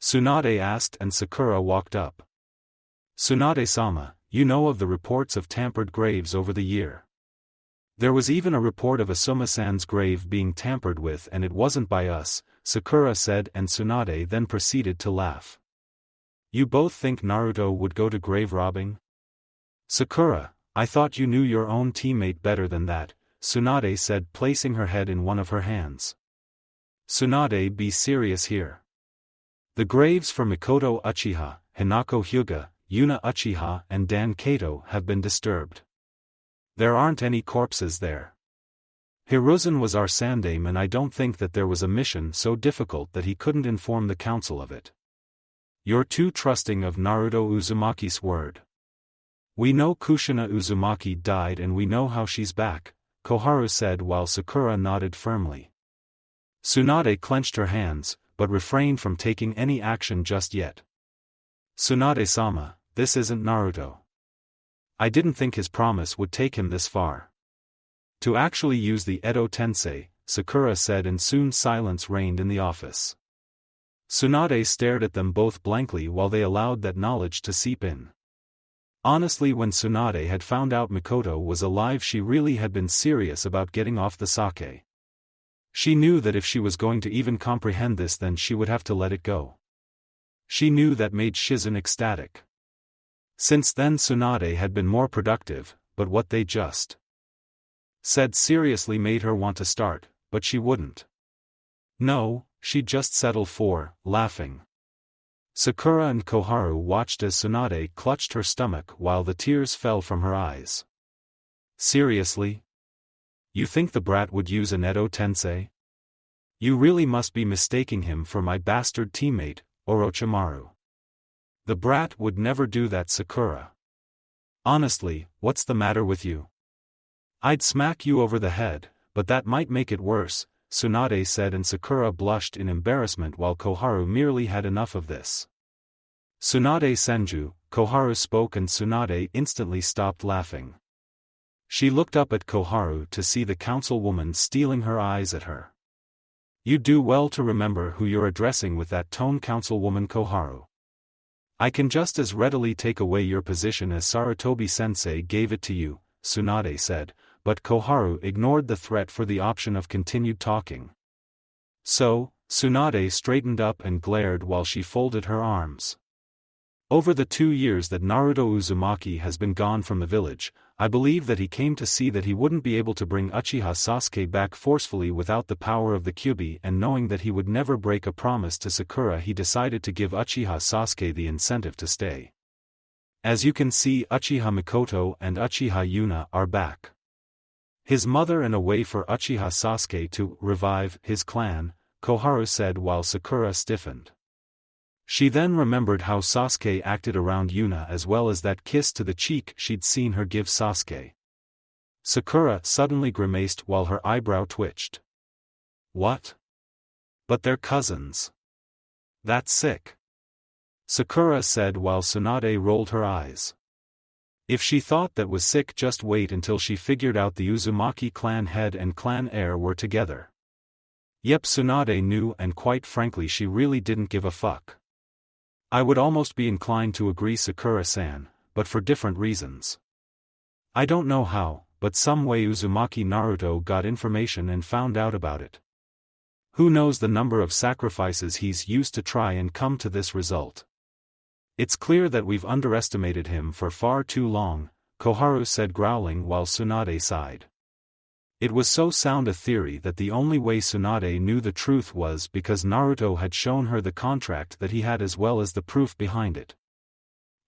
Tsunade asked, and Sakura walked up. Tsunade-sama, you know of the reports of tampered graves over the year. There was even a report of Asuma-san's grave being tampered with, and it wasn't by us, Sakura said, and Tsunade then proceeded to laugh. You both think Naruto would go to grave robbing? Sakura, I thought you knew your own teammate better than that, Tsunade said, placing her head in one of her hands. Tsunade, be serious here. The graves for Mikoto Uchiha, Hinako Hyuga, Yuna Uchiha and Dan Kato have been disturbed. There aren't any corpses there. Hiruzen was our sandaime, and I don't think that there was a mission so difficult that he couldn't inform the council of it. You're too trusting of Naruto Uzumaki's word. We know Kushina Uzumaki died and we know how she's back, Koharu said while Sakura nodded firmly. Tsunade clenched her hands, but refrained from taking any action just yet. Tsunade-sama, this isn't Naruto. I didn't think his promise would take him this far. To actually use the Edo Tensei, Sakura said, and soon silence reigned in the office. Tsunade stared at them both blankly while they allowed that knowledge to seep in. Honestly, when Tsunade had found out Mikoto was alive, she really had been serious about getting off the sake. She knew that if she was going to even comprehend this, then she would have to let it go. She knew that made Shizen ecstatic. Since then Tsunade had been more productive, but what they just said seriously made her want to start, but she wouldn't. No, she'd just settle for laughing. Sakura and Koharu watched as Tsunade clutched her stomach while the tears fell from her eyes. Seriously? You think the brat would use an Edo Tensei? You really must be mistaking him for my bastard teammate, Orochimaru. The brat would never do that, Sakura. Honestly, what's the matter with you? I'd smack you over the head, but that might make it worse, Tsunade said, and Sakura blushed in embarrassment while Koharu merely had enough of this. Tsunade Senju, Koharu spoke, and Tsunade instantly stopped laughing. She looked up at Koharu to see the councilwoman stealing her eyes at her. You do well to remember who you're addressing with that tone, councilwoman Koharu. I can just as readily take away your position as Sarutobi-sensei gave it to you, Tsunade said, but Koharu ignored the threat for the option of continued talking. So, Tsunade straightened up and glared while she folded her arms. Over the 2 years that Naruto Uzumaki has been gone from the village, I believe that he came to see that he wouldn't be able to bring Uchiha Sasuke back forcefully without the power of the Kyuubi, and knowing that he would never break a promise to Sakura, he decided to give Uchiha Sasuke the incentive to stay. As you can see, Uchiha Mikoto and Uchiha Yuna are back. His mother, and a way for Uchiha Sasuke to revive his clan, Koharu said while Sakura stiffened. She then remembered how Sasuke acted around Yuna, as well as that kiss to the cheek she'd seen her give Sasuke. Sakura suddenly grimaced while her eyebrow twitched. What? But they're cousins. That's sick. Sakura said while Tsunade rolled her eyes. If she thought that was sick, just wait until she figured out the Uzumaki clan head and clan heir were together. Yep, Tsunade knew, and quite frankly she really didn't give a fuck. I would almost be inclined to agree, Sakura-san, but for different reasons. I don't know how, but some way Uzumaki Naruto got information and found out about it. Who knows the number of sacrifices he's used to try and come to this result. It's clear that we've underestimated him for far too long, Koharu said, growling while Tsunade sighed. It was so sound a theory that the only way Tsunade knew the truth was because Naruto had shown her the contract that he had, as well as the proof behind it.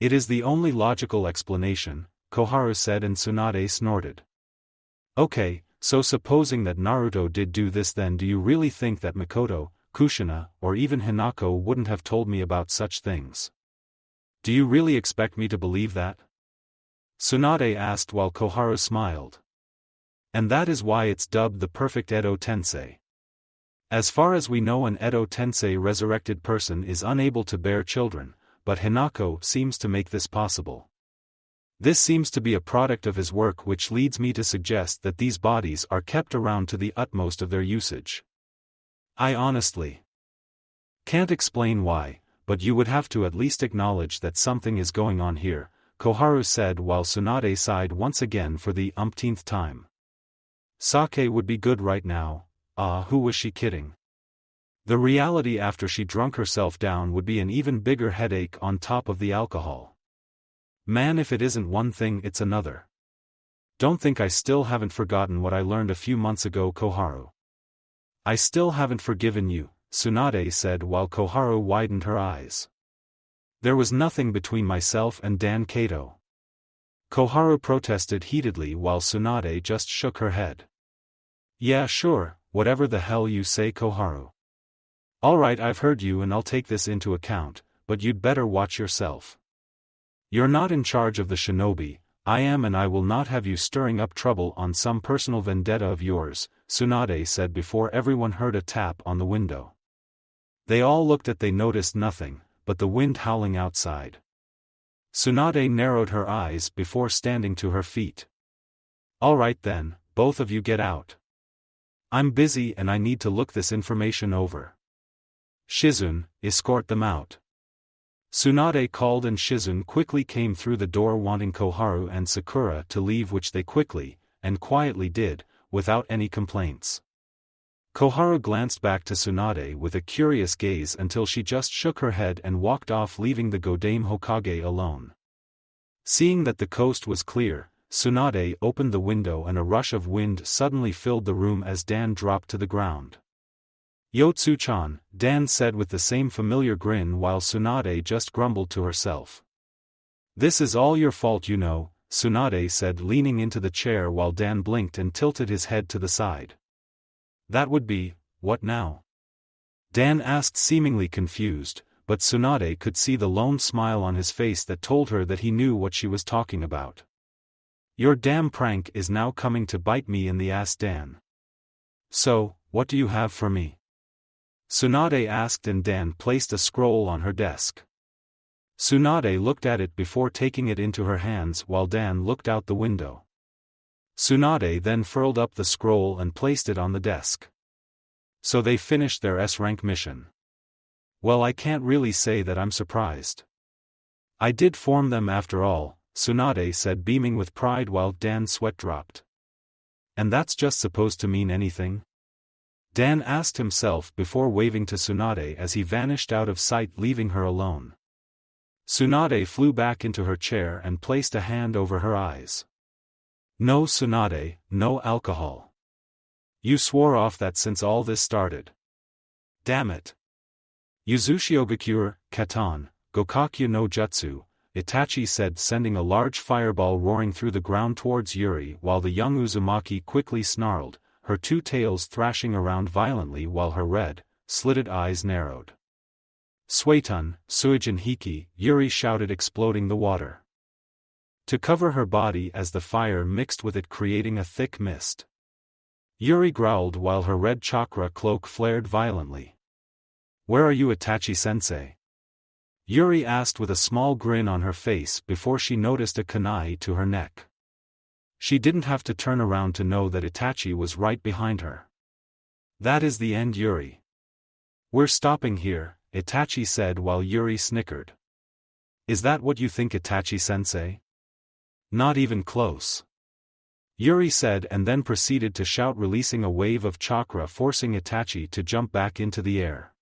It is the only logical explanation, Koharu said, and Tsunade snorted. Okay, So supposing that Naruto did do this, then do you really think that Mikoto, Kushina, or even Hinako wouldn't have told me about such things? Do you really expect me to believe that? Tsunade asked while Koharu smiled. And that is why it's dubbed the perfect Edo Tensei. As far as we know, an Edo Tensei resurrected person is unable to bear children, but Hinako seems to make this possible. This seems to be a product of his work, which leads me to suggest that these bodies are kept around to the utmost of their usage. I honestly can't explain why, but you would have to at least acknowledge that something is going on here, Koharu said while Tsunade sighed once again for the umpteenth time. Sake would be good right now. Who was she kidding? The reality after she drunk herself down would be an even bigger headache on top of the alcohol. Man, if it isn't one thing, it's another. Don't think I still haven't forgotten what I learned a few months ago, Koharu. I still haven't forgiven you, Tsunade said while Koharu widened her eyes. There was nothing between myself and Dan Kato. Koharu protested heatedly while Tsunade just shook her head. Yeah, sure, whatever the hell you say, Koharu. Alright, I've heard you and I'll take this into account, but you'd better watch yourself. You're not in charge of the Shinobi, I am, and I will not have you stirring up trouble on some personal vendetta of yours, Tsunade said before everyone heard a tap on the window. They all looked at they noticed nothing, but the wind howling outside. Tsunade narrowed her eyes before standing to her feet. Alright then, both of you get out. I'm busy and I need to look this information over. Shizune, escort them out. Tsunade called and Shizune quickly came through the door wanting Koharu and Sakura to leave, which they quickly, and quietly did, without any complaints. Koharu glanced back to Tsunade with a curious gaze until she just shook her head and walked off, leaving the Godame Hokage alone. Seeing that the coast was clear, Tsunade opened the window and a rush of wind suddenly filled the room as Dan dropped to the ground. Yotsu-chan, Dan said with the same familiar grin while Tsunade just grumbled to herself. This is all your fault, you know, Tsunade said, leaning into the chair while Dan blinked and tilted his head to the side. That would be, what now? Dan asked, seemingly confused, but Tsunade could see the lone smile on his face that told her that he knew what she was talking about. Your damn prank is now coming to bite me in the ass, Dan. So, what do you have for me? Tsunade asked, and Dan placed a scroll on her desk. Tsunade looked at it before taking it into her hands while Dan looked out the window. Tsunade then furled up the scroll and placed it on the desk. So they finished their S-rank mission. Well, I can't really say that I'm surprised. I did form them after all, Tsunade said, beaming with pride while Dan's sweat dropped. And that's just supposed to mean anything? Dan asked himself before waving to Tsunade as he vanished out of sight, leaving her alone. Tsunade flew back into her chair and placed a hand over her eyes. No, Tsunade, no alcohol. You swore off that since all this started. Damn it. Yuzushiogakure, Katan, Gokakyu no Jutsu, Itachi said, sending a large fireball roaring through the ground towards Yuri while the young Uzumaki quickly snarled, her two tails thrashing around violently while her red, slitted eyes narrowed. Suetun, Suijin Hiki, Yuri shouted, exploding the water. To cover her body as the fire mixed with it, creating a thick mist. Yuri growled while her red chakra cloak flared violently. Where are you, Itachi-sensei? Yuri asked with a small grin on her face before she noticed a kunai to her neck. She didn't have to turn around to know that Itachi was right behind her. That is the end, Yuri. We're stopping here, Itachi said while Yuri snickered. Is that what you think, Itachi-sensei? Not even close. Yuri said, and then proceeded to shout, releasing a wave of chakra forcing Itachi to jump back into the air.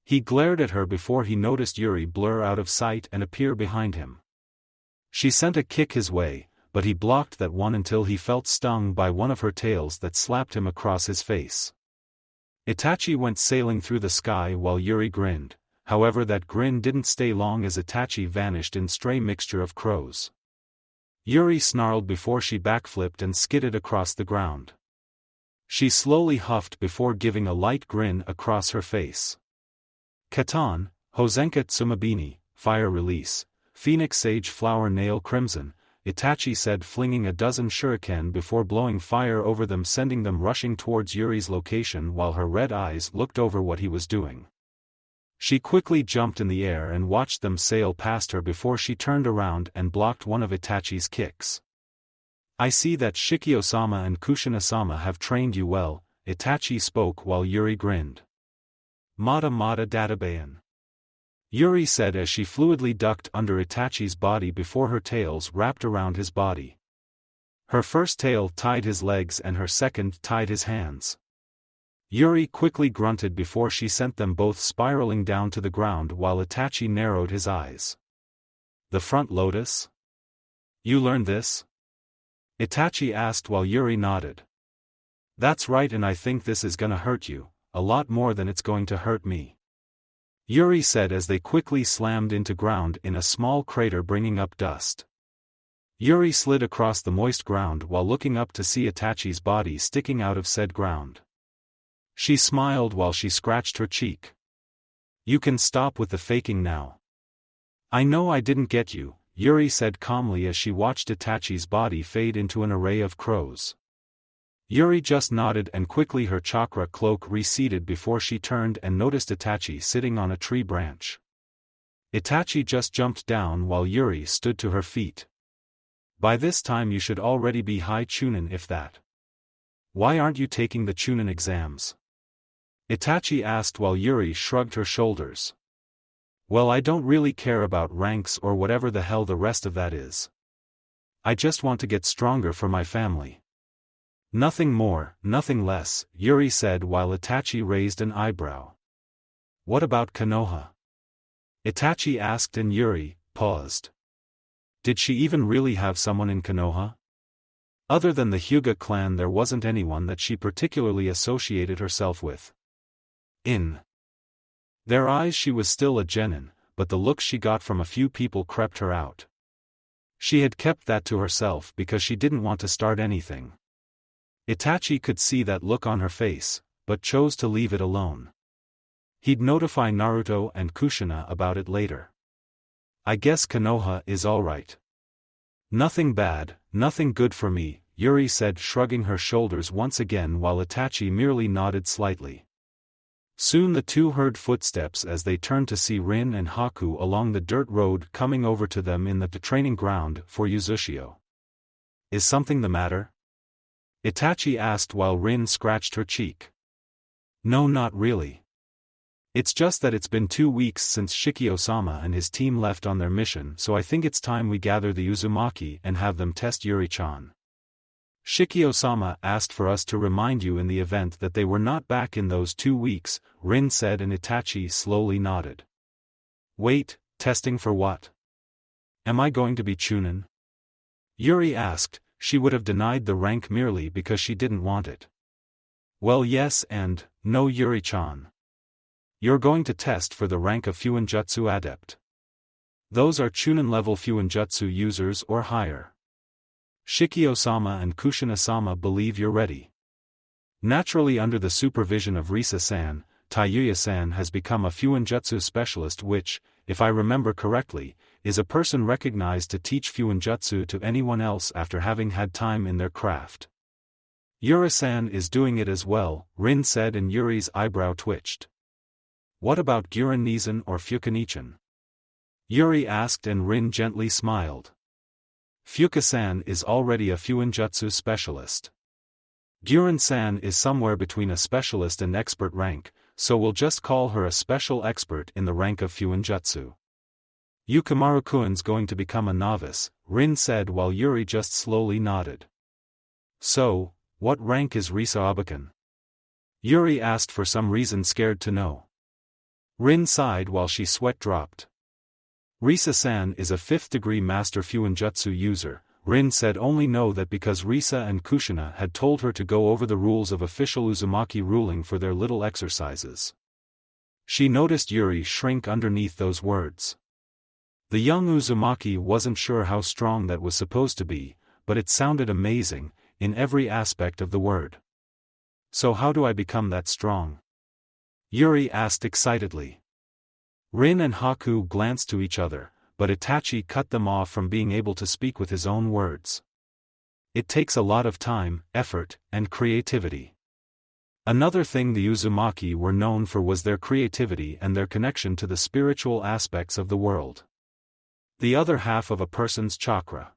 He glared at her before he noticed Yuri blur out of sight and appear behind him. She sent a kick his way, but he blocked that one until he felt stung by one of her tails that slapped him across his face. Itachi went sailing through the sky while Yuri grinned, however that grin didn't stay long as Itachi vanished in stray mixture of crows. Yuri snarled before she backflipped and skidded across the ground. She slowly huffed before giving a light grin across her face. Katan, Hozenka Tsumabini, Fire Release, Phoenix Sage Flower Nail Crimson, Itachi said, flinging a dozen shuriken before blowing fire over them, sending them rushing towards Yuri's location while her red eyes looked over what he was doing. She quickly jumped in the air and watched them sail past her before she turned around and blocked one of Itachi's kicks. I see that Shikio-sama and Kushina-sama have trained you well, Itachi spoke while Yuri grinned. Mata Mata Databayan. Yuri said as she fluidly ducked under Itachi's body before her tails wrapped around his body. Her first tail tied his legs and her second tied his hands. Yuri quickly grunted before she sent them both spiraling down to the ground while Itachi narrowed his eyes. The front lotus? You learned this? Itachi asked while Yuri nodded. That's right, and I think this is gonna hurt you, a lot more than it's going to hurt me. Yuri said as they quickly slammed into ground in a small crater bringing up dust. Yuri slid across the moist ground while looking up to see Itachi's body sticking out of said ground. She smiled while she scratched her cheek. You can stop with the faking now. I know I didn't get you, Yuri said calmly as she watched Itachi's body fade into an array of crows. Yuri just nodded and quickly her chakra cloak receded before she turned and noticed Itachi sitting on a tree branch. Itachi just jumped down while Yuri stood to her feet. By this time you should already be high Chunin if that. Why aren't you taking the Chunin exams? Itachi asked while Yuri shrugged her shoulders. Well, I don't really care about ranks or whatever the hell the rest of that is. I just want to get stronger for my family. Nothing more, nothing less, Yuri said while Itachi raised an eyebrow. What about Konoha? Itachi asked and Yuri paused. Did she even really have someone in Konoha? Other than the Hyuga clan there wasn't anyone that she particularly associated herself with. In their eyes she was still a genin, but the looks she got from a few people crept her out. She had kept that to herself because she didn't want to start anything. Itachi could see that look on her face, but chose to leave it alone. He'd notify Naruto and Kushina about it later. I guess Konoha is alright. Nothing bad, nothing good for me, Yuri said, shrugging her shoulders once again while Itachi merely nodded slightly. Soon the two heard footsteps as they turned to see Rin and Haku along the dirt road coming over to them in the training ground for Uzushio. Is something the matter? Itachi asked while Rin scratched her cheek. No, not really. It's just that it's been 2 weeks since Shikio-sama and his team left on their mission, so I think it's time we gather the Uzumaki and have them test Yuri-chan. Shikio-sama asked for us to remind you in the event that they were not back in those 2 weeks, Rin said, and Itachi slowly nodded. Wait, testing for what? Am I going to be Chunin? Yuri asked. She would have denied the rank merely because she didn't want it. Well, yes and no, Yuri-chan. You're going to test for the rank of Fuinjutsu Adept. Those are Chunin-level Fuinjutsu users or higher. Shikio-sama and Kushina-sama believe you're ready. Naturally, under the supervision of Risa-san, Taiyuya-san has become a Fuinjutsu specialist, which, if I remember correctly, is a person recognized to teach Fuinjutsu to anyone else after having had time in their craft. Yuri-san is doing it as well, Rin said, and Yuri's eyebrow twitched. What about Guren Nizan or Fukanichan? Yuri asked and Rin gently smiled. Fuka-san is already a Fuinjutsu specialist. Guren-san is somewhere between a specialist and expert rank, so we'll just call her a special expert in the rank of Fuinjutsu. Yukimaru-kun's going to become a novice, Rin said while Yuri just slowly nodded. So, what rank is Risa Abakan? Yuri asked, for some reason scared to know. Rin sighed while she sweat dropped. Risa-san is a 5th-degree Master Fuinjutsu user, Rin said, only know that because Risa and Kushina had told her to go over the rules of official Uzumaki ruling for their little exercises. She noticed Yuri shrink underneath those words. The young Uzumaki wasn't sure how strong that was supposed to be, but it sounded amazing, in every aspect of the word. So how do I become that strong? Yuri asked excitedly. Rin and Haku glanced to each other, but Itachi cut them off from being able to speak with his own words. It takes a lot of time, effort, and creativity. Another thing the Uzumaki were known for was their creativity and their connection to the spiritual aspects of the world. The other half of a person's chakra.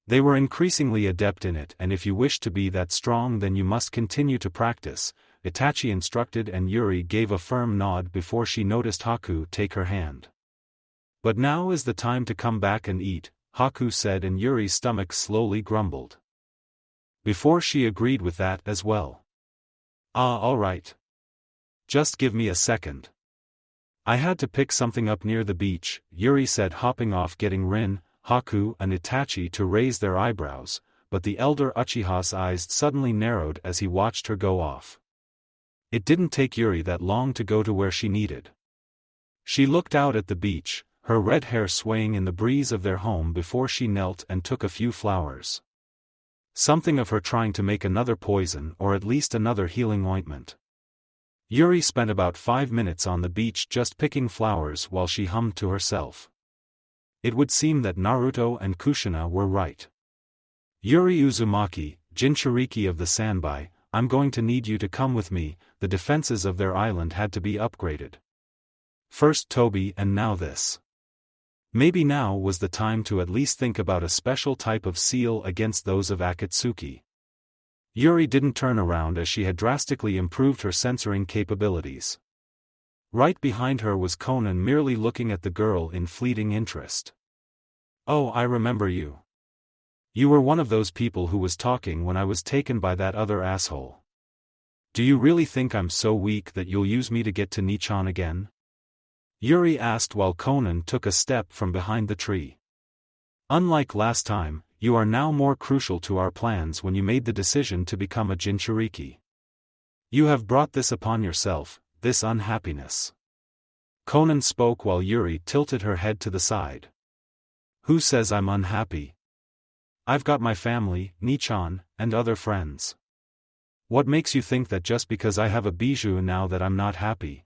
They were increasingly adept in it, and if you wish to be that strong then you must continue to practice, Itachi instructed, and Yuri gave a firm nod before she noticed Haku take her hand. But now is the time to come back and eat, Haku said, and Yuri's stomach slowly grumbled. Before she agreed with that as well. All right. Just give me a second. I had to pick something up near the beach, Yuri said, hopping off, getting Rin, Haku and Itachi to raise their eyebrows, but the elder Uchiha's eyes suddenly narrowed as he watched her go off. It didn't take Yuri that long to go to where she needed. She looked out at the beach, her red hair swaying in the breeze of their home, before she knelt and took a few flowers. Something of her trying to make another poison, or at least another healing ointment. Yuri spent about 5 minutes on the beach just picking flowers while she hummed to herself. It would seem that Naruto and Kushina were right. Yuri Uzumaki, Jinchuriki of the Sanbai, I'm going to need you to come with me. The defenses of their island had to be upgraded. First Toby and now this. Maybe now was the time to at least think about a special type of seal against those of Akatsuki. Yuri didn't turn around as she had drastically improved her censoring capabilities. Right behind her was Conan, merely looking at the girl in fleeting interest. Oh, I remember you. You were one of those people who was talking when I was taken by that other asshole. Do you really think I'm so weak that you'll use me to get to Nichan again? Yuri asked while Conan took a step from behind the tree. Unlike last time, you are now more crucial to our plans when you made the decision to become a Jinchuriki. You have brought this upon yourself, this unhappiness. Conan spoke while Yuri tilted her head to the side. Who says I'm unhappy? I've got my family, Nichan, and other friends. What makes you think that just because I have a bijou now that I'm not happy?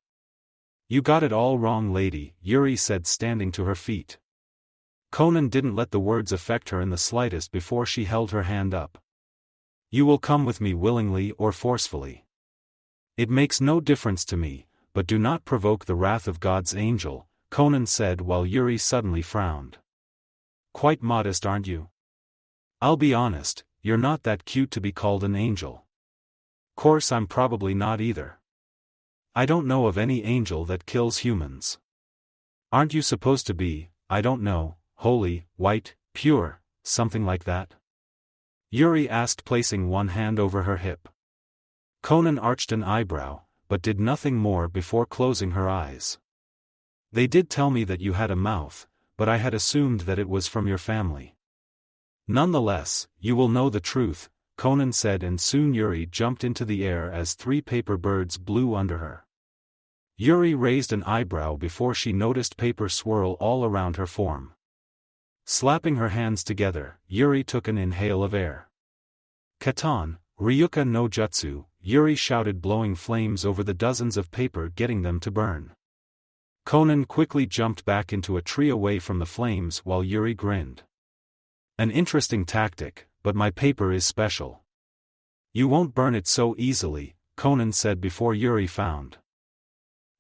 You got it all wrong, lady, Yuri said, standing to her feet. Conan didn't let the words affect her in the slightest before she held her hand up. You will come with me willingly or forcefully. It makes no difference to me, but do not provoke the wrath of God's angel, Conan said while Yuri suddenly frowned. Quite modest, aren't you? I'll be honest, you're not that cute to be called an angel. Course I'm probably not either. I don't know of any angel that kills humans. Aren't you supposed to be, I don't know, holy, white, pure, something like that? Yuri asked, placing one hand over her hip. Conan arched an eyebrow, but did nothing more before closing her eyes. They did tell me that you had a mouth, but I had assumed that it was from your family. Nonetheless, you will know the truth, Conan said, and soon Yuri jumped into the air as 3 paper birds blew under her. Yuri raised an eyebrow before she noticed paper swirl all around her form. Slapping her hands together, Yuri took an inhale of air. Katan, Ryuka no Jutsu, Yuri shouted, blowing flames over the dozens of paper, getting them to burn. Conan quickly jumped back into a tree away from the flames while Yuri grinned. An interesting tactic, but my paper is special. You won't burn it so easily, Conan said before Yuri found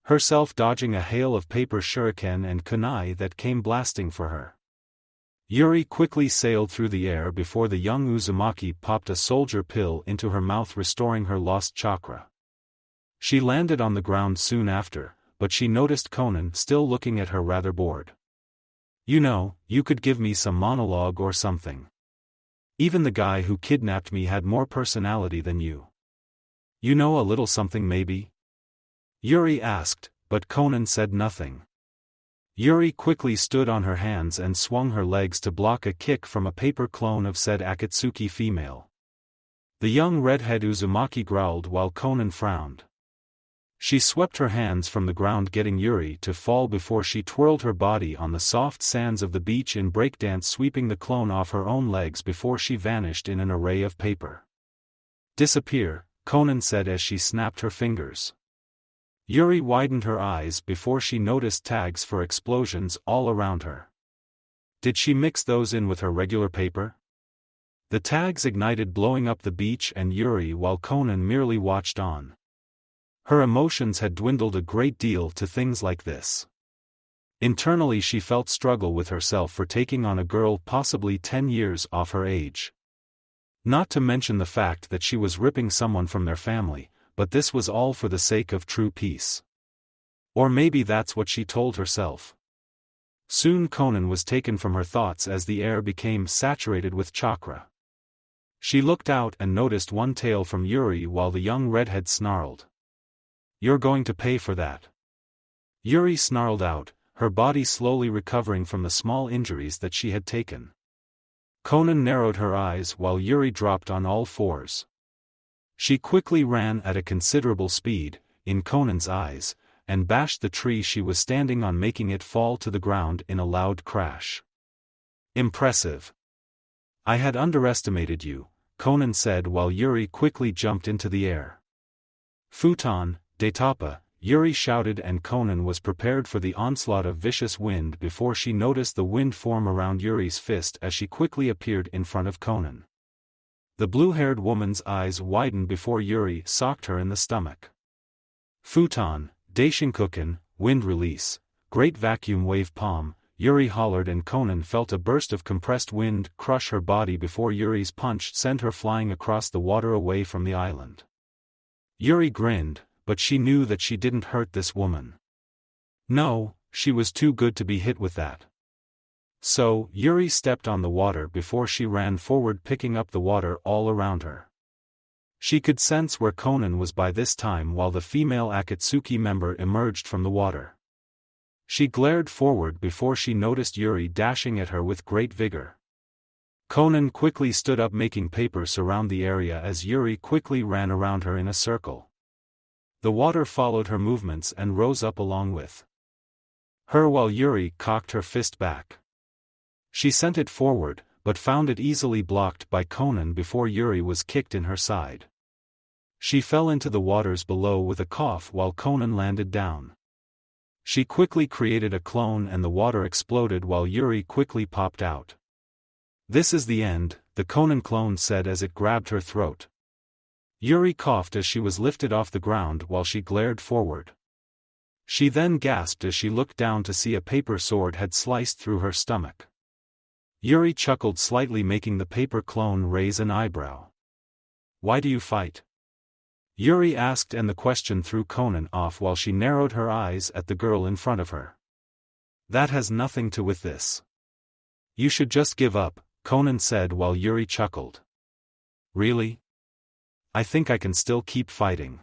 herself dodging a hail of paper shuriken and kunai that came blasting for her. Yuri quickly sailed through the air before the young Uzumaki popped a soldier pill into her mouth, restoring her lost chakra. She landed on the ground soon after, but she noticed Conan still looking at her, rather bored. You know, you could give me some monologue or something. Even the guy who kidnapped me had more personality than you. You know, a little something maybe? Yuri asked, but Conan said nothing. Yuri quickly stood on her hands and swung her legs to block a kick from a paper clone of said Akatsuki female. The young redhead Uzumaki growled while Conan frowned. She swept her hands from the ground, getting Yuri to fall before she twirled her body on the soft sands of the beach in breakdance, sweeping the clone off her own legs before she vanished in an array of paper. Disappear, Conan said as she snapped her fingers. Yuri widened her eyes before she noticed tags for explosions all around her. Did she mix those in with her regular paper? The tags ignited, blowing up the beach and Yuri, while Conan merely watched on. Her emotions had dwindled a great deal to things like this. Internally she felt struggle with herself for taking on a girl possibly 10 years off her age. Not to mention the fact that she was ripping someone from their family, but this was all for the sake of true peace. Or maybe that's what she told herself. Soon Conan was taken from her thoughts as the air became saturated with chakra. She looked out and noticed one tail from Yuri while the young redhead snarled. "You're going to pay for that." Yuri snarled out, her body slowly recovering from the small injuries that she had taken. Conan narrowed her eyes while Yuri dropped on all fours. She quickly ran at a considerable speed, in Conan's eyes, and bashed the tree she was standing on, making it fall to the ground in a loud crash. "Impressive. I had underestimated you," Conan said while Yuri quickly jumped into the air. "Futon, Detapa," Yuri shouted, and Conan was prepared for the onslaught of vicious wind before she noticed the wind form around Yuri's fist as she quickly appeared in front of Conan. The blue-haired woman's eyes widened before Yuri socked her in the stomach. "Futon, Daishinkuken, wind release, great vacuum wave palm," Yuri hollered, and Conan felt a burst of compressed wind crush her body before Yuri's punch sent her flying across the water away from the island. Yuri grinned, but she knew that she didn't hurt this woman. No, she was too good to be hit with that. So, Yuri stepped on the water before she ran forward, picking up the water all around her. She could sense where Conan was by this time while the female Akatsuki member emerged from the water. She glared forward before she noticed Yuri dashing at her with great vigor. Conan quickly stood up, making paper surround the area as Yuri quickly ran around her in a circle. The water followed her movements and rose up along with her while Yuri cocked her fist back. She sent it forward, but found it easily blocked by Conan before Yuri was kicked in her side. She fell into the waters below with a cough while Conan landed down. She quickly created a clone and the water exploded while Yuri quickly popped out. "This is the end," the Conan clone said as it grabbed her throat. Yuri coughed as she was lifted off the ground while she glared forward. She then gasped as she looked down to see a paper sword had sliced through her stomach. Yuri chuckled slightly, making the paper clone raise an eyebrow. "Why do you fight?" Yuri asked, and the question threw Conan off while she narrowed her eyes at the girl in front of her. "That has nothing to do with this. You should just give up," Conan said while Yuri chuckled. "Really? I think I can still keep fighting.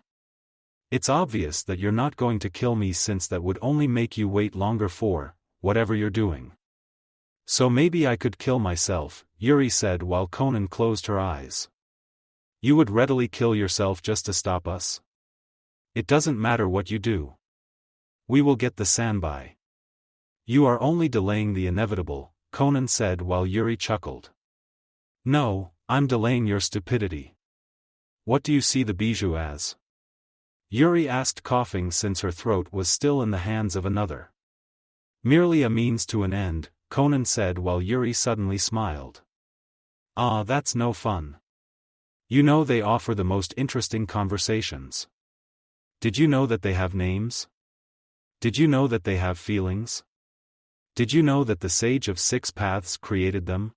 It's obvious that you're not going to kill me, since that would only make you wait longer for whatever you're doing. So maybe I could kill myself," Yuri said while Conan closed her eyes. "You would readily kill yourself just to stop us? It doesn't matter what you do. We will get the Sanbai. You are only delaying the inevitable," Conan said while Yuri chuckled. "No, I'm delaying your stupidity. What do you see the bijou as?" Yuri asked, coughing since her throat was still in the hands of another. "Merely a means to an end," Conan said while Yuri suddenly smiled. "Ah, that's no fun. You know they offer the most interesting conversations. Did you know that they have names? Did you know that they have feelings? Did you know that the Sage of Six Paths created them?"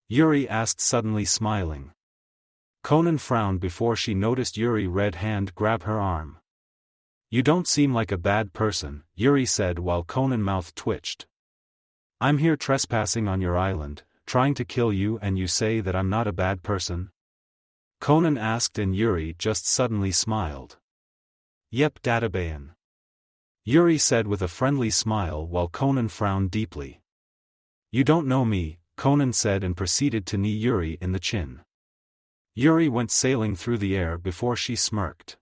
Yuri asked, suddenly smiling. Conan frowned before she noticed Yuri's red hand grab her arm. "You don't seem like a bad person," Yuri said while Conan's mouth twitched. "I'm here trespassing on your island, trying to kill you, and you say that I'm not a bad person?" Conan asked, and Yuri just suddenly smiled. "Yep, Databayan," Yuri said with a friendly smile while Conan frowned deeply. "You don't know me," Conan said, and proceeded to knee Yuri in the chin. Yuri went sailing through the air before she smirked.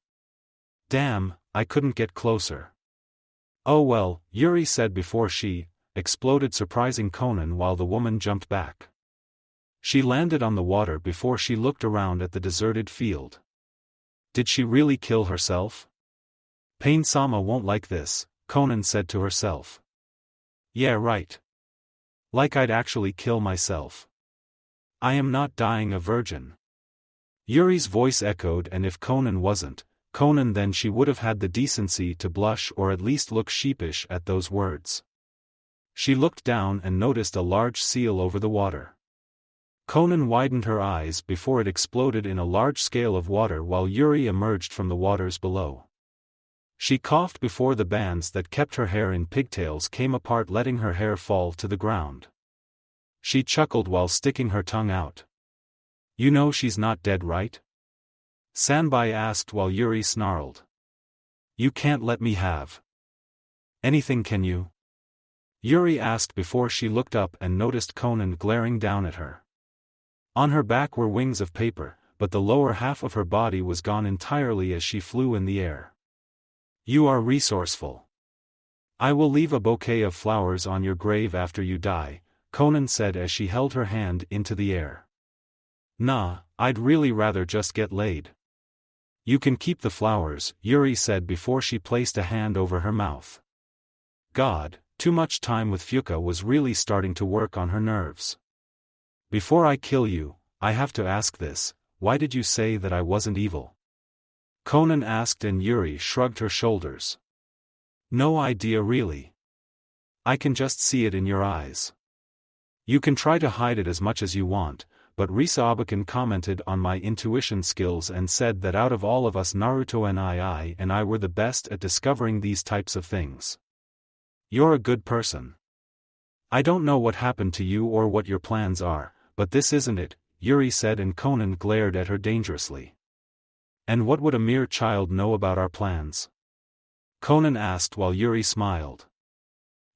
"Damn, I couldn't get closer." "Oh well," Yuri said before she exploded, surprising Conan while the woman jumped back. She landed on the water before she looked around at the deserted field. Did she really kill herself? Pain-sama won't like this, Konan said to herself. Yeah, right. Like I'd actually kill myself. I am not dying a virgin. Yuri's voice echoed, and if Konan wasn't Konan, then she would have had the decency to blush or at least look sheepish at those words. She looked down and noticed a large seal over the water. Konan widened her eyes before it exploded in a large scale of water while Yuri emerged from the waters below. She coughed before the bands that kept her hair in pigtails came apart, letting her hair fall to the ground. She chuckled while sticking her tongue out. You know she's not dead, right? Sanbai asked while Yuri snarled. You can't let me have anything, can you? Yuri asked before she looked up and noticed Konan glaring down at her. On her back were wings of paper, but the lower half of her body was gone entirely as she flew in the air. You are resourceful. I will leave a bouquet of flowers on your grave after you die, Konan said as she held her hand into the air. Nah, I'd really rather just get laid. You can keep the flowers, Yuri said before she placed a hand over her mouth. God, too much time with Fuka was really starting to work on her nerves. Before I kill you, I have to ask this, why did you say that I wasn't evil? Konan asked and Yuri shrugged her shoulders. No idea really. I can just see it in your eyes. You can try to hide it as much as you want, but Risabakan commented on my intuition skills and said that out of all of us Naruto and I were the best at discovering these types of things. You're a good person. I don't know what happened to you or what your plans are, but this isn't it, Yuri said, and Konan glared at her dangerously. And what would a mere child know about our plans? Konan asked while Yuri smiled.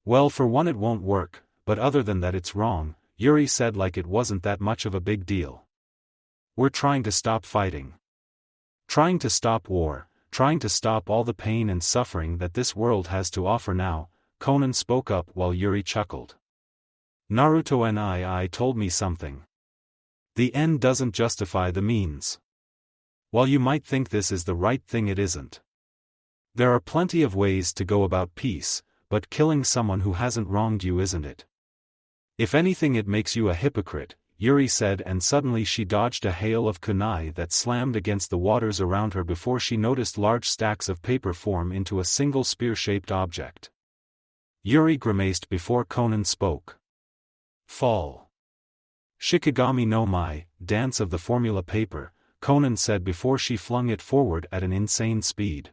Well, for one it won't work, but other than that it's wrong, Yuri said like it wasn't that much of a big deal. We're trying to stop fighting. Trying to stop war, trying to stop all the pain and suffering that this world has to offer now, Konan spoke up while Yuri chuckled. Naruto and I told me something. The end doesn't justify the means. While you might think this is the right thing, it isn't. There are plenty of ways to go about peace, but killing someone who hasn't wronged you isn't it. If anything, it makes you a hypocrite, Yuri said, and suddenly she dodged a hail of kunai that slammed against the waters around her before she noticed large stacks of paper form into a single spear-shaped object. Yuri grimaced before Konan spoke. Fall. Shikigami no Mai, dance of the formula paper, Konan said before she flung it forward at an insane speed.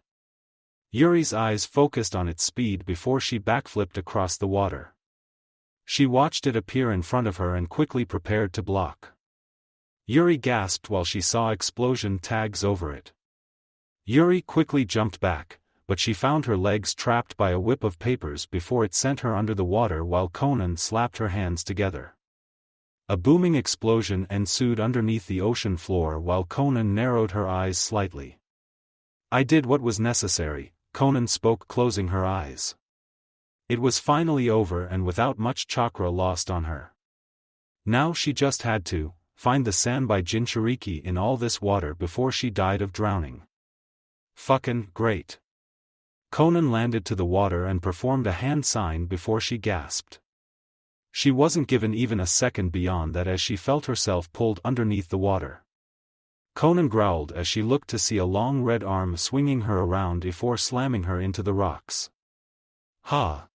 Yuri's eyes focused on its speed before she backflipped across the water. She watched it appear in front of her and quickly prepared to block. Yuri gasped while she saw explosion tags over it. Yuri quickly jumped back, but she found her legs trapped by a whip of papers before it sent her under the water while Konan slapped her hands together. A booming explosion ensued underneath the ocean floor while Konan narrowed her eyes slightly. I did what was necessary, Konan spoke, closing her eyes. It was finally over and without much chakra lost on her. Now she just had to find the Sanbai Jinchuriki in all this water before she died of drowning. Fucking great. Konan landed to the water and performed a hand sign before she gasped. She wasn't given even a second beyond that as she felt herself pulled underneath the water. Konan growled as she looked to see a long red arm swinging her around before slamming her into the rocks. Ha!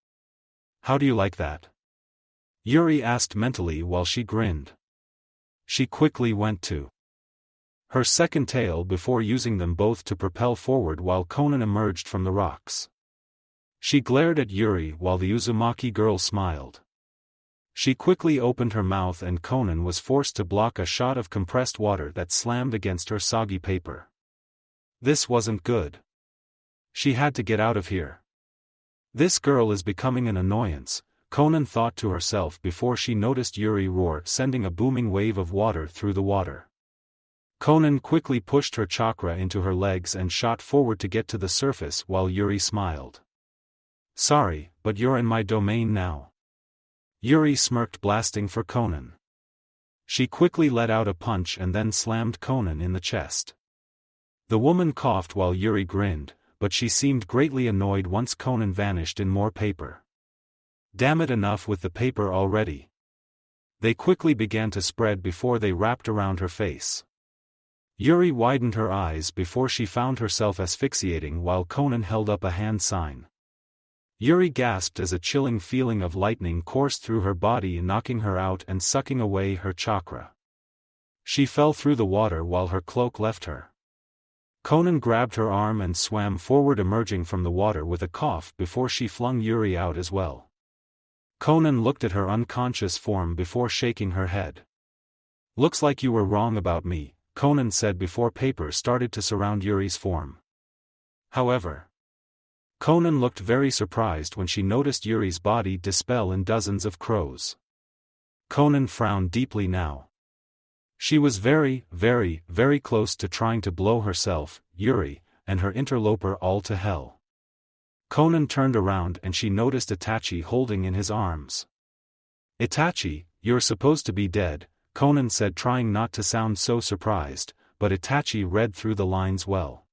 How do you like that? Yuri asked mentally while she grinned. She quickly went to her second tail before using them both to propel forward while Konan emerged from the rocks. She glared at Yuri while the Uzumaki girl smiled. She quickly opened her mouth and Konan was forced to block a shot of compressed water that slammed against her soggy paper. This wasn't good. She had to get out of here. This girl is becoming an annoyance, Konan thought to herself before she noticed Yuri roar, sending a booming wave of water through the water. Konan quickly pushed her chakra into her legs and shot forward to get to the surface while Yuri smiled. Sorry, but you're in my domain now. Yuri smirked, blasting for Konan. She quickly let out a punch and then slammed Konan in the chest. The woman coughed while Yuri grinned, but she seemed greatly annoyed once Conan vanished in more paper. Damn it, enough with the paper already. They quickly began to spread before they wrapped around her face. Yuri widened her eyes before she found herself asphyxiating while Conan held up a hand sign. Yuri gasped as a chilling feeling of lightning coursed through her body, knocking her out and sucking away her chakra. She fell through the water while her cloak left her. Conan grabbed her arm and swam forward, emerging from the water with a cough before she flung Yuri out as well. Conan looked at her unconscious form before shaking her head. "Looks like you were wrong about me," Conan said before paper started to surround Yuri's form. However, Conan looked very surprised when she noticed Yuri's body dispel in dozens of crows. Conan frowned deeply now. She was very, very, very close to trying to blow herself, Yuri, and her interloper all to hell. Conan turned around and she noticed Itachi holding in his arms. "Itachi, you're supposed to be dead," Conan said, trying not to sound so surprised, but Itachi read through the lines well.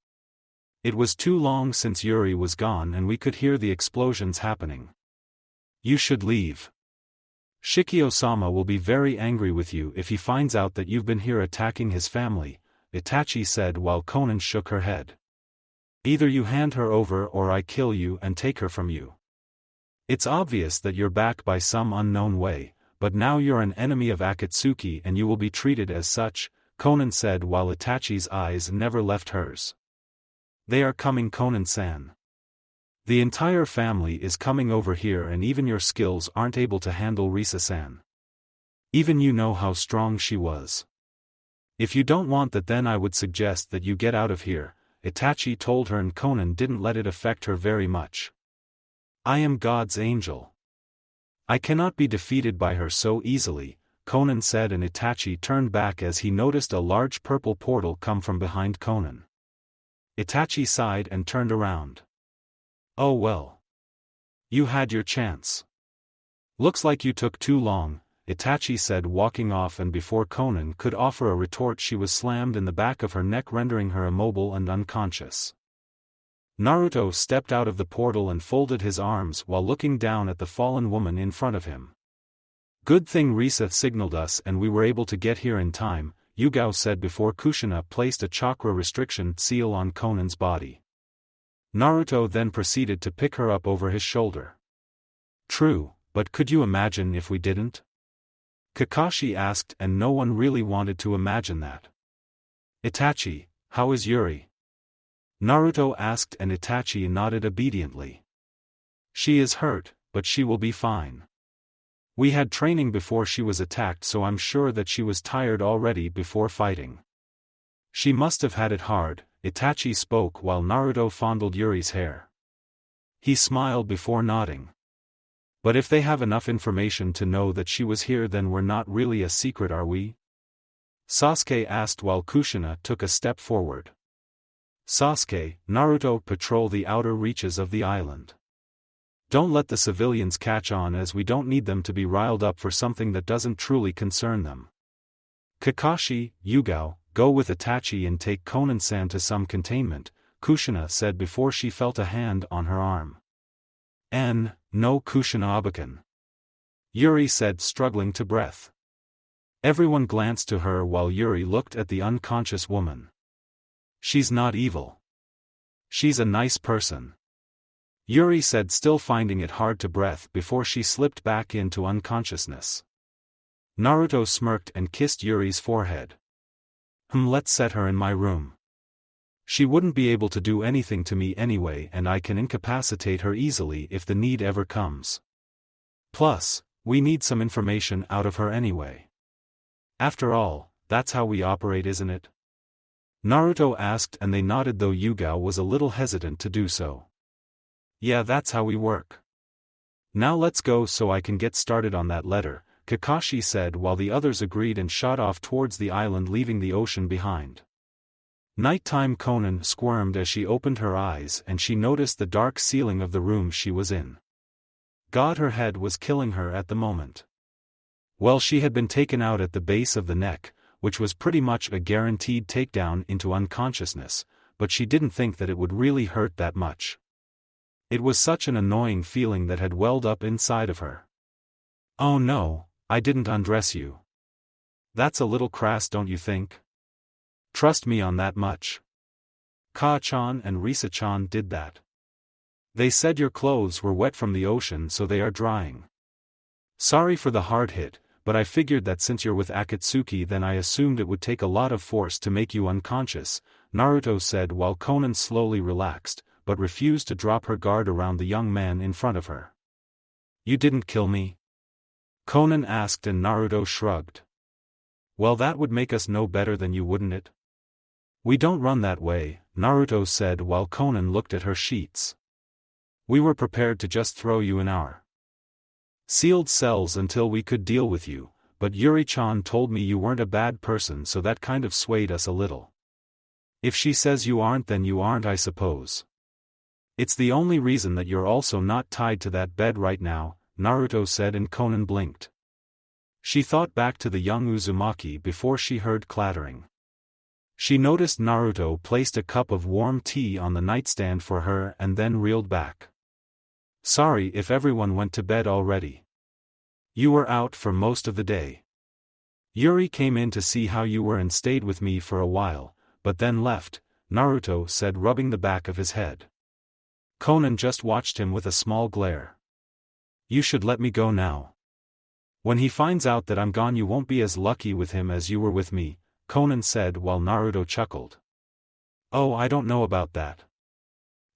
"It was too long since Yuri was gone and we could hear the explosions happening. You should leave. Shikio-sama will be very angry with you if he finds out that you've been here attacking his family," Itachi said while Conan shook her head. "Either you hand her over or I kill you and take her from you. It's obvious that you're back by some unknown way, but now you're an enemy of Akatsuki and you will be treated as such," Conan said while Itachi's eyes never left hers. "They are coming, Conan-san. The entire family is coming over here and even your skills aren't able to handle Risa-san. Even you know how strong she was. If you don't want that, then I would suggest that you get out of here," Itachi told her, and Conan didn't let it affect her very much. "I am God's angel. I cannot be defeated by her so easily," Conan said, and Itachi turned back as he noticed a large purple portal come from behind Conan. Itachi sighed and turned around. "Oh well. You had your chance. Looks like you took too long," Itachi said, walking off, and before Conan could offer a retort she was slammed in the back of her neck, rendering her immobile and unconscious. Naruto stepped out of the portal and folded his arms while looking down at the fallen woman in front of him. "Good thing Risa signaled us and we were able to get here in time," Yugao said before Kushina placed a chakra restriction seal on Conan's body. Naruto then proceeded to pick her up over his shoulder. "True, but could you imagine if we didn't?" Kakashi asked, and no one really wanted to imagine that. "Itachi, how is Yuri?" Naruto asked, and Itachi nodded obediently. "She is hurt, but she will be fine. We had training before she was attacked, so I'm sure that she was tired already before fighting. She must have had it hard," Itachi spoke while Naruto fondled Yuri's hair. He smiled before nodding. "But if they have enough information to know that she was here, then we're not really a secret, are we?" Sasuke asked while Kushina took a step forward. "Sasuke, Naruto patrol the outer reaches of the island. Don't let the civilians catch on, as we don't need them to be riled up for something that doesn't truly concern them. Kakashi, Yugao, go with Itachi and take Conan-san to some containment," Kushina said before she felt a hand on her arm. No, Kushina-abakan," Yuri said, struggling to breath. Everyone glanced to her while Yuri looked at the unconscious woman. "She's not evil. She's a nice person," Yuri said, still finding it hard to breathe before she slipped back into unconsciousness. Naruto smirked and kissed Yuri's forehead. Let's set her in my room. She wouldn't be able to do anything to me anyway, and I can incapacitate her easily if the need ever comes. Plus, we need some information out of her anyway. After all, that's how we operate, isn't it?" Naruto asked, and they nodded, though Yugao was a little hesitant to do so. "Yeah, that's how we work. Now let's go so I can get started on that letter," Kakashi said while the others agreed and shot off towards the island, leaving the ocean behind. Nighttime. Conan squirmed as she opened her eyes and she noticed the dark ceiling of the room she was in. God, her head was killing her at the moment. Well, she had been taken out at the base of the neck, which was pretty much a guaranteed takedown into unconsciousness, but she didn't think that it would really hurt that much. It was such an annoying feeling that had welled up inside of her. Oh no, I didn't undress you. That's a little crass, don't you think? Trust me on that much. Ka-chan and Risa-chan did that. They said your clothes were wet from the ocean, so they are drying. Sorry for the hard hit, but I figured that since you're with Akatsuki, then I assumed it would take a lot of force to make you unconscious, Naruto said while Konan slowly relaxed, but refused to drop her guard around the young man in front of her. You didn't kill me? Konan asked and Naruto shrugged. Well, that would make us no better than you, wouldn't it? We don't run that way, Naruto said while Konan looked at her sheets. We were prepared to just throw you in our sealed cells until we could deal with you, but Yuri-chan told me you weren't a bad person, so that kind of swayed us a little. If she says you aren't, then you aren't, I suppose. It's the only reason that you're also not tied to that bed right now, Naruto said, and Konan blinked. She thought back to the young Uzumaki before she heard clattering. She noticed Naruto placed a cup of warm tea on the nightstand for her and then reeled back. Sorry if everyone went to bed already. You were out for most of the day. Yuri came in to see how you were and stayed with me for a while, but then left, Naruto said, rubbing the back of his head. Konan just watched him with a small glare. You should let me go now. When he finds out that I'm gone, you won't be as lucky with him as you were with me, Konan said while Naruto chuckled. Oh, I don't know about that.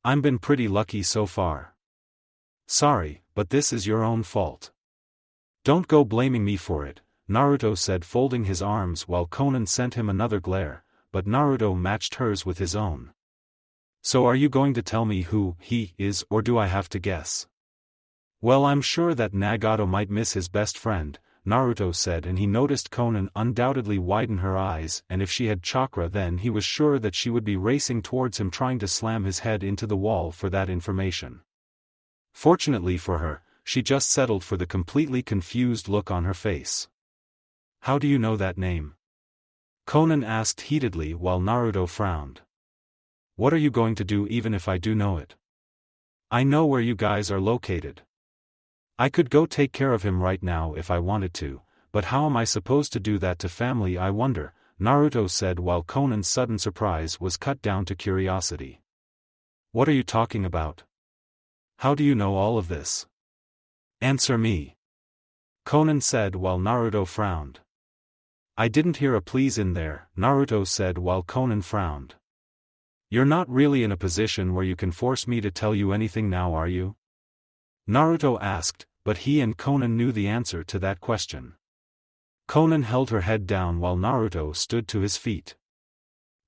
I've been pretty lucky so far. Sorry, but this is your own fault. Don't go blaming me for it, Naruto said, folding his arms while Konan sent him another glare, but Naruto matched hers with his own. So are you going to tell me who he is, or do I have to guess? Well, I'm sure that Nagato might miss his best friend, Naruto said, and he noticed Konan undoubtedly widen her eyes, and if she had chakra then he was sure that she would be racing towards him trying to slam his head into the wall for that information. Fortunately for her, she just settled for the completely confused look on her face. How do you know that name? Konan asked heatedly while Naruto frowned. What are you going to do even if I do know it? I know where you guys are located. I could go take care of him right now if I wanted to, but how am I supposed to do that to family, I wonder, Naruto said while Konan's sudden surprise was cut down to curiosity. What are you talking about? How do you know all of this? Answer me. Konan said while Naruto frowned. I didn't hear a please in there, Naruto said while Konan frowned. You're not really in a position where you can force me to tell you anything now, are you? Naruto asked, but he and Konan knew the answer to that question. Konan held her head down while Naruto stood to his feet.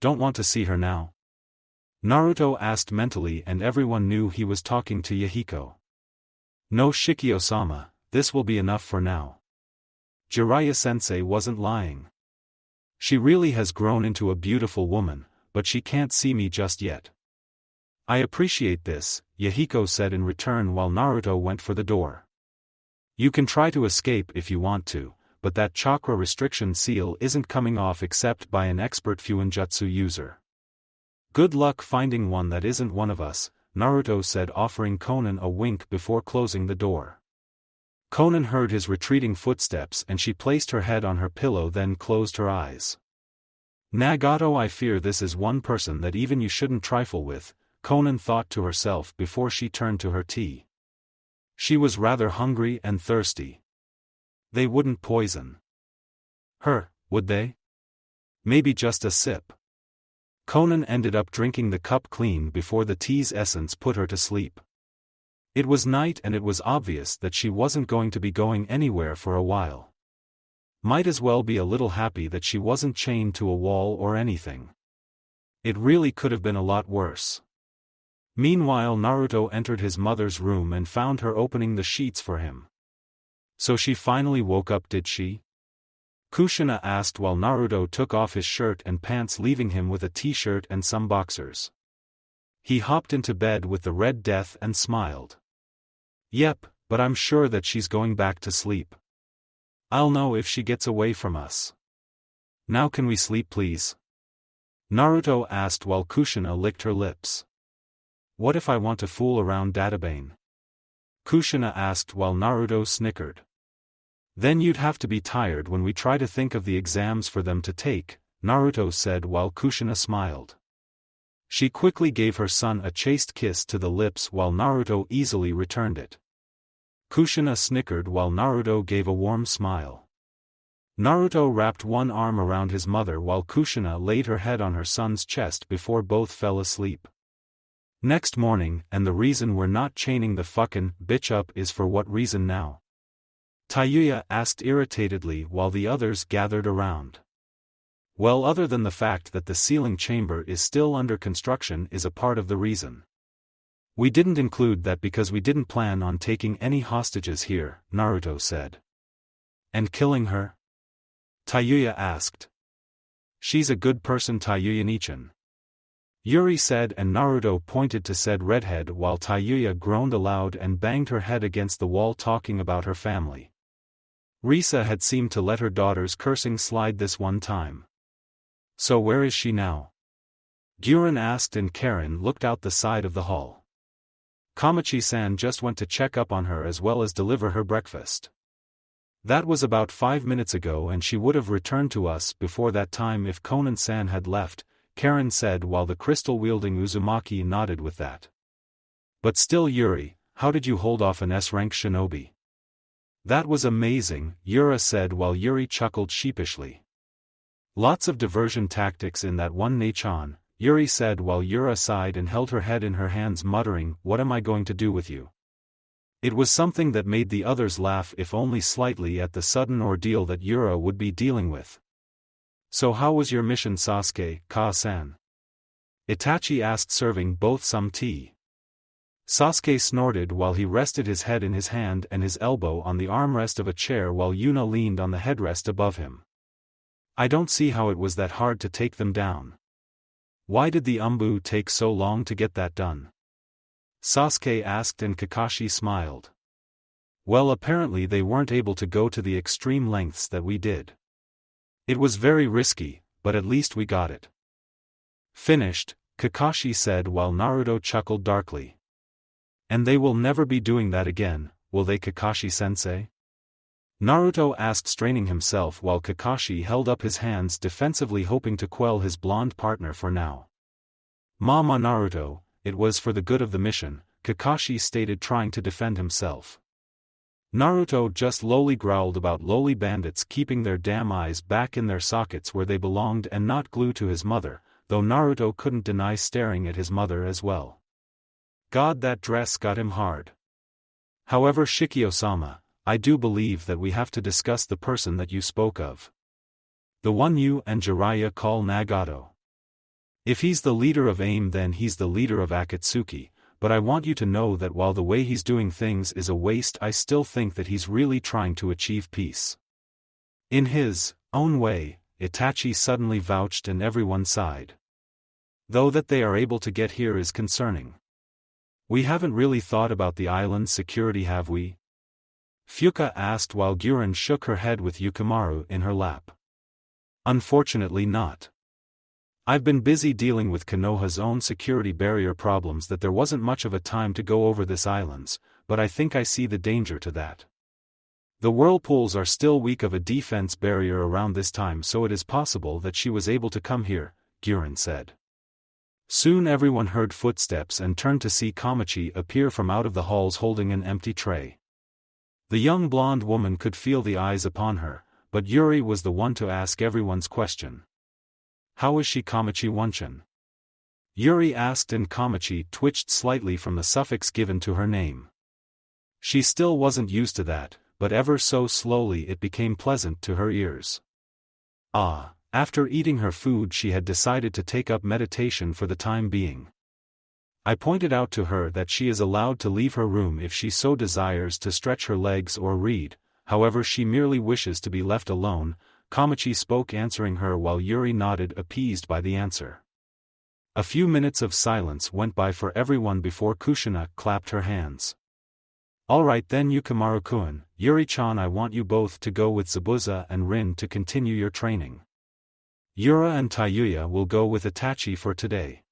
Don't want to see her now? Naruto asked mentally, and everyone knew he was talking to Yahiko. No, Shikio-sama, this will be enough for now. Jiraiya-sensei wasn't lying. She really has grown into a beautiful woman, but she can't see me just yet. I appreciate this, Yahiko said in return while Naruto went for the door. You can try to escape if you want to, but that chakra restriction seal isn't coming off except by an expert Fuinjutsu user. Good luck finding one that isn't one of us, Naruto said, offering Konan a wink before closing the door. Konan heard his retreating footsteps and she placed her head on her pillow, then closed her eyes. Nagato, I fear this is one person that even you shouldn't trifle with, Konan thought to herself before she turned to her tea. She was rather hungry and thirsty. They wouldn't poison her, would they? Maybe just a sip. Konan ended up drinking the cup clean before the tea's essence put her to sleep. It was night and it was obvious that she wasn't going to be going anywhere for a while. Might as well be a little happy that she wasn't chained to a wall or anything. It really could have been a lot worse. Meanwhile, Naruto entered his mother's room and found her opening the sheets for him. So she finally woke up, did she? Kushina asked while Naruto took off his shirt and pants, leaving him with a t-shirt and some boxers. He hopped into bed with the Red Death and smiled. Yep, but I'm sure that she's going back to sleep. I'll know if she gets away from us. Now can we sleep, please? Naruto asked while Kushina licked her lips. What if I want to fool around Databane? Kushina asked while Naruto snickered. Then you'd have to be tired when we try to think of the exams for them to take, Naruto said while Kushina smiled. She quickly gave her son a chaste kiss to the lips while Naruto easily returned it. Kushina snickered while Naruto gave a warm smile. Naruto wrapped one arm around his mother while Kushina laid her head on her son's chest before both fell asleep. Next morning, and the reason we're not chaining the fucking bitch up is for what reason now? Tayuya asked irritatedly while the others gathered around. Well, other than the fact that the sealing chamber is still under construction is a part of the reason. We didn't include that because we didn't plan on taking any hostages here, Naruto said. And killing her? Tayuya asked. She's a good person, Tayuya-nichan. Yuri said, and Naruto pointed to said redhead while Tayuya groaned aloud and banged her head against the wall talking about her family. Risa had seemed to let her daughter's cursing slide this one time. So where is she now? Guren asked and Karen looked out the side of the hall. Kamachi-san just went to check up on her as well as deliver her breakfast. That was about 5 minutes ago and she would have returned to us before that time if Konan-san had left, Karen said while the crystal-wielding Uzumaki nodded with that. But still, Yuri, how did you hold off an S-rank shinobi? That was amazing, Yura said while Yuri chuckled sheepishly. Lots of diversion tactics in that one Nachan, Yuri said while Yura sighed and held her head in her hands muttering, what am I going to do with you? It was something that made the others laugh if only slightly at the sudden ordeal that Yura would be dealing with. So how was your mission, Sasuke, Ka-san? Itachi asked, serving both some tea. Sasuke snorted while he rested his head in his hand and his elbow on the armrest of a chair while Yuna leaned on the headrest above him. I don't see how it was that hard to take them down. Why did the Umbu take so long to get that done? Sasuke asked and Kakashi smiled. Well, apparently they weren't able to go to the extreme lengths that we did. It was very risky, but at least we got it. Finished, Kakashi said while Naruto chuckled darkly. And they will never be doing that again, will they, Kakashi-sensei? Naruto asked, straining himself while Kakashi held up his hands defensively hoping to quell his blonde partner for now. Mama Naruto, it was for the good of the mission, Kakashi stated trying to defend himself. Naruto just lowly growled about lowly bandits keeping their damn eyes back in their sockets where they belonged and not glued to his mother, though Naruto couldn't deny staring at his mother as well. God, that dress got him hard. However, Shikio-sama, I do believe that we have to discuss the person that you spoke of. The one you and Jiraiya call Nagato. If he's the leader of AIM, then he's the leader of Akatsuki, but I want you to know that while the way he's doing things is a waste, I still think that he's really trying to achieve peace. In his own way, Itachi suddenly vouched and everyone sighed. Though that they are able to get here is concerning. We haven't really thought about the island's security, have we? Fuka asked while Guren shook her head with Yukimaru in her lap. Unfortunately not. I've been busy dealing with Konoha's own security barrier problems that there wasn't much of a time to go over this island's, but I think I see the danger to that. The whirlpools are still weak of a defense barrier around this time, so it is possible that she was able to come here, Guren said. Soon everyone heard footsteps and turned to see Kamachi appear from out of the halls holding an empty tray. The young blonde woman could feel the eyes upon her, but Yuri was the one to ask everyone's question. How is she, Kamachi-wanchan? Yuri asked and Kamachi twitched slightly from the suffix given to her name. She still wasn't used to that, but ever so slowly it became pleasant to her ears. After eating her food she had decided to take up meditation for the time being. I pointed out to her that she is allowed to leave her room if she so desires to stretch her legs or read, however she merely wishes to be left alone, Kamachi spoke answering her while Yuri nodded appeased by the answer. A few minutes of silence went by for everyone before Kushina clapped her hands. Alright then, Yukimaru-kun, Yuri-chan, I want you both to go with Zabuza and Rin to continue your training. Yura and Tayuya will go with Itachi for today.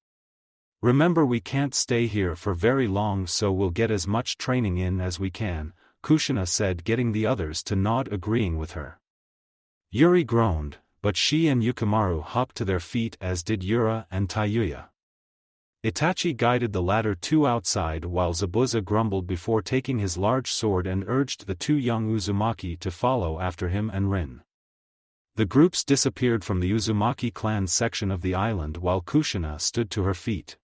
Remember, we can't stay here for very long, so we'll get as much training in as we can, Kushina said, getting the others to nod, agreeing with her. Yuri groaned, but she and Yukimaru hopped to their feet, as did Yura and Tayuya. Itachi guided the latter two outside while Zabuza grumbled before taking his large sword and urged the two young Uzumaki to follow after him and Rin. The groups disappeared from the Uzumaki clan section of the island while Kushina stood to her feet.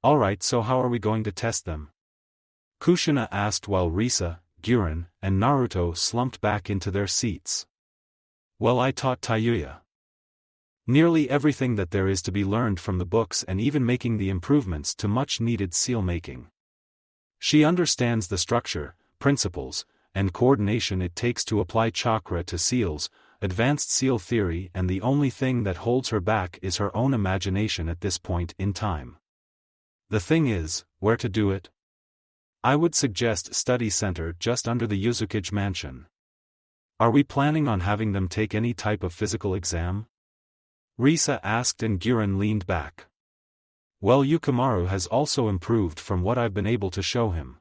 Alright, so how are we going to test them? Kushina asked while Risa, Guren, and Naruto slumped back into their seats. Well, I taught Tayuya nearly everything that there is to be learned from the books, and even making the improvements to much-needed seal making. She understands the structure, principles, and coordination it takes to apply chakra to seals, advanced seal theory, and the only thing that holds her back is her own imagination at this point in time. The thing is, where to do it? I would suggest study center just under the Uzukage mansion. Are we planning on having them take any type of physical exam? Risa asked, and Guren leaned back. Well, Yukimaru has also improved from what I've been able to show him.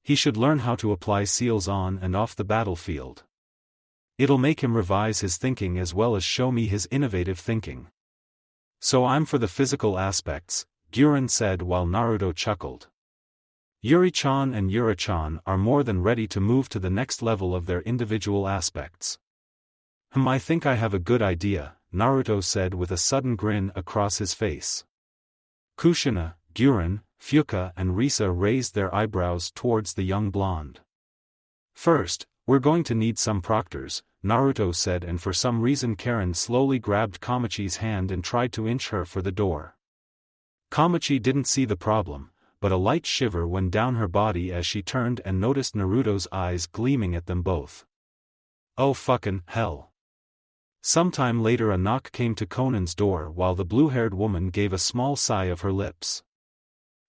He should learn how to apply seals on and off the battlefield. It'll make him revise his thinking as well as show me his innovative thinking. So I'm for the physical aspects, Guren said while Naruto chuckled. Yuri-chan and Yura-chan are more than ready to move to the next level of their individual aspects. I think I have a good idea, Naruto said with a sudden grin across his face. Kushina, Guren, Fuka and Risa raised their eyebrows towards the young blonde. First, we're going to need some proctors, Naruto said, and for some reason Karen slowly grabbed Kamachi's hand and tried to inch her for the door. Kamachi didn't see the problem, but a light shiver went down her body as she turned and noticed Naruto's eyes gleaming at them both. Oh fucking hell. Sometime later a knock came to Conan's door while the blue-haired woman gave a small sigh of her lips.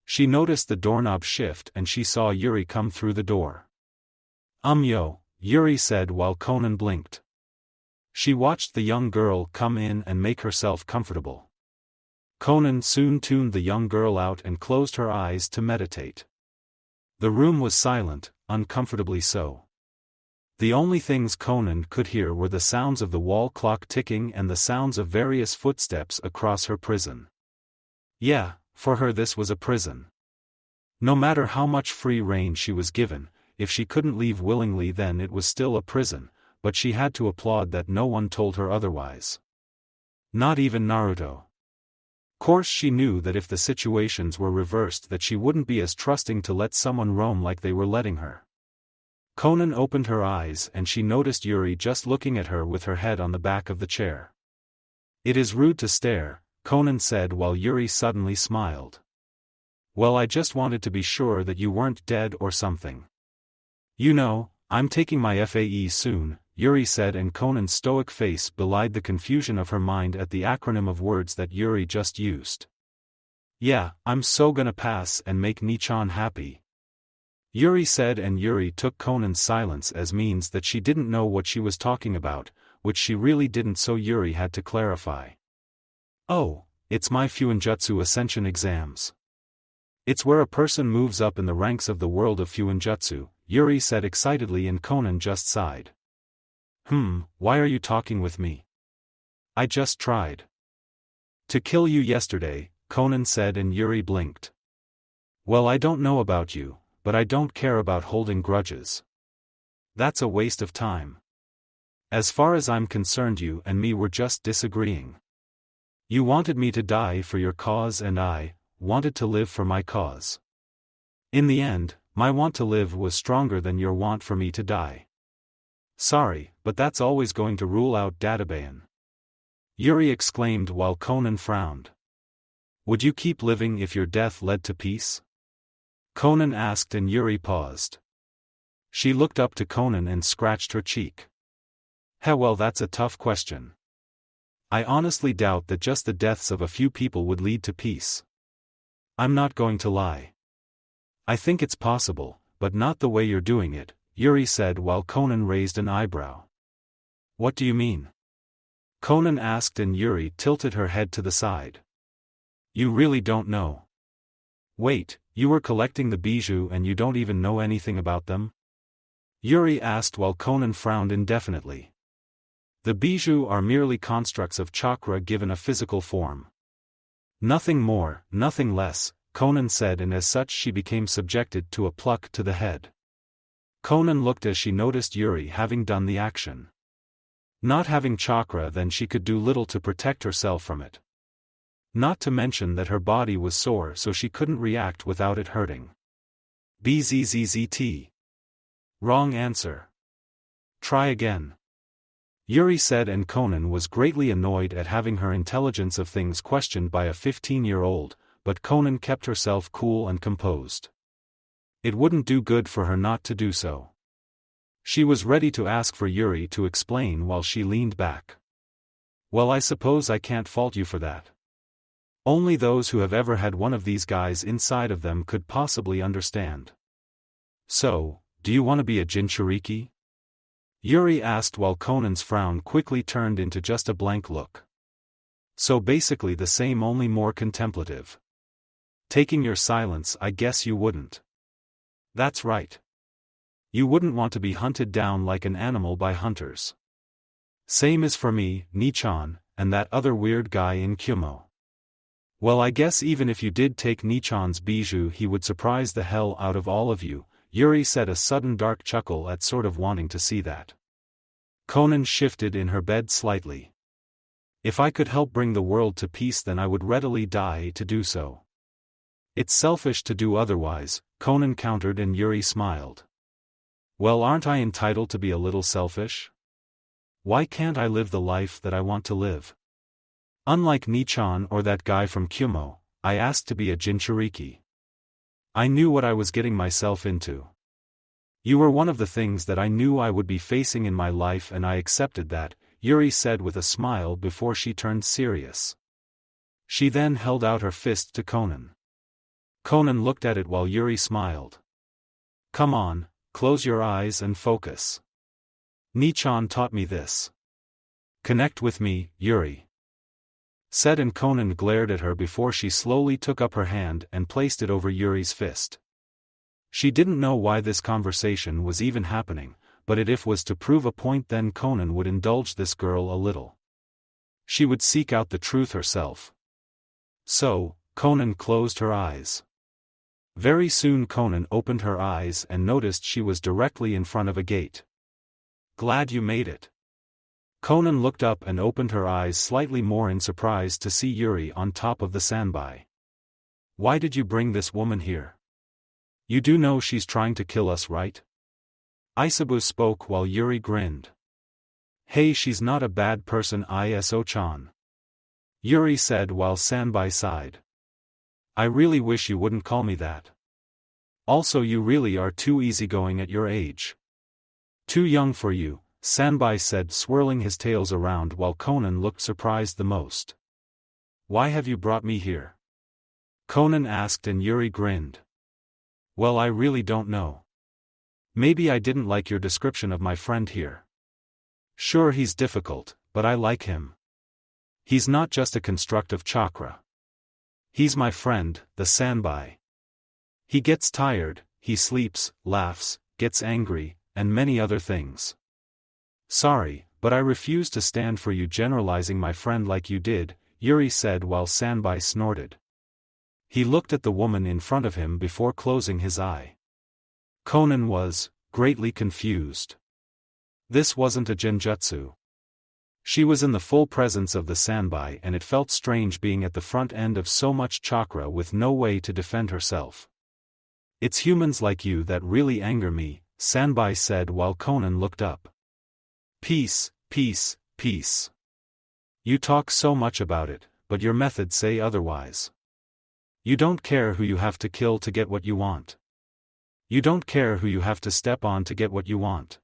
She noticed the doorknob shift and she saw Yuri come through the door. Yo, Yuri said while Conan blinked. She watched the young girl come in and make herself comfortable. Conan soon tuned the young girl out and closed her eyes to meditate. The room was silent, uncomfortably so. The only things Conan could hear were the sounds of the wall clock ticking and the sounds of various footsteps across her prison. Yeah, for her this was a prison. No matter how much free rein she was given, if she couldn't leave willingly then it was still a prison, but she had to applaud that no one told her otherwise. Not even Naruto. Course she knew that if the situations were reversed that she wouldn't be as trusting to let someone roam like they were letting her. Conan opened her eyes and she noticed Yuri just looking at her with her head on the back of the chair. It is rude to stare, Conan said while Yuri suddenly smiled. Well, I just wanted to be sure that you weren't dead or something. You know, I'm taking my FAE soon, Yuri said, and Conan's stoic face belied the confusion of her mind at the acronym of words that Yuri just used. Yeah, I'm so gonna pass and make Nichan happy. Yuri said, and Yuri took Conan's silence as means that she didn't know what she was talking about, which she really didn't, so Yuri had to clarify. Oh, it's my Fuinjutsu Ascension exams. It's where a person moves up in the ranks of the world of Fuinjutsu, Yuri said excitedly, and Conan just sighed. Why are you talking with me? I just tried to kill you yesterday, Conan said, and Yuri blinked. Well, I don't know about you, but I don't care about holding grudges. That's a waste of time. As far as I'm concerned, you and me were just disagreeing. You wanted me to die for your cause and I wanted to live for my cause. In the end, my want to live was stronger than your want for me to die. Sorry, but that's always going to rule out Databayan. Yuri exclaimed while Conan frowned. Would you keep living if your death led to peace? Conan asked, and Yuri paused. She looked up to Conan and scratched her cheek. Well, that's a tough question. I honestly doubt that just the deaths of a few people would lead to peace. I'm not going to lie. I think it's possible, but not the way you're doing it, Yuri said while Conan raised an eyebrow. What do you mean? Conan asked and Yuri tilted her head to the side. You really don't know? Wait, you were collecting the bijou and you don't even know anything about them? Yuri asked while Conan frowned indefinitely. The bijou are merely constructs of chakra given a physical form. Nothing more, nothing less, Conan said, and as such she became subjected to a pluck to the head. Conan looked as she noticed Yuri having done the action. Not having chakra, then she could do little to protect herself from it. Not to mention that her body was sore, so she couldn't react without it hurting. Bzzzt. Wrong answer. Try again. Yuri said, and Conan was greatly annoyed at having her intelligence of things questioned by a 15-year-old, but Conan kept herself cool and composed. It wouldn't do good for her not to do so. She was ready to ask for Yuri to explain while she leaned back. Well, I suppose I can't fault you for that. Only those who have ever had one of these guys inside of them could possibly understand. So, do you want to be a Jinchuriki? Yuri asked while Conan's frown quickly turned into just a blank look. So basically the same, only more contemplative. Taking your silence, I guess you wouldn't. That's right. You wouldn't want to be hunted down like an animal by hunters. Same as for me, Nichan, and that other weird guy in Kumo. Well, I guess even if you did take Nichan's bijou, he would surprise the hell out of all of you, Yuri said, a sudden dark chuckle at sort of wanting to see that. Conan shifted in her bed slightly. If I could help bring the world to peace, then I would readily die to do so. It's selfish to do otherwise, Conan countered, and Yuri smiled. Well, aren't I entitled to be a little selfish? Why can't I live the life that I want to live? Unlike Nichan or that guy from Kumo, I asked to be a Jinchuriki. I knew what I was getting myself into. You were one of the things that I knew I would be facing in my life, and I accepted that, Yuri said with a smile before she turned serious. She then held out her fist to Conan. Conan looked at it while Yuri smiled. Come on, close your eyes and focus. Nichan taught me this. Connect with me, Yuri said, and Conan glared at her before she slowly took up her hand and placed it over Yuri's fist. She didn't know why this conversation was even happening, but if was to prove a point, then Conan would indulge this girl a little. She would seek out the truth herself. So, Conan closed her eyes. Very soon Conan opened her eyes and noticed she was directly in front of a gate. Glad you made it. Conan looked up and opened her eyes slightly more in surprise to see Yuri on top of the sandby. Why did you bring this woman here? You do know she's trying to kill us, right? Isabu spoke while Yuri grinned. Hey, she's not a bad person, Iso-chan. Yuri said while Sanbai sighed. I really wish you wouldn't call me that. Also, you really are too easygoing at your age. Too young for you, Sanbai said, swirling his tails around while Conan looked surprised the most. Why have you brought me here? Conan asked, and Yuri grinned. Well, I really don't know. Maybe I didn't like your description of my friend here. Sure, he's difficult, but I like him. He's not just a construct of chakra. He's my friend, the Sanbai. He gets tired, he sleeps, laughs, gets angry, and many other things. Sorry, but I refuse to stand for you generalizing my friend like you did, Yuri said while Sanbai snorted. He looked at the woman in front of him before closing his eye. Conan was greatly confused. This wasn't a genjutsu. She was in the full presence of the Sanbai, and it felt strange being at the front end of so much chakra with no way to defend herself. It's humans like you that really anger me, Sanbai said while Conan looked up. Peace, peace, peace. You talk so much about it, but your methods say otherwise. You don't care who you have to kill to get what you want. You don't care who you have to step on to get what you want.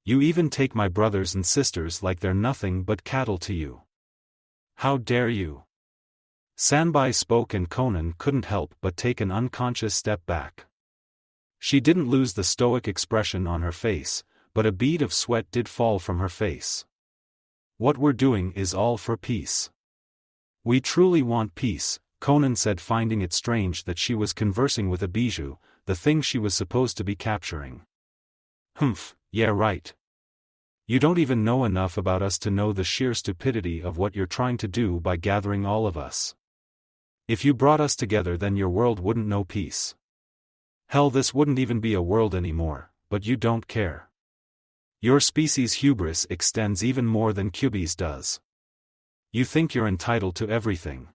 You even take my brothers and sisters like they're nothing but cattle to you. How dare you? Sanbai spoke, and Conan couldn't help but take an unconscious step back. She didn't lose the stoic expression on her face, but a bead of sweat did fall from her face. What we're doing is all for peace. We truly want peace, Conan said, finding it strange that she was conversing with a bijou, the thing she was supposed to be capturing. Humph, yeah right. You don't even know enough about us to know the sheer stupidity of what you're trying to do by gathering all of us. If you brought us together, then your world wouldn't know peace. Hell, this wouldn't even be a world anymore, but you don't care. Your species' hubris extends even more than Kyuubi's does. You think you're entitled to everything.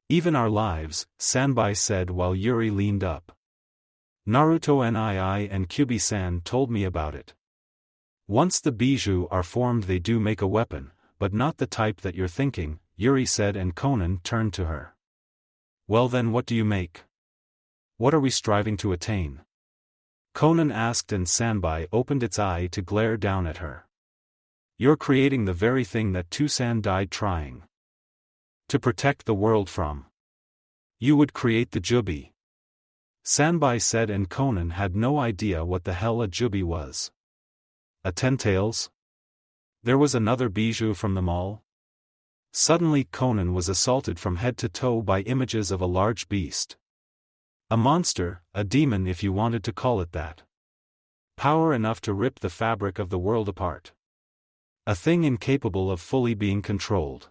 Even our lives, Sanbai said while Yuri leaned up. Naruto and Kyuubi-san told me about it. Once the bijou are formed, they do make a weapon, but not the type that you're thinking, Yuri said, and Conan turned to her. Well then, what do you make? What are we striving to attain? Conan asked, and Sanbai opened its eye to glare down at her. You're creating the very thing that Tusan died trying to protect the world from. You would create the Jubi. Sanbai said, and Conan had no idea what the hell a Jubi was. A Ten-Tails? There was another bijou from the mall? Suddenly Conan was assaulted from head to toe by images of a large beast. A monster, a demon if you wanted to call it that. Power enough to rip the fabric of the world apart. A thing incapable of fully being controlled.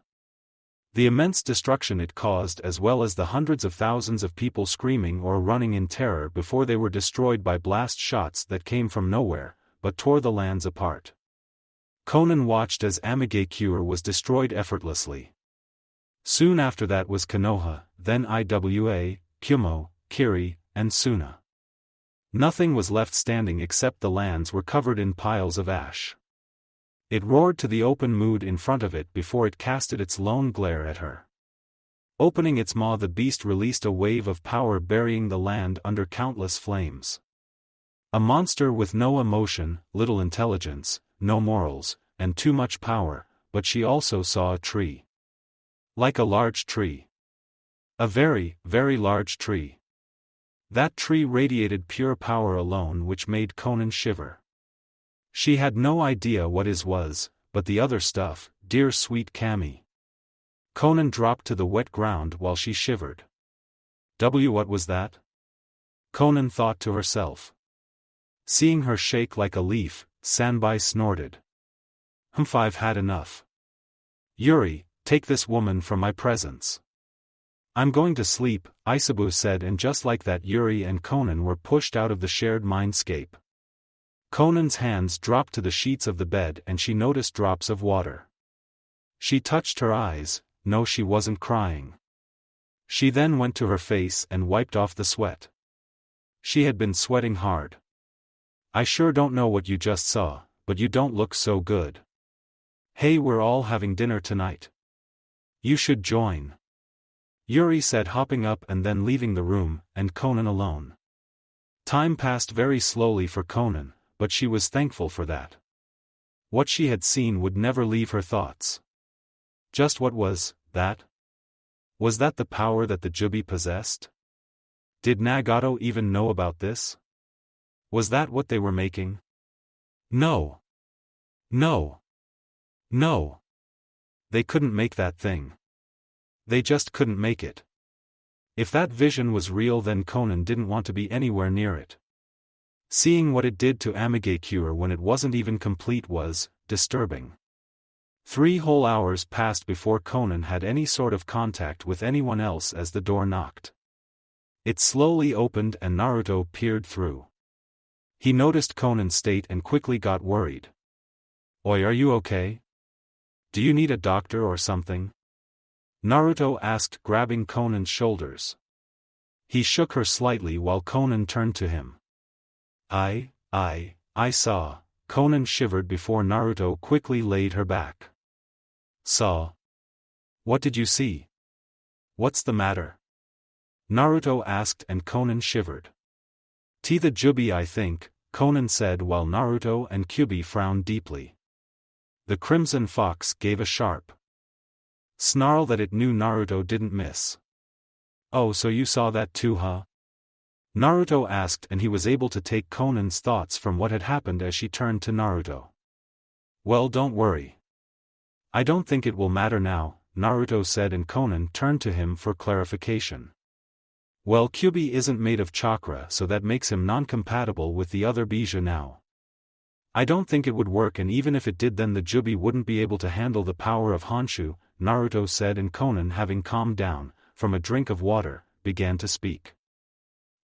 The immense destruction it caused, as well as the hundreds of thousands of people screaming or running in terror before they were destroyed by blast shots that came from nowhere, but tore the lands apart. Conan watched as Amigakure was destroyed effortlessly. Soon after that was Konoha, then Iwa, Kumo, Kiri, and Suna. Nothing was left standing except the lands were covered in piles of ash. It roared to the open mood in front of it before it casted its lone glare at her. Opening its maw, the beast released a wave of power, burying the land under countless flames. A monster with no emotion, little intelligence, no morals, and too much power, but she also saw a tree. Like a large tree. A very, very large tree. That tree radiated pure power alone, which made Conan shiver. She had no idea what his was, but the other stuff, dear sweet Kami. Conan dropped to the wet ground while she shivered. What was that? Conan thought to herself. Seeing her shake like a leaf, Sanbai snorted. Humph, I've had enough. Yuri, take this woman from my presence. I'm going to sleep, Isabu said, and just like that Yuri and Conan were pushed out of the shared mindscape. Conan's hands dropped to the sheets of the bed and she noticed drops of water. She touched her eyes. No, she wasn't crying. She then went to her face and wiped off the sweat. She had been sweating hard. I sure don't know what you just saw, but you don't look so good. Hey, we're all having dinner tonight. You should join. Yuri said, hopping up and then leaving the room, and Conan alone. Time passed very slowly for Conan, but she was thankful for that. What she had seen would never leave her thoughts. Just what was that? Was that the power that the Jubi possessed? Did Nagato even know about this? Was that what they were making? No. No. No. They couldn't make that thing. They just couldn't make it. If that vision was real, then Conan didn't want to be anywhere near it. Seeing what it did to Amigakure when it wasn't even complete was disturbing. 3 whole hours passed before Conan had any sort of contact with anyone else as the door knocked. It slowly opened and Naruto peered through. He noticed Conan's state and quickly got worried. Oi, are you okay? Do you need a doctor or something? Naruto asked, grabbing Conan's shoulders. He shook her slightly while Conan turned to him. I saw. Conan shivered before Naruto quickly laid her back. Saw? What did you see? What's the matter? Naruto asked and Conan shivered. The Jubi, I think, Conan said while Naruto and Kyuubi frowned deeply. The Crimson Fox gave a sharp snarl that it knew Naruto didn't miss. Oh, so you saw that too, huh? Naruto asked, and he was able to take Conan's thoughts from what had happened as she turned to Naruto. Well, don't worry. I don't think it will matter now, Naruto said, and Conan turned to him for clarification. Well, Kyuubi isn't made of chakra, so that makes him non-compatible with the other Bija now. I don't think it would work, and even if it did, then the Jubi wouldn't be able to handle the power of Honshu, Naruto said, and Conan, having calmed down from a drink of water, began to speak.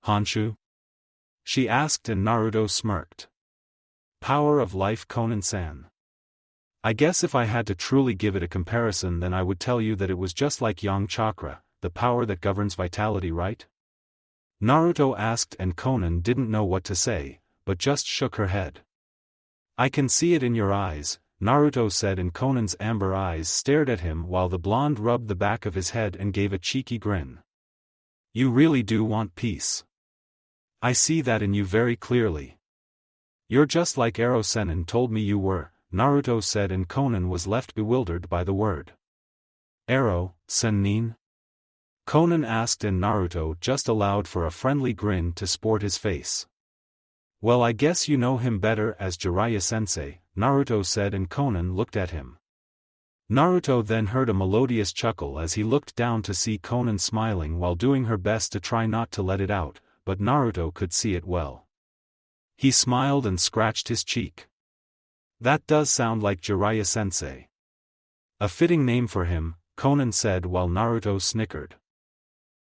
Honshu? She asked, and Naruto smirked. Power of life, Conan-san. I guess if I had to truly give it a comparison, then I would tell you that it was just like Yang Chakra, the power that governs vitality, right? Naruto asked, and Conan didn't know what to say, but just shook her head. I can see it in your eyes, Naruto said, and Conan's amber eyes stared at him while the blonde rubbed the back of his head and gave a cheeky grin. You really do want peace. I see that in you very clearly. You're just like Ero Sennin told me you were, Naruto said, and Conan was left bewildered by the word. Ero Sennin? Conan asked, and Naruto just allowed for a friendly grin to sport his face. Well, I guess you know him better as Jiraiya-sensei, Naruto said, and Conan looked at him. Naruto then heard a melodious chuckle as he looked down to see Conan smiling while doing her best to try not to let it out, but Naruto could see it well. He smiled and scratched his cheek. That does sound like Jiraiya-sensei. A fitting name for him, Conan said while Naruto snickered.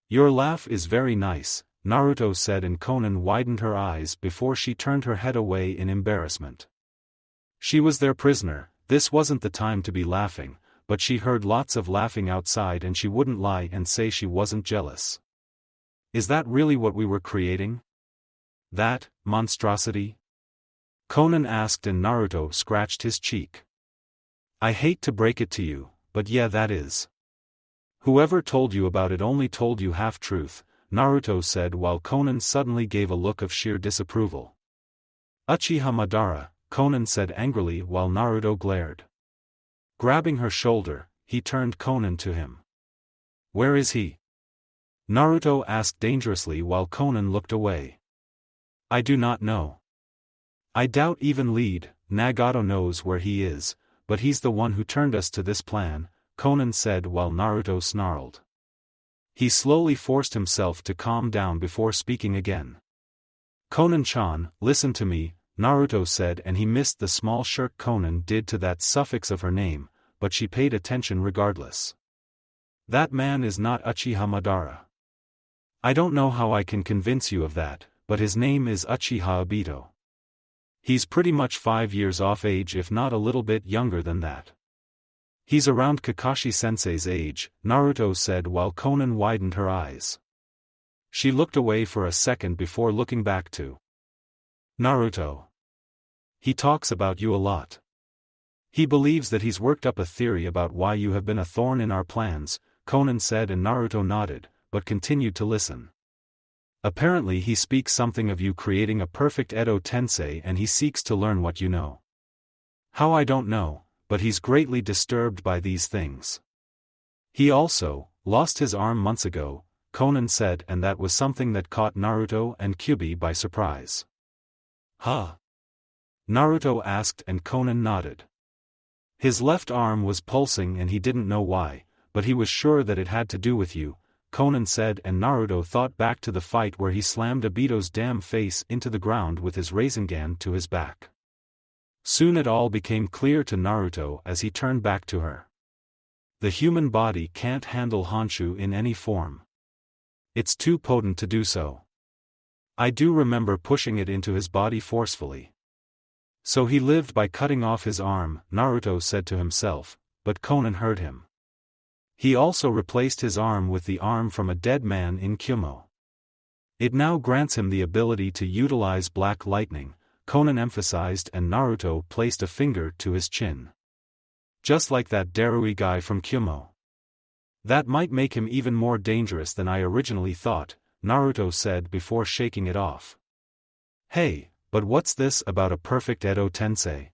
Your laugh is very nice, Naruto said, and Conan widened her eyes before she turned her head away in embarrassment. She was their prisoner, this wasn't the time to be laughing, but she heard lots of laughing outside and she wouldn't lie and say she wasn't jealous. Is that really what we were creating? That monstrosity? Conan asked, and Naruto scratched his cheek. I hate to break it to you, but yeah, that is. Whoever told you about it only told you half-truth, Naruto said while Conan suddenly gave a look of sheer disapproval. Uchiha Madara, Conan said angrily while Naruto glared. Grabbing her shoulder, he turned Conan to him. Where is he? Naruto asked dangerously while Conan looked away. I do not know. I doubt even Lead Nagato knows where he is, but he's the one who turned us to this plan, Conan said while Naruto snarled. He slowly forced himself to calm down before speaking again. Conan-chan, listen to me, Naruto said, and he missed the small shirk Conan did to that suffix of her name, but she paid attention regardless. That man is not Uchiha Madara. I don't know how I can convince you of that, but his name is Uchiha Obito. He's pretty much 5 years off age, if not a little bit younger than that. He's around Kakashi-sensei's age, Naruto said while Conan widened her eyes. She looked away for a second before looking back to Naruto. He talks about you a lot. He believes that he's worked up a theory about why you have been a thorn in our plans, Conan said, and Naruto nodded, but continued to listen. Apparently he speaks something of you creating a perfect Edo Tensei, and he seeks to learn what you know. How, I don't know, but he's greatly disturbed by these things. He also lost his arm months ago, Conan said, and that was something that caught Naruto and Kyuubi by surprise. Huh? Naruto asked, and Conan nodded. His left arm was pulsing and he didn't know why, but he was sure that it had to do with you, Conan said, and Naruto thought back to the fight where he slammed Obito's damn face into the ground with his Rasengan to his back. Soon it all became clear to Naruto as he turned back to her. The human body can't handle Honshu in any form. It's too potent to do so. I do remember pushing it into his body forcefully. So he lived by cutting off his arm, Naruto said to himself, but Conan heard him. He also replaced his arm with the arm from a dead man in Kyumo. It now grants him the ability to utilize black lightning, Conan emphasized, and Naruto placed a finger to his chin. Just like that Darui guy from Kyumo. That might make him even more dangerous than I originally thought, Naruto said before shaking it off. Hey, but what's this about a perfect Edo Tensei?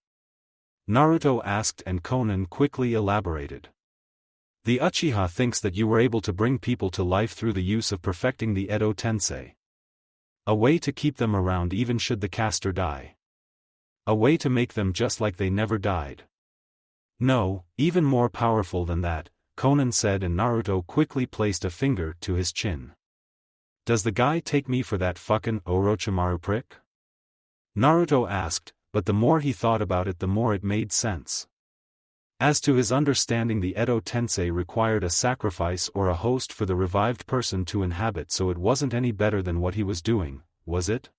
Naruto asked, and Conan quickly elaborated. The Uchiha thinks that you were able to bring people to life through the use of perfecting the Edo Tensei. A way to keep them around even should the caster die. A way to make them just like they never died. No, even more powerful than that, Conan said, and Naruto quickly placed a finger to his chin. Does the guy take me for that fucking Orochimaru prick? Naruto asked, but the more he thought about it the more it made sense. As to his understanding, the Edo Tensei required a sacrifice or a host for the revived person to inhabit, so it wasn't any better than what he was doing, was it?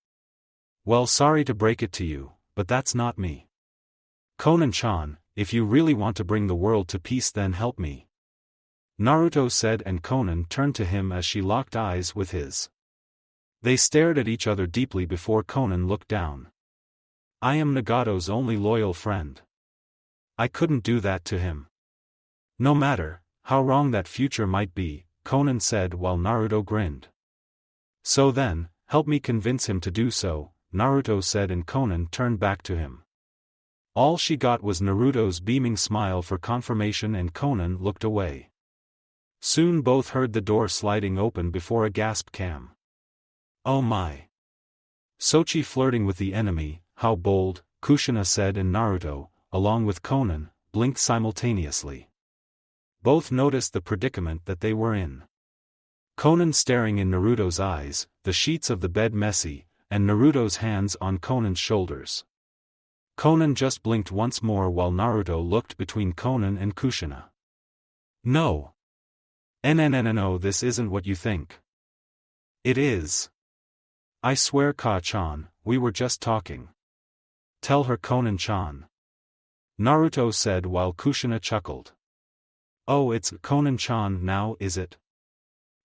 Well, sorry to break it to you, but that's not me. Conan-chan, if you really want to bring the world to peace then help me. Naruto said, and Conan turned to him as she locked eyes with his. They stared at each other deeply before Conan looked down. I am Nagato's only loyal friend. I couldn't do that to him. No matter how wrong that future might be, Conan said while Naruto grinned. So then, help me convince him to do so, Naruto said, and Conan turned back to him. All she got was Naruto's beaming smile for confirmation, and Conan looked away. Soon both heard the door sliding open before a gasp came. Oh my! Sochi flirting with the enemy, how bold, Kushina said, and Naruto, along with Conan, blinked simultaneously. Both noticed the predicament that they were in. Conan staring in Naruto's eyes, the sheets of the bed messy, and Naruto's hands on Conan's shoulders. Conan just blinked once more while Naruto looked between Conan and Kushina. No. No, this isn't what you think. It is. I swear, Ka-chan, we were just talking. Tell her, Conan-chan. Naruto said while Kushina chuckled. Oh, it's Conan-chan now, is it?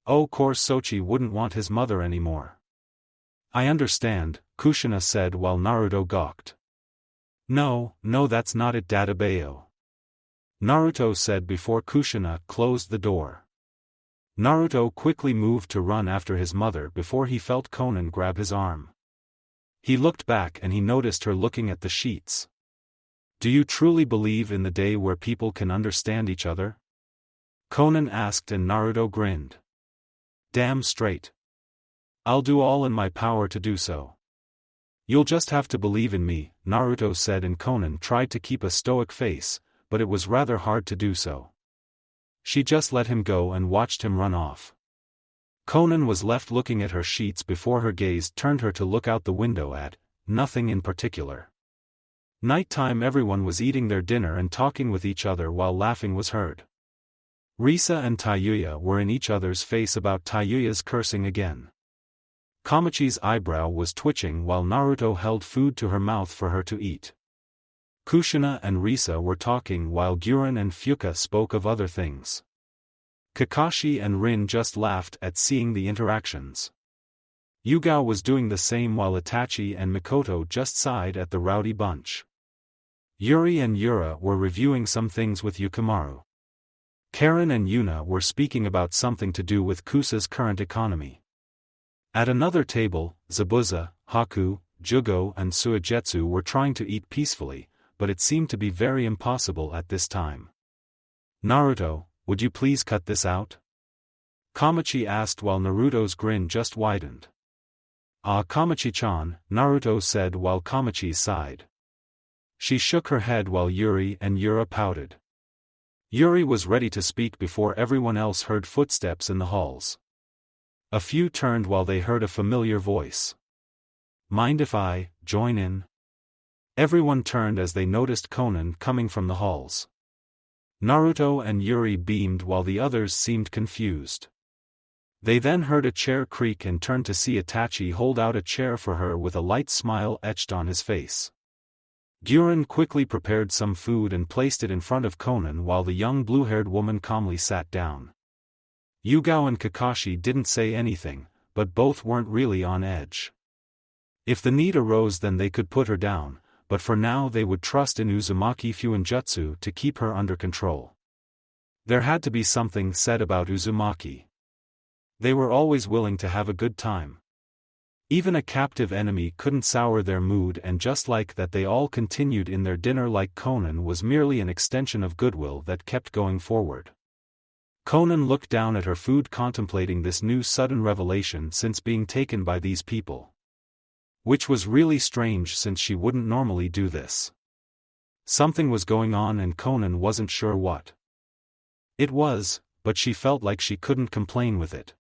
Oh, course Sochi wouldn't want his mother anymore. I understand, Kushina said while Naruto gawked. No, that's not it, Dadabayo. Naruto said before Kushina closed the door. Naruto quickly moved to run after his mother before he felt Conan grab his arm. He looked back and he noticed her looking at the sheets. Do you truly believe in the day where people can understand each other? Conan asked, and Naruto grinned. Damn straight. I'll do all in my power to do so. You'll just have to believe in me, Naruto said, and Conan tried to keep a stoic face, but it was rather hard to do so. She just let him go and watched him run off. Conan was left looking at her sheets before her gaze turned her to look out the window at nothing in particular. Nighttime, everyone was eating their dinner and talking with each other while laughing was heard. Risa and Tayuya were in each other's face about Tayuya's cursing again. Kamachi's eyebrow was twitching while Naruto held food to her mouth for her to eat. Kushina and Risa were talking while Guren and Fuka spoke of other things. Kakashi and Rin just laughed at seeing the interactions. Yugao was doing the same while Itachi and Mikoto just sighed at the rowdy bunch. Yuri and Yura were reviewing some things with Yukimaru. Karen and Yuna were speaking about something to do with Kusa's current economy. At another table, Zabuza, Haku, Jugo and Suigetsu were trying to eat peacefully, but it seemed to be very impossible at this time. Naruto, would you please cut this out? Kamachi asked while Naruto's grin just widened. Ah, Kamachi-chan, Naruto said while Kamachi sighed. She shook her head while Yuri and Yura pouted. Yuri was ready to speak before everyone else heard footsteps in the halls. A few turned while they heard a familiar voice. Mind if I join in? Everyone turned as they noticed Conan coming from the halls. Naruto and Yuri beamed while the others seemed confused. They then heard a chair creak and turned to see Itachi hold out a chair for her with a light smile etched on his face. Guren quickly prepared some food and placed it in front of Conan while the young blue-haired woman calmly sat down. Yugao and Kakashi didn't say anything, but both weren't really on edge. If the need arose then they could put her down, but for now they would trust in Uzumaki Fuinjutsu to keep her under control. There had to be something said about Uzumaki. They were always willing to have a good time. Even a captive enemy couldn't sour their mood, and just like that they all continued in their dinner like Conan was merely an extension of goodwill that kept going forward. Conan looked down at her food, contemplating this new sudden revelation since being taken by these people. Which was really strange since she wouldn't normally do this. Something was going on and Conan wasn't sure what it was, but she felt like she couldn't complain with it.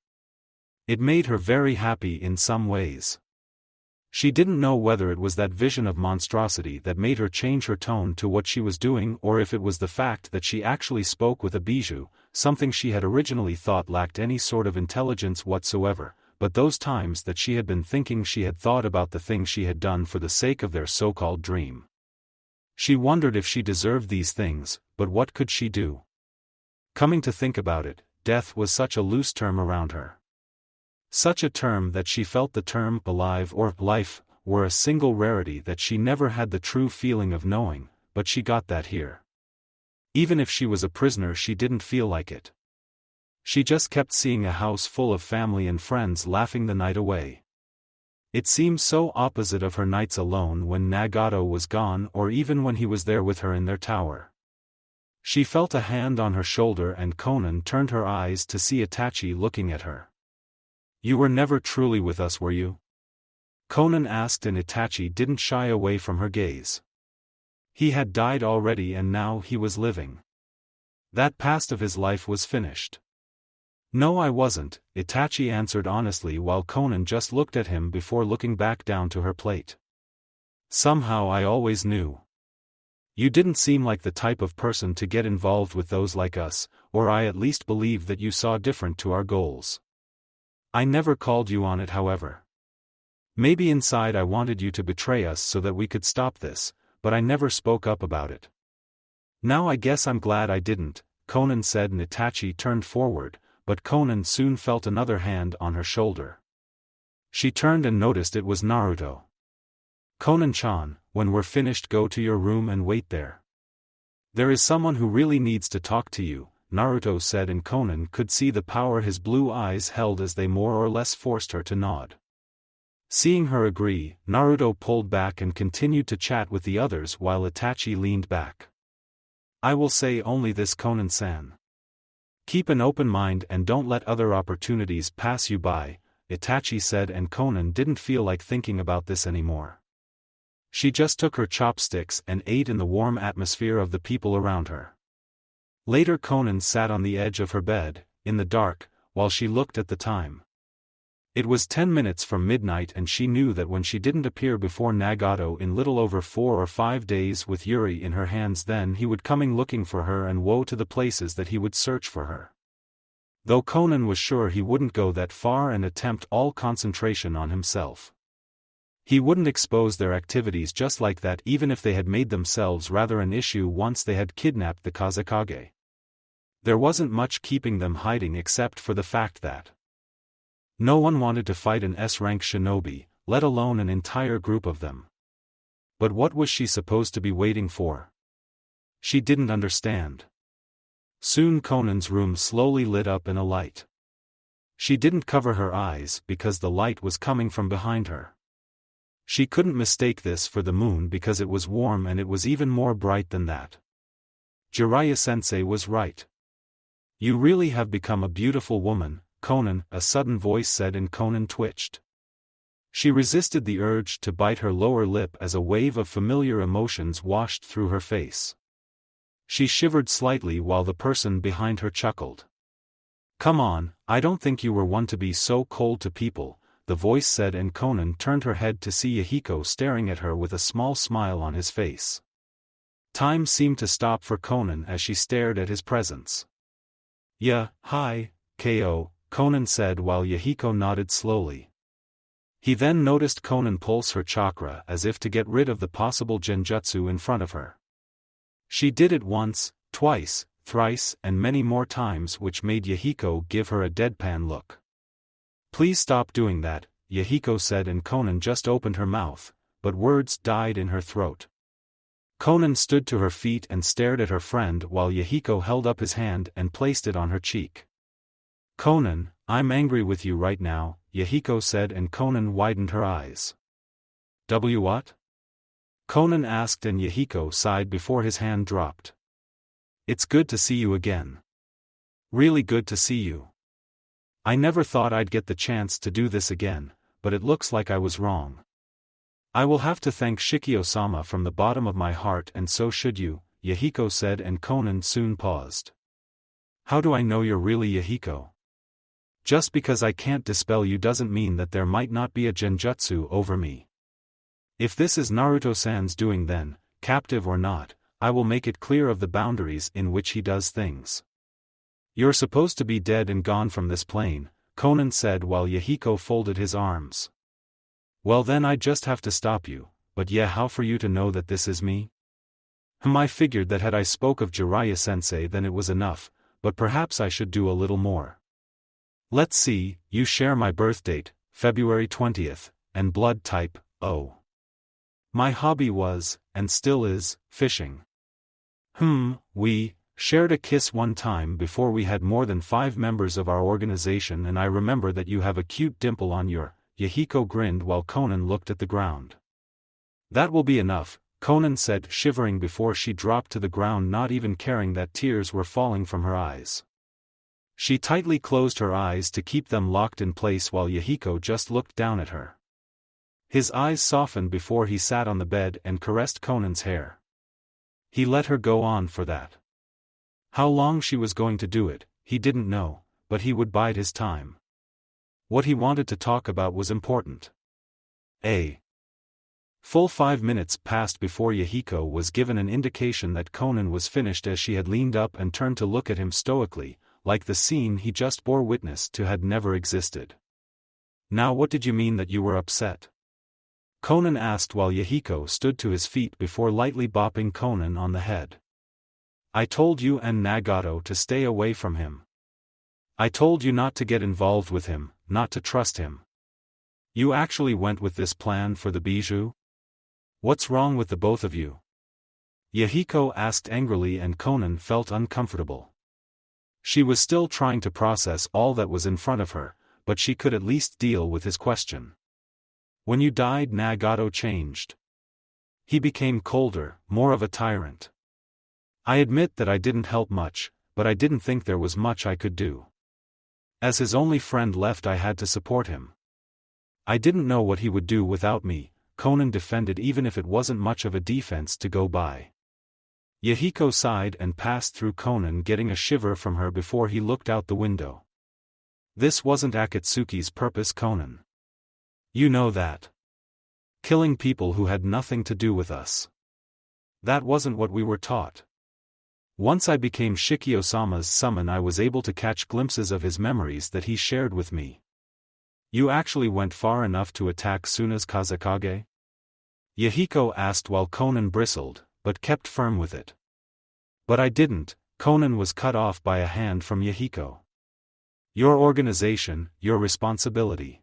It made her very happy in some ways. She didn't know whether it was that vision of monstrosity that made her change her tone to what she was doing or if it was the fact that she actually spoke with a bijou, something she had originally thought lacked any sort of intelligence whatsoever, but those times that she had been thinking she had thought about the things she had done for the sake of their so-called dream. She wondered if she deserved these things, but what could she do? Coming to think about it, death was such a loose term around her. Such a term that she felt the term alive or life were a single rarity that she never had the true feeling of knowing, but she got that here. Even if she was a prisoner, she didn't feel like it. She just kept seeing a house full of family and friends laughing the night away. It seemed so opposite of her nights alone when Nagato was gone or even when he was there with her in their tower. She felt a hand on her shoulder and Conan turned her eyes to see Itachi looking at her. "You were never truly with us, were you?" Conan asked, and Itachi didn't shy away from her gaze. He had died already and now he was living. That past of his life was finished. "No, I wasn't," Itachi answered honestly while Conan just looked at him before looking back down to her plate. "Somehow I always knew. You didn't seem like the type of person to get involved with those like us, or I at least believe that you saw different to our goals. I never called you on it, however. Maybe inside I wanted you to betray us so that we could stop this, but I never spoke up about it. Now I guess I'm glad I didn't," Conan said, and Itachi turned forward, but Conan soon felt another hand on her shoulder. She turned and noticed it was Naruto. "Conan-chan, when we're finished, go to your room and wait there. There is someone who really needs to talk to you," Naruto said, and Conan could see the power his blue eyes held as they more or less forced her to nod. Seeing her agree, Naruto pulled back and continued to chat with the others while Itachi leaned back. "I will say only this, Conan-san. Keep an open mind and don't let other opportunities pass you by," Itachi said, and Conan didn't feel like thinking about this anymore. She just took her chopsticks and ate in the warm atmosphere of the people around her. Later Conan sat on the edge of her bed, in the dark, while she looked at the time. It was 10 minutes from midnight and she knew that when she didn't appear before Nagato in little over 4 or 5 days with Yuri in her hands, then he would coming looking for her, and woe to the places that he would search for her. Though Conan was sure he wouldn't go that far and attempt all concentration on himself. He wouldn't expose their activities just like that even if they had made themselves rather an issue once they had kidnapped the Kazekage. There wasn't much keeping them hiding except for the fact that no one wanted to fight an S-rank shinobi, let alone an entire group of them. But what was she supposed to be waiting for? She didn't understand. Soon Conan's room slowly lit up in a light. She didn't cover her eyes because the light was coming from behind her. She couldn't mistake this for the moon because it was warm and it was even more bright than that. Jiraiya-sensei was right. "You really have become a beautiful woman, Conan," a sudden voice said, and Conan twitched. She resisted the urge to bite her lower lip as a wave of familiar emotions washed through her face. She shivered slightly while the person behind her chuckled. "Come on, I don't think you were one to be so cold to people," the voice said, and Conan turned her head to see Yahiko staring at her with a small smile on his face. Time seemed to stop for Conan as she stared at his presence. "Yeah, hi, Ko," Conan said while Yahiko nodded slowly. He then noticed Conan pulse her chakra as if to get rid of the possible genjutsu in front of her. She did it once, twice, thrice, and many more times, which made Yahiko give her a deadpan look. "Please stop doing that," Yahiko said, and Conan just opened her mouth, but words died in her throat. Conan stood to her feet and stared at her friend while Yahiko held up his hand and placed it on her cheek. "Conan, I'm angry with you right now," Yahiko said, and Conan widened her eyes. What?" Conan asked, and Yahiko sighed before his hand dropped. "It's good to see you again. Really good to see you. I never thought I'd get the chance to do this again, but it looks like I was wrong." I will have to thank Shikio-sama from the bottom of my heart, and so should you, Yahiko said, and Konan soon paused. How do I know you're really Yahiko? Just because I can't dispel you doesn't mean that there might not be a genjutsu over me. If this is Naruto-san's doing, then, captive or not, I will make it clear of the boundaries in which he does things. You're supposed to be dead and gone from this plane, Konan said while Yahiko folded his arms. Well then I just have to stop you, but yeah, how for you to know that this is me? I figured that had I spoke of Jiraiya-sensei then it was enough, but perhaps I should do a little more. Let's see, you share my birth date, February 20th, and blood type, O. My hobby was, and still is, fishing. We shared a kiss one time before we had more than 5 members of our organization, and I remember that you have a cute dimple on your. Yahiko grinned while Konan looked at the ground. That will be enough, Konan said, shivering before she dropped to the ground, not even caring that tears were falling from her eyes. She tightly closed her eyes to keep them locked in place while Yahiko just looked down at her. His eyes softened before he sat on the bed and caressed Konan's hair. He let her go on for that. How long she was going to do it, he didn't know, but he would bide his time. What he wanted to talk about was important. A full 5 minutes passed before Yahiko was given an indication that Konan was finished, as she had leaned up and turned to look at him stoically, like the scene he just bore witness to had never existed. Now what did you mean that you were upset? Konan asked while Yahiko stood to his feet before lightly bopping Konan on the head. I told you and Nagato to stay away from him. I told you not to get involved with him, not to trust him. You actually went with this plan for the bijou? What's wrong with the both of you? Yahiko asked angrily, and Konan felt uncomfortable. She was still trying to process all that was in front of her, but she could at least deal with his question. When you died, Nagato changed. He became colder, more of a tyrant. I admit that I didn't help much, but I didn't think there was much I could do. As his only friend left, I had to support him. I didn't know what he would do without me, Konan defended, even if it wasn't much of a defense to go by. Yahiko sighed and passed through Konan, getting a shiver from her before he looked out the window. This wasn't Akatsuki's purpose, Konan. You know that. Killing people who had nothing to do with us. That wasn't what we were taught. Once I became Shikio-sama's summon, I was able to catch glimpses of his memories that he shared with me. You actually went far enough to attack Suna's Kazekage? Yahiko asked while Konan bristled, but kept firm with it. But I didn't, Konan was cut off by a hand from Yahiko. Your organization, your responsibility.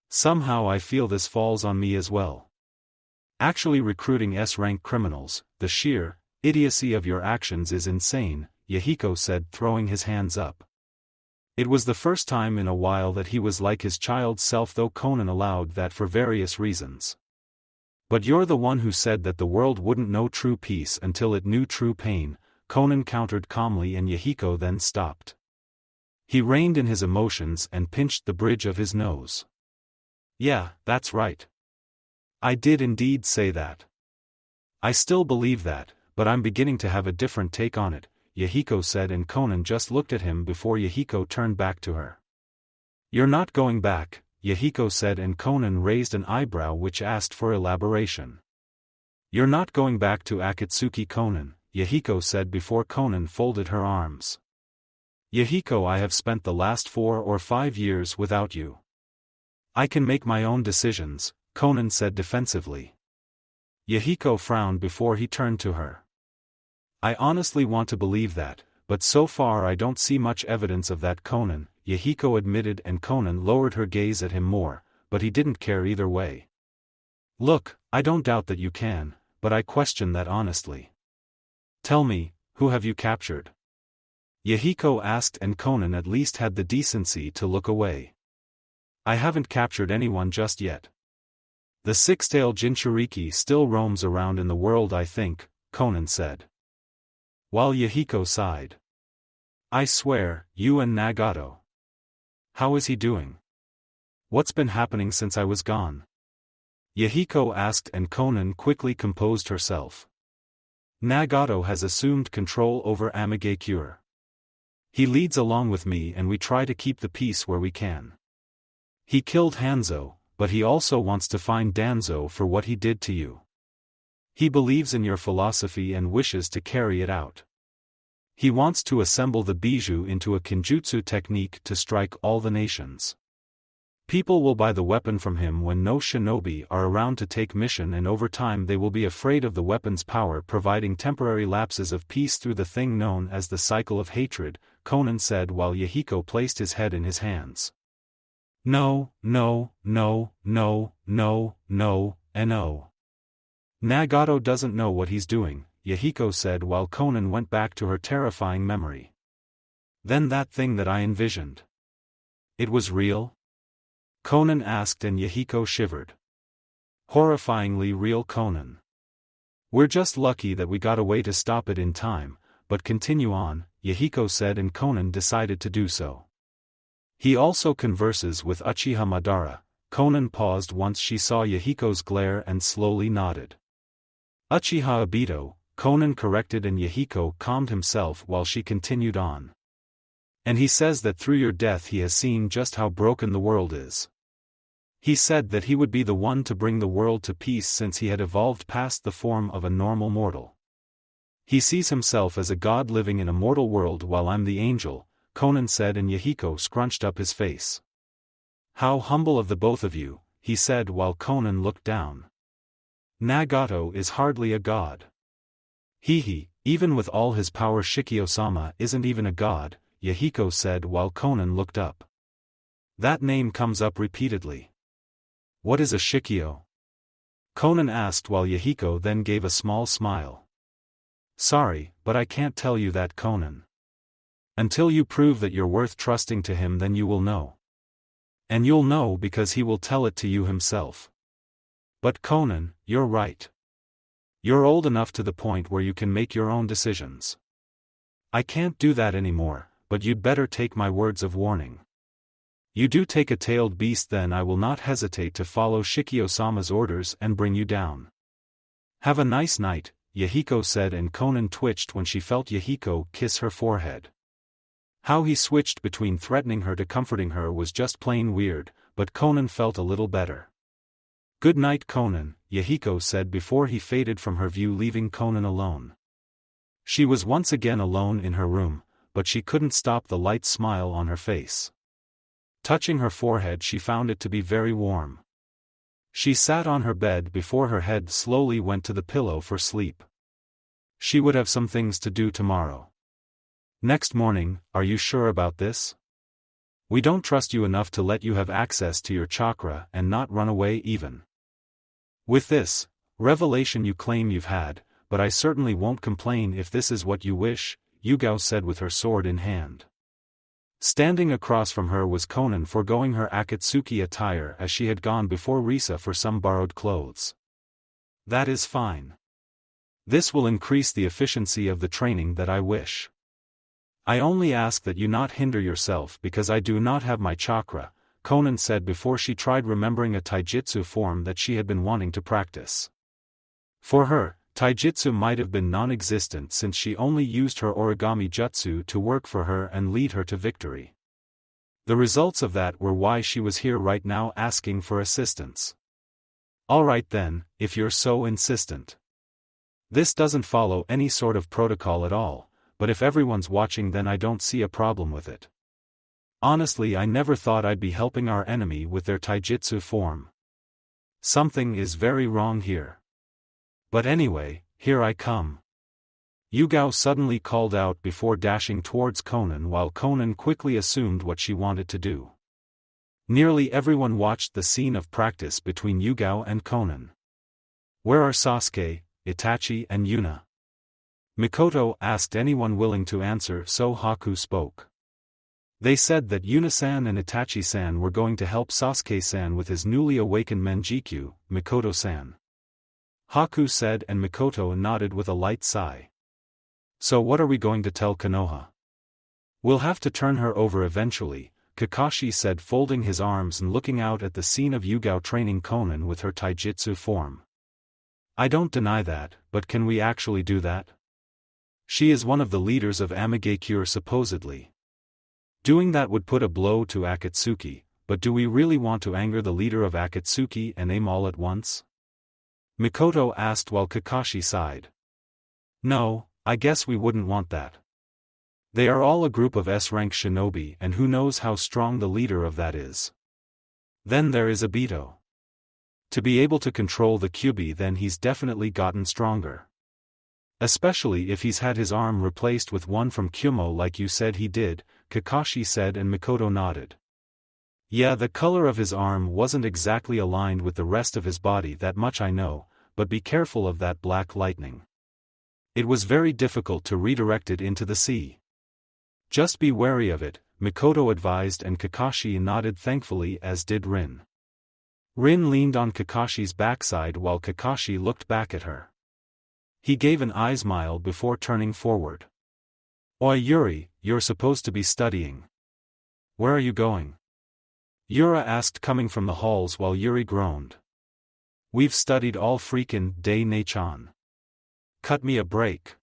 Somehow I feel this falls on me as well. Actually recruiting S-rank criminals, the sheer idiocy of your actions is insane, Yahiko said, throwing his hands up. It was the first time in a while that he was like his child self, though Konan allowed that for various reasons. But you're the one who said that the world wouldn't know true peace until it knew true pain, Konan countered calmly, and Yahiko then stopped. He reined in his emotions and pinched the bridge of his nose. Yeah, that's right. I did indeed say that. I still believe that, but I'm beginning to have a different take on it, Yahiko said, and Konan just looked at him before Yahiko turned back to her. You're not going back, Yahiko said, and Konan raised an eyebrow which asked for elaboration. You're not going back to Akatsuki, Konan, Yahiko said before Konan folded her arms. Yahiko, I have spent the last 4 or 5 years without you. I can make my own decisions, Konan said defensively. Yahiko frowned before he turned to her. I honestly want to believe that, but so far I don't see much evidence of that, Konan, Yahiko admitted, and Konan lowered her gaze at him more, but he didn't care either way. Look, I don't doubt that you can, but I question that honestly. Tell me, who have you captured? Yahiko asked, and Konan at least had the decency to look away. I haven't captured anyone just yet. The six-tailed Jinchuriki still roams around in the world, I think, Konan said. While Yahiko sighed. I swear, you and Nagato. How is he doing? What's been happening since I was gone? Yahiko asked, and Konan quickly composed herself. Nagato has assumed control over Amigakure. He leads along with me and we try to keep the peace where we can. He killed Hanzo, but he also wants to find Danzo for what he did to you. He believes in your philosophy and wishes to carry it out. He wants to assemble the bijou into a kinjutsu technique to strike all the nations. People will buy the weapon from him when no shinobi are around to take mission, and over time they will be afraid of the weapon's power, providing temporary lapses of peace through the thing known as the cycle of hatred, Konan said while Yahiko placed his head in his hands. No, no, no, no, no, no, and no. Nagato doesn't know what he's doing, Yahiko said while Konan went back to her terrifying memory. Then that thing that I envisioned. It was real? Konan asked, and Yahiko shivered. Horrifyingly real, Konan. We're just lucky that we got away to stop it in time, but continue on, Yahiko said, and Konan decided to do so. He also converses with Uchiha Madara. Konan paused once she saw Yahiko's glare and slowly nodded. Uchiha Obito, Konan corrected, and Yahiko calmed himself while she continued on. And he says that through your death he has seen just how broken the world is. He said that he would be the one to bring the world to peace since he had evolved past the form of a normal mortal. He sees himself as a god living in a mortal world while I'm the angel, Konan said, and Yahiko scrunched up his face. How humble of the both of you, he said while Konan looked down. Nagato is hardly a god. Even with all his power Shikio-sama isn't even a god, Yahiko said while Konan looked up. That name comes up repeatedly. What is a Shikio? Konan asked while Yahiko then gave a small smile. Sorry, but I can't tell you that, Konan. Until you prove that you're worth trusting to him, then you will know. And you'll know because he will tell it to you himself. But Konan, you're right. You're old enough to the point where you can make your own decisions. I can't do that anymore, but you'd better take my words of warning. You do take a tailed beast, then I will not hesitate to follow Shikio-sama's orders and bring you down. Have a nice night, Yahiko said, and Konan twitched when she felt Yahiko kiss her forehead. How he switched between threatening her to comforting her was just plain weird, but Konan felt a little better. Good night, Konan, Yahiko said before he faded from her view, leaving Konan alone. She was once again alone in her room, but she couldn't stop the light smile on her face. Touching her forehead, she found it to be very warm. She sat on her bed before her head slowly went to the pillow for sleep. She would have some things to do tomorrow. Next morning, are you sure about this? We don't trust you enough to let you have access to your chakra and not run away even. With this revelation you claim you've had, but I certainly won't complain if this is what you wish, Yugao said with her sword in hand. Standing across from her was Konan, foregoing her Akatsuki attire as she had gone before Risa for some borrowed clothes. That is fine. This will increase the efficiency of the training that I wish. I only ask that you not hinder yourself because I do not have my chakra, Konan said before she tried remembering a taijutsu form that she had been wanting to practice. For her, taijutsu might have been non-existent since she only used her origami jutsu to work for her and lead her to victory. The results of that were why she was here right now asking for assistance. Alright then, if you're so insistent. This doesn't follow any sort of protocol at all, but if everyone's watching then I don't see a problem with it. Honestly, I never thought I'd be helping our enemy with their taijutsu form. Something is very wrong here. But anyway, here I come. Yugao suddenly called out before dashing towards Konan while Konan quickly assumed what she wanted to do. Nearly everyone watched the scene of practice between Yugao and Konan. Where are Sasuke, Itachi and Yuna? Mikoto asked anyone willing to answer, so Haku spoke. They said that Yuna-san and Itachi-san were going to help Sasuke-san with his newly awakened Menjikyu, Mikoto-san. Haku said, and Mikoto nodded with a light sigh. So what are we going to tell Konoha? We'll have to turn her over eventually, Kakashi said, folding his arms and looking out at the scene of Yugao training Konan with her taijutsu form. I don't deny that, but can we actually do that? She is one of the leaders of Amigakure supposedly. Doing that would put a blow to Akatsuki, but do we really want to anger the leader of Akatsuki and aim all at once? Mikoto asked while Kakashi sighed. No, I guess we wouldn't want that. They are all a group of S-rank shinobi and who knows how strong the leader of that is. Then there is Obito. To be able to control the Kyuubi, then he's definitely gotten stronger. Especially if he's had his arm replaced with one from Kyumo like you said he did, Kakashi said, and Mikoto nodded. Yeah, the color of his arm wasn't exactly aligned with the rest of his body, that much I know, but be careful of that black lightning. It was very difficult to redirect it into the sea. Just be wary of it, Mikoto advised, and Kakashi nodded thankfully, as did Rin. Rin leaned on Kakashi's backside while Kakashi looked back at her. He gave an eye smile before turning forward. Oi Yuri, you're supposed to be studying. Where are you going? Yura asked, coming from the halls while Yuri groaned. We've studied all freakin' day, Nachan. Cut me a break.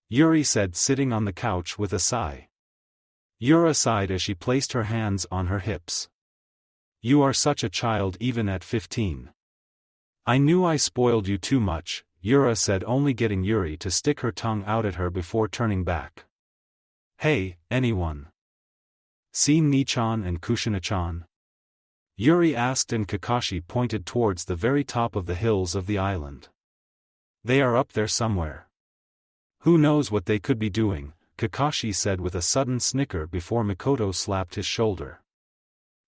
Yuri said, sitting on the couch with a sigh. Yura sighed as she placed her hands on her hips. You are such a child even at 15. I knew I spoiled you too much, Yura said, only getting Yuri to stick her tongue out at her before turning back. Hey, anyone seen Nichan and Kushina-chan? Yuri asked, and Kakashi pointed towards the very top of the hills of the island. They are up there somewhere. Who knows what they could be doing, Kakashi said with a sudden snicker before Mikoto slapped his shoulder.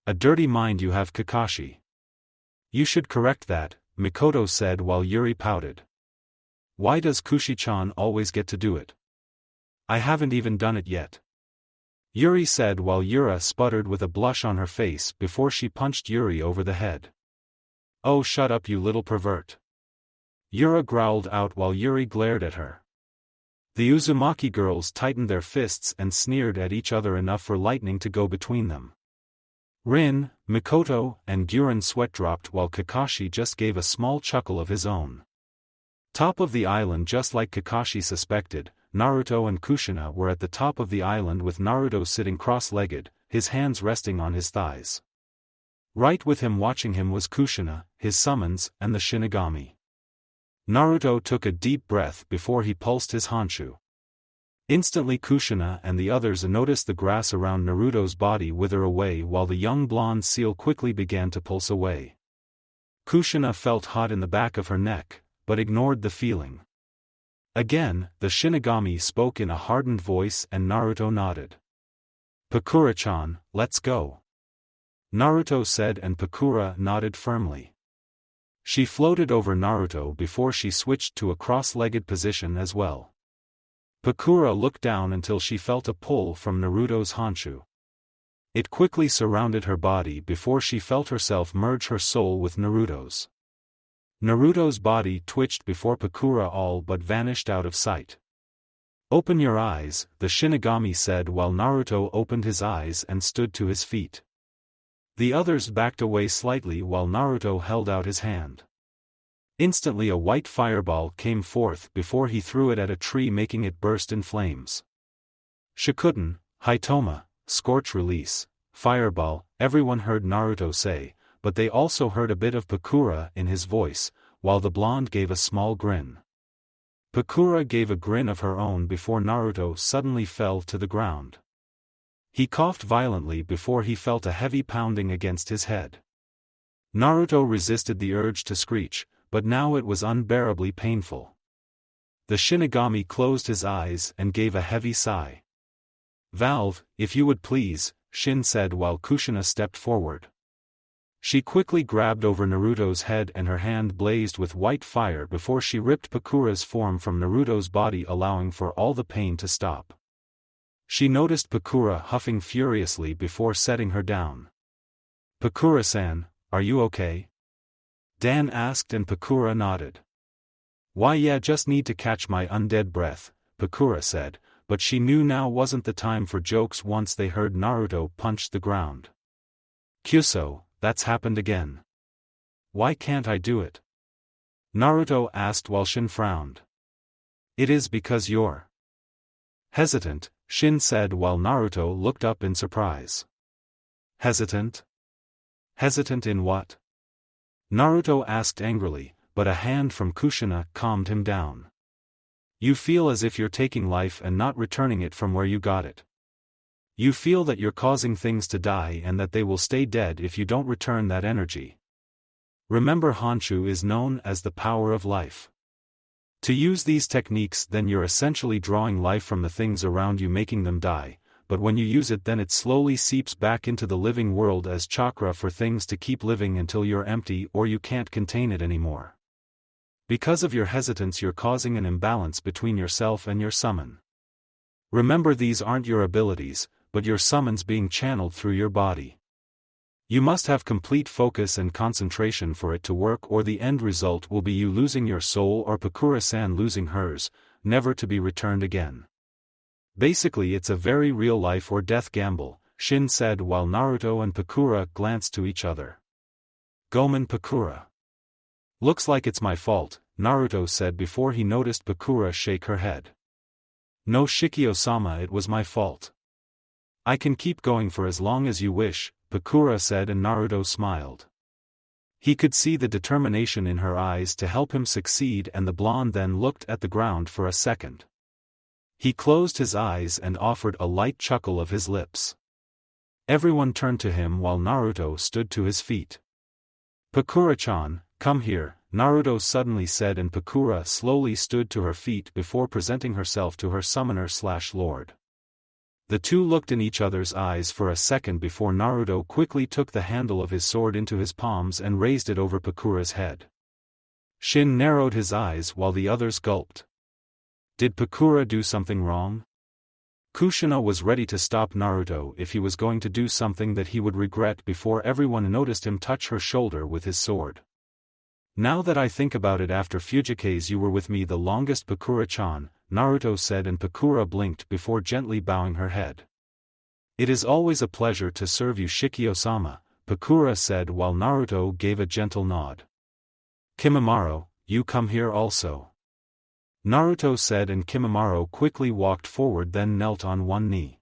A dirty mind you have, Kakashi. You should correct that, Mikoto said while Yuri pouted. Why does Kushi-chan always get to do it? I haven't even done it yet. Yuri said while Yura sputtered with a blush on her face before she punched Yuri over the head. Oh, shut up, you little pervert. Yura growled out while Yuri glared at her. The Uzumaki girls tightened their fists and sneered at each other enough for lightning to go between them. Rin, Mikoto, and Guren sweat dropped while Kakashi just gave a small chuckle of his own. Top of the island, just like Kakashi suspected, Naruto and Kushina were at the top of the island with Naruto sitting cross-legged, his hands resting on his thighs. Right with him watching him was Kushina, his summons, and the Shinigami. Naruto took a deep breath before he pulsed his Honshu. Instantly Kushina and the others noticed the grass around Naruto's body wither away while the young blonde seal quickly began to pulse away. Kushina felt hot in the back of her neck, but ignored the feeling. Again, the Shinigami spoke in a hardened voice and Naruto nodded. Pakura-chan, let's go. Naruto said, and Pakura nodded firmly. She floated over Naruto before she switched to a cross-legged position as well. Pakura looked down until she felt a pull from Naruto's Honshu. It quickly surrounded her body before she felt herself merge her soul with Naruto's. Naruto's body twitched before Pakura all but vanished out of sight. Open your eyes, the Shinigami said while Naruto opened his eyes and stood to his feet. The others backed away slightly while Naruto held out his hand. Instantly a white fireball came forth before he threw it at a tree, making it burst in flames. Shikuten, Hitoma, Scorch Release, Fireball, everyone heard Naruto say, but they also heard a bit of Pakura in his voice, while the blonde gave a small grin. Pakura gave a grin of her own before Naruto suddenly fell to the ground. He coughed violently before he felt a heavy pounding against his head. Naruto resisted the urge to screech, but now it was unbearably painful. The Shinigami closed his eyes and gave a heavy sigh. Valve, if you would please, Shin said while Kushina stepped forward. She quickly grabbed over Naruto's head and her hand blazed with white fire before she ripped Pakura's form from Naruto's body, allowing for all the pain to stop. She noticed Pakura huffing furiously before setting her down. Pakura-san, are you okay? Dan asked and Pakura nodded. Why, yeah, just need to catch my undead breath, Pakura said, but she knew now wasn't the time for jokes once they heard Naruto punch the ground. "Kyuso, that's happened again. Why can't I do it?" Naruto asked while Shin frowned. "It is because you're hesitant," Shin said while Naruto looked up in surprise. "Hesitant? Hesitant in what?" Naruto asked angrily, but a hand from Kushina calmed him down. "You feel as if you're taking life and not returning it from where you got it. You feel that you're causing things to die and that they will stay dead if you don't return that energy. Remember, Honshu is known as the power of life. To use these techniques, then you're essentially drawing life from the things around you, making them die, but when you use it, then it slowly seeps back into the living world as chakra for things to keep living until you're empty or you can't contain it anymore. Because of your hesitance, you're causing an imbalance between yourself and your summon. Remember, these aren't your abilities, but your summons being channeled through your body. You must have complete focus and concentration for it to work, or the end result will be you losing your soul or Pakura-san losing hers, never to be returned again. Basically, it's a very real life or death gamble," Shin said while Naruto and Pakura glanced to each other. "Gomen Pakura. Looks like it's my fault," Naruto said before he noticed Pakura shake her head. "No, Shikio-sama, it was my fault. I can keep going for as long as you wish," Pakura said, and Naruto smiled. He could see the determination in her eyes to help him succeed, and the blonde then looked at the ground for a second. He closed his eyes and offered a light chuckle of his lips. Everyone turned to him while Naruto stood to his feet. "Pakura-chan, come here," Naruto suddenly said, and Pakura slowly stood to her feet before presenting herself to her summoner/lord. The two looked in each other's eyes for a second before Naruto quickly took the handle of his sword into his palms and raised it over Pakura's head. Shin narrowed his eyes while the others gulped. Did Pakura do something wrong? Kushina was ready to stop Naruto if he was going to do something that he would regret before everyone noticed him touch her shoulder with his sword. "Now that I think about it, after Fujikaze you were with me the longest, Pakura-chan," Naruto said, and Pakura blinked before gently bowing her head. "It is always a pleasure to serve you, Shikio-sama," Pakura said while Naruto gave a gentle nod. "Kimimaro, you come here also," Naruto said, and Kimimaro quickly walked forward, then knelt on one knee.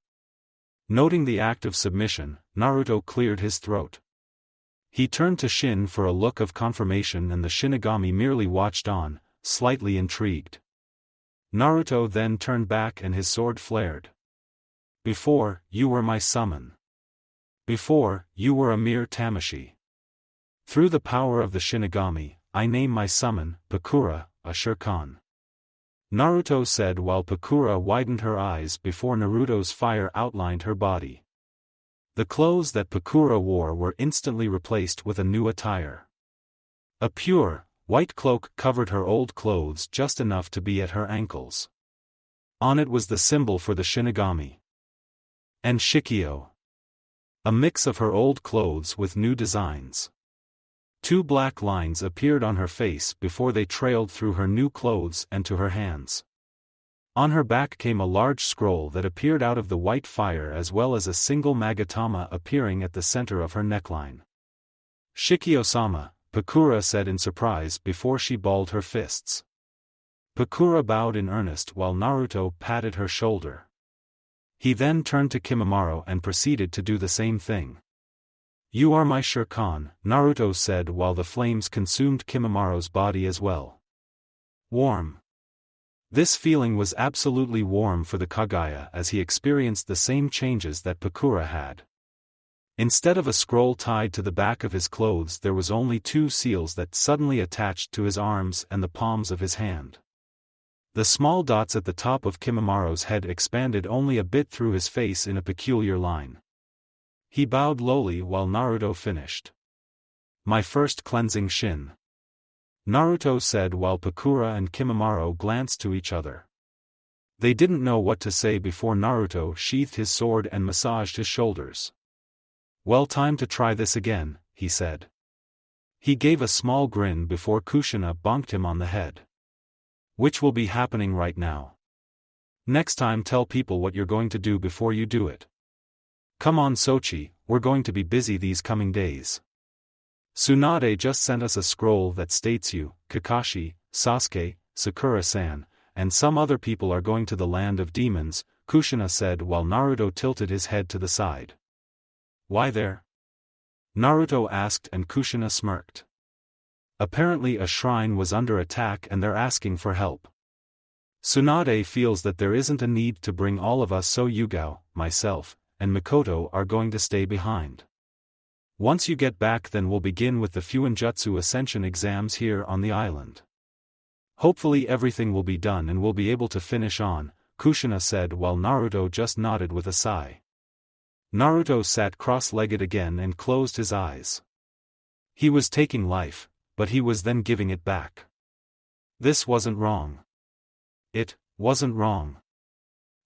Noting the act of submission, Naruto cleared his throat. He turned to Shin for a look of confirmation, and the Shinigami merely watched on, slightly intrigued. Naruto then turned back and his sword flared. "Before, you were my summon. Before, you were a mere Tamashii. Through the power of the Shinigami, I name my summon, Pakura, a Shurkan," Naruto said while Pakura widened her eyes before Naruto's fire outlined her body. The clothes that Pakura wore were instantly replaced with a new attire. A pure, white cloak covered her old clothes just enough to be at her ankles. On it was the symbol for the Shinigami. And Shikio. A mix of her old clothes with new designs. Two black lines appeared on her face before they trailed through her new clothes and to her hands. On her back came a large scroll that appeared out of the white fire, as well as a single magatama appearing at the center of her neckline. "Shikio-sama," Pakura said in surprise before she balled her fists. Pakura bowed in earnest while Naruto patted her shoulder. He then turned to Kimimaro and proceeded to do the same thing. "You are my Shurkan," Naruto said while the flames consumed Kimimaro's body as well. Warm. This feeling was absolutely warm for the Kagaya as he experienced the same changes that Pakura had. Instead of a scroll tied to the back of his clothes, there was only two seals that suddenly attached to his arms and the palms of his hand. The small dots at the top of Kimimaro's head expanded only a bit through his face in a peculiar line. He bowed lowly while Naruto finished. "My first cleansing Shin," Naruto said while Pakura and Kimimaro glanced to each other. They didn't know what to say before Naruto sheathed his sword and massaged his shoulders. "Well, time to try this again," he said. He gave a small grin before Kushina bonked him on the head. "Which will be happening right now." Next time tell people what you're going to do before you do it. Come on Sochi, we're going to be busy these coming days. Tsunade just sent us a scroll that states you, Kakashi, Sasuke, Sakura-san, and some other people are going to the land of demons, Kushina said while Naruto tilted his head to the side. Why there? Naruto asked and Kushina smirked. Apparently a shrine was under attack and they're asking for help. Tsunade feels that there isn't a need to bring all of us, so Yugao, myself, and Mikoto are going to stay behind. Once you get back then we'll begin with the Fuinjutsu Ascension exams here on the island. Hopefully everything will be done and we'll be able to finish on, Kushina said while Naruto just nodded with a sigh. Naruto sat cross-legged again and closed his eyes. He was taking life, but he was then giving it back. This wasn't wrong. It wasn't wrong.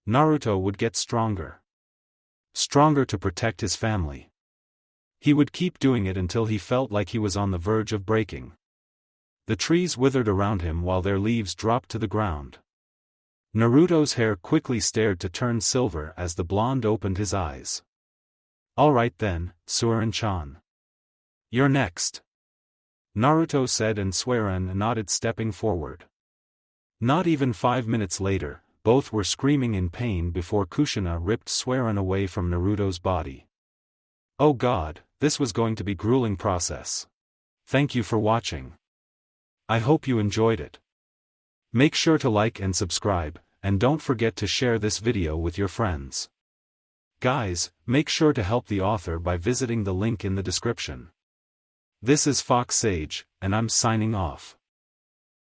Naruto would get stronger. Stronger to protect his family. He would keep doing it until he felt like he was on the verge of breaking. The trees withered around him while their leaves dropped to the ground. Naruto's hair quickly started to turn silver as the blonde opened his eyes. Alright then, Suiran-chan. You're next. Naruto said and Suiran nodded, stepping forward. Not even 5 minutes later, both were screaming in pain before Kushina ripped Suiran away from Naruto's body. Oh god, this was going to be a grueling process. Thank you for watching. I hope you enjoyed it. Make sure to like and subscribe, and don't forget to share this video with your friends. Guys, make sure to help the author by visiting the link in the description. This is Fox Sage, and I'm signing off.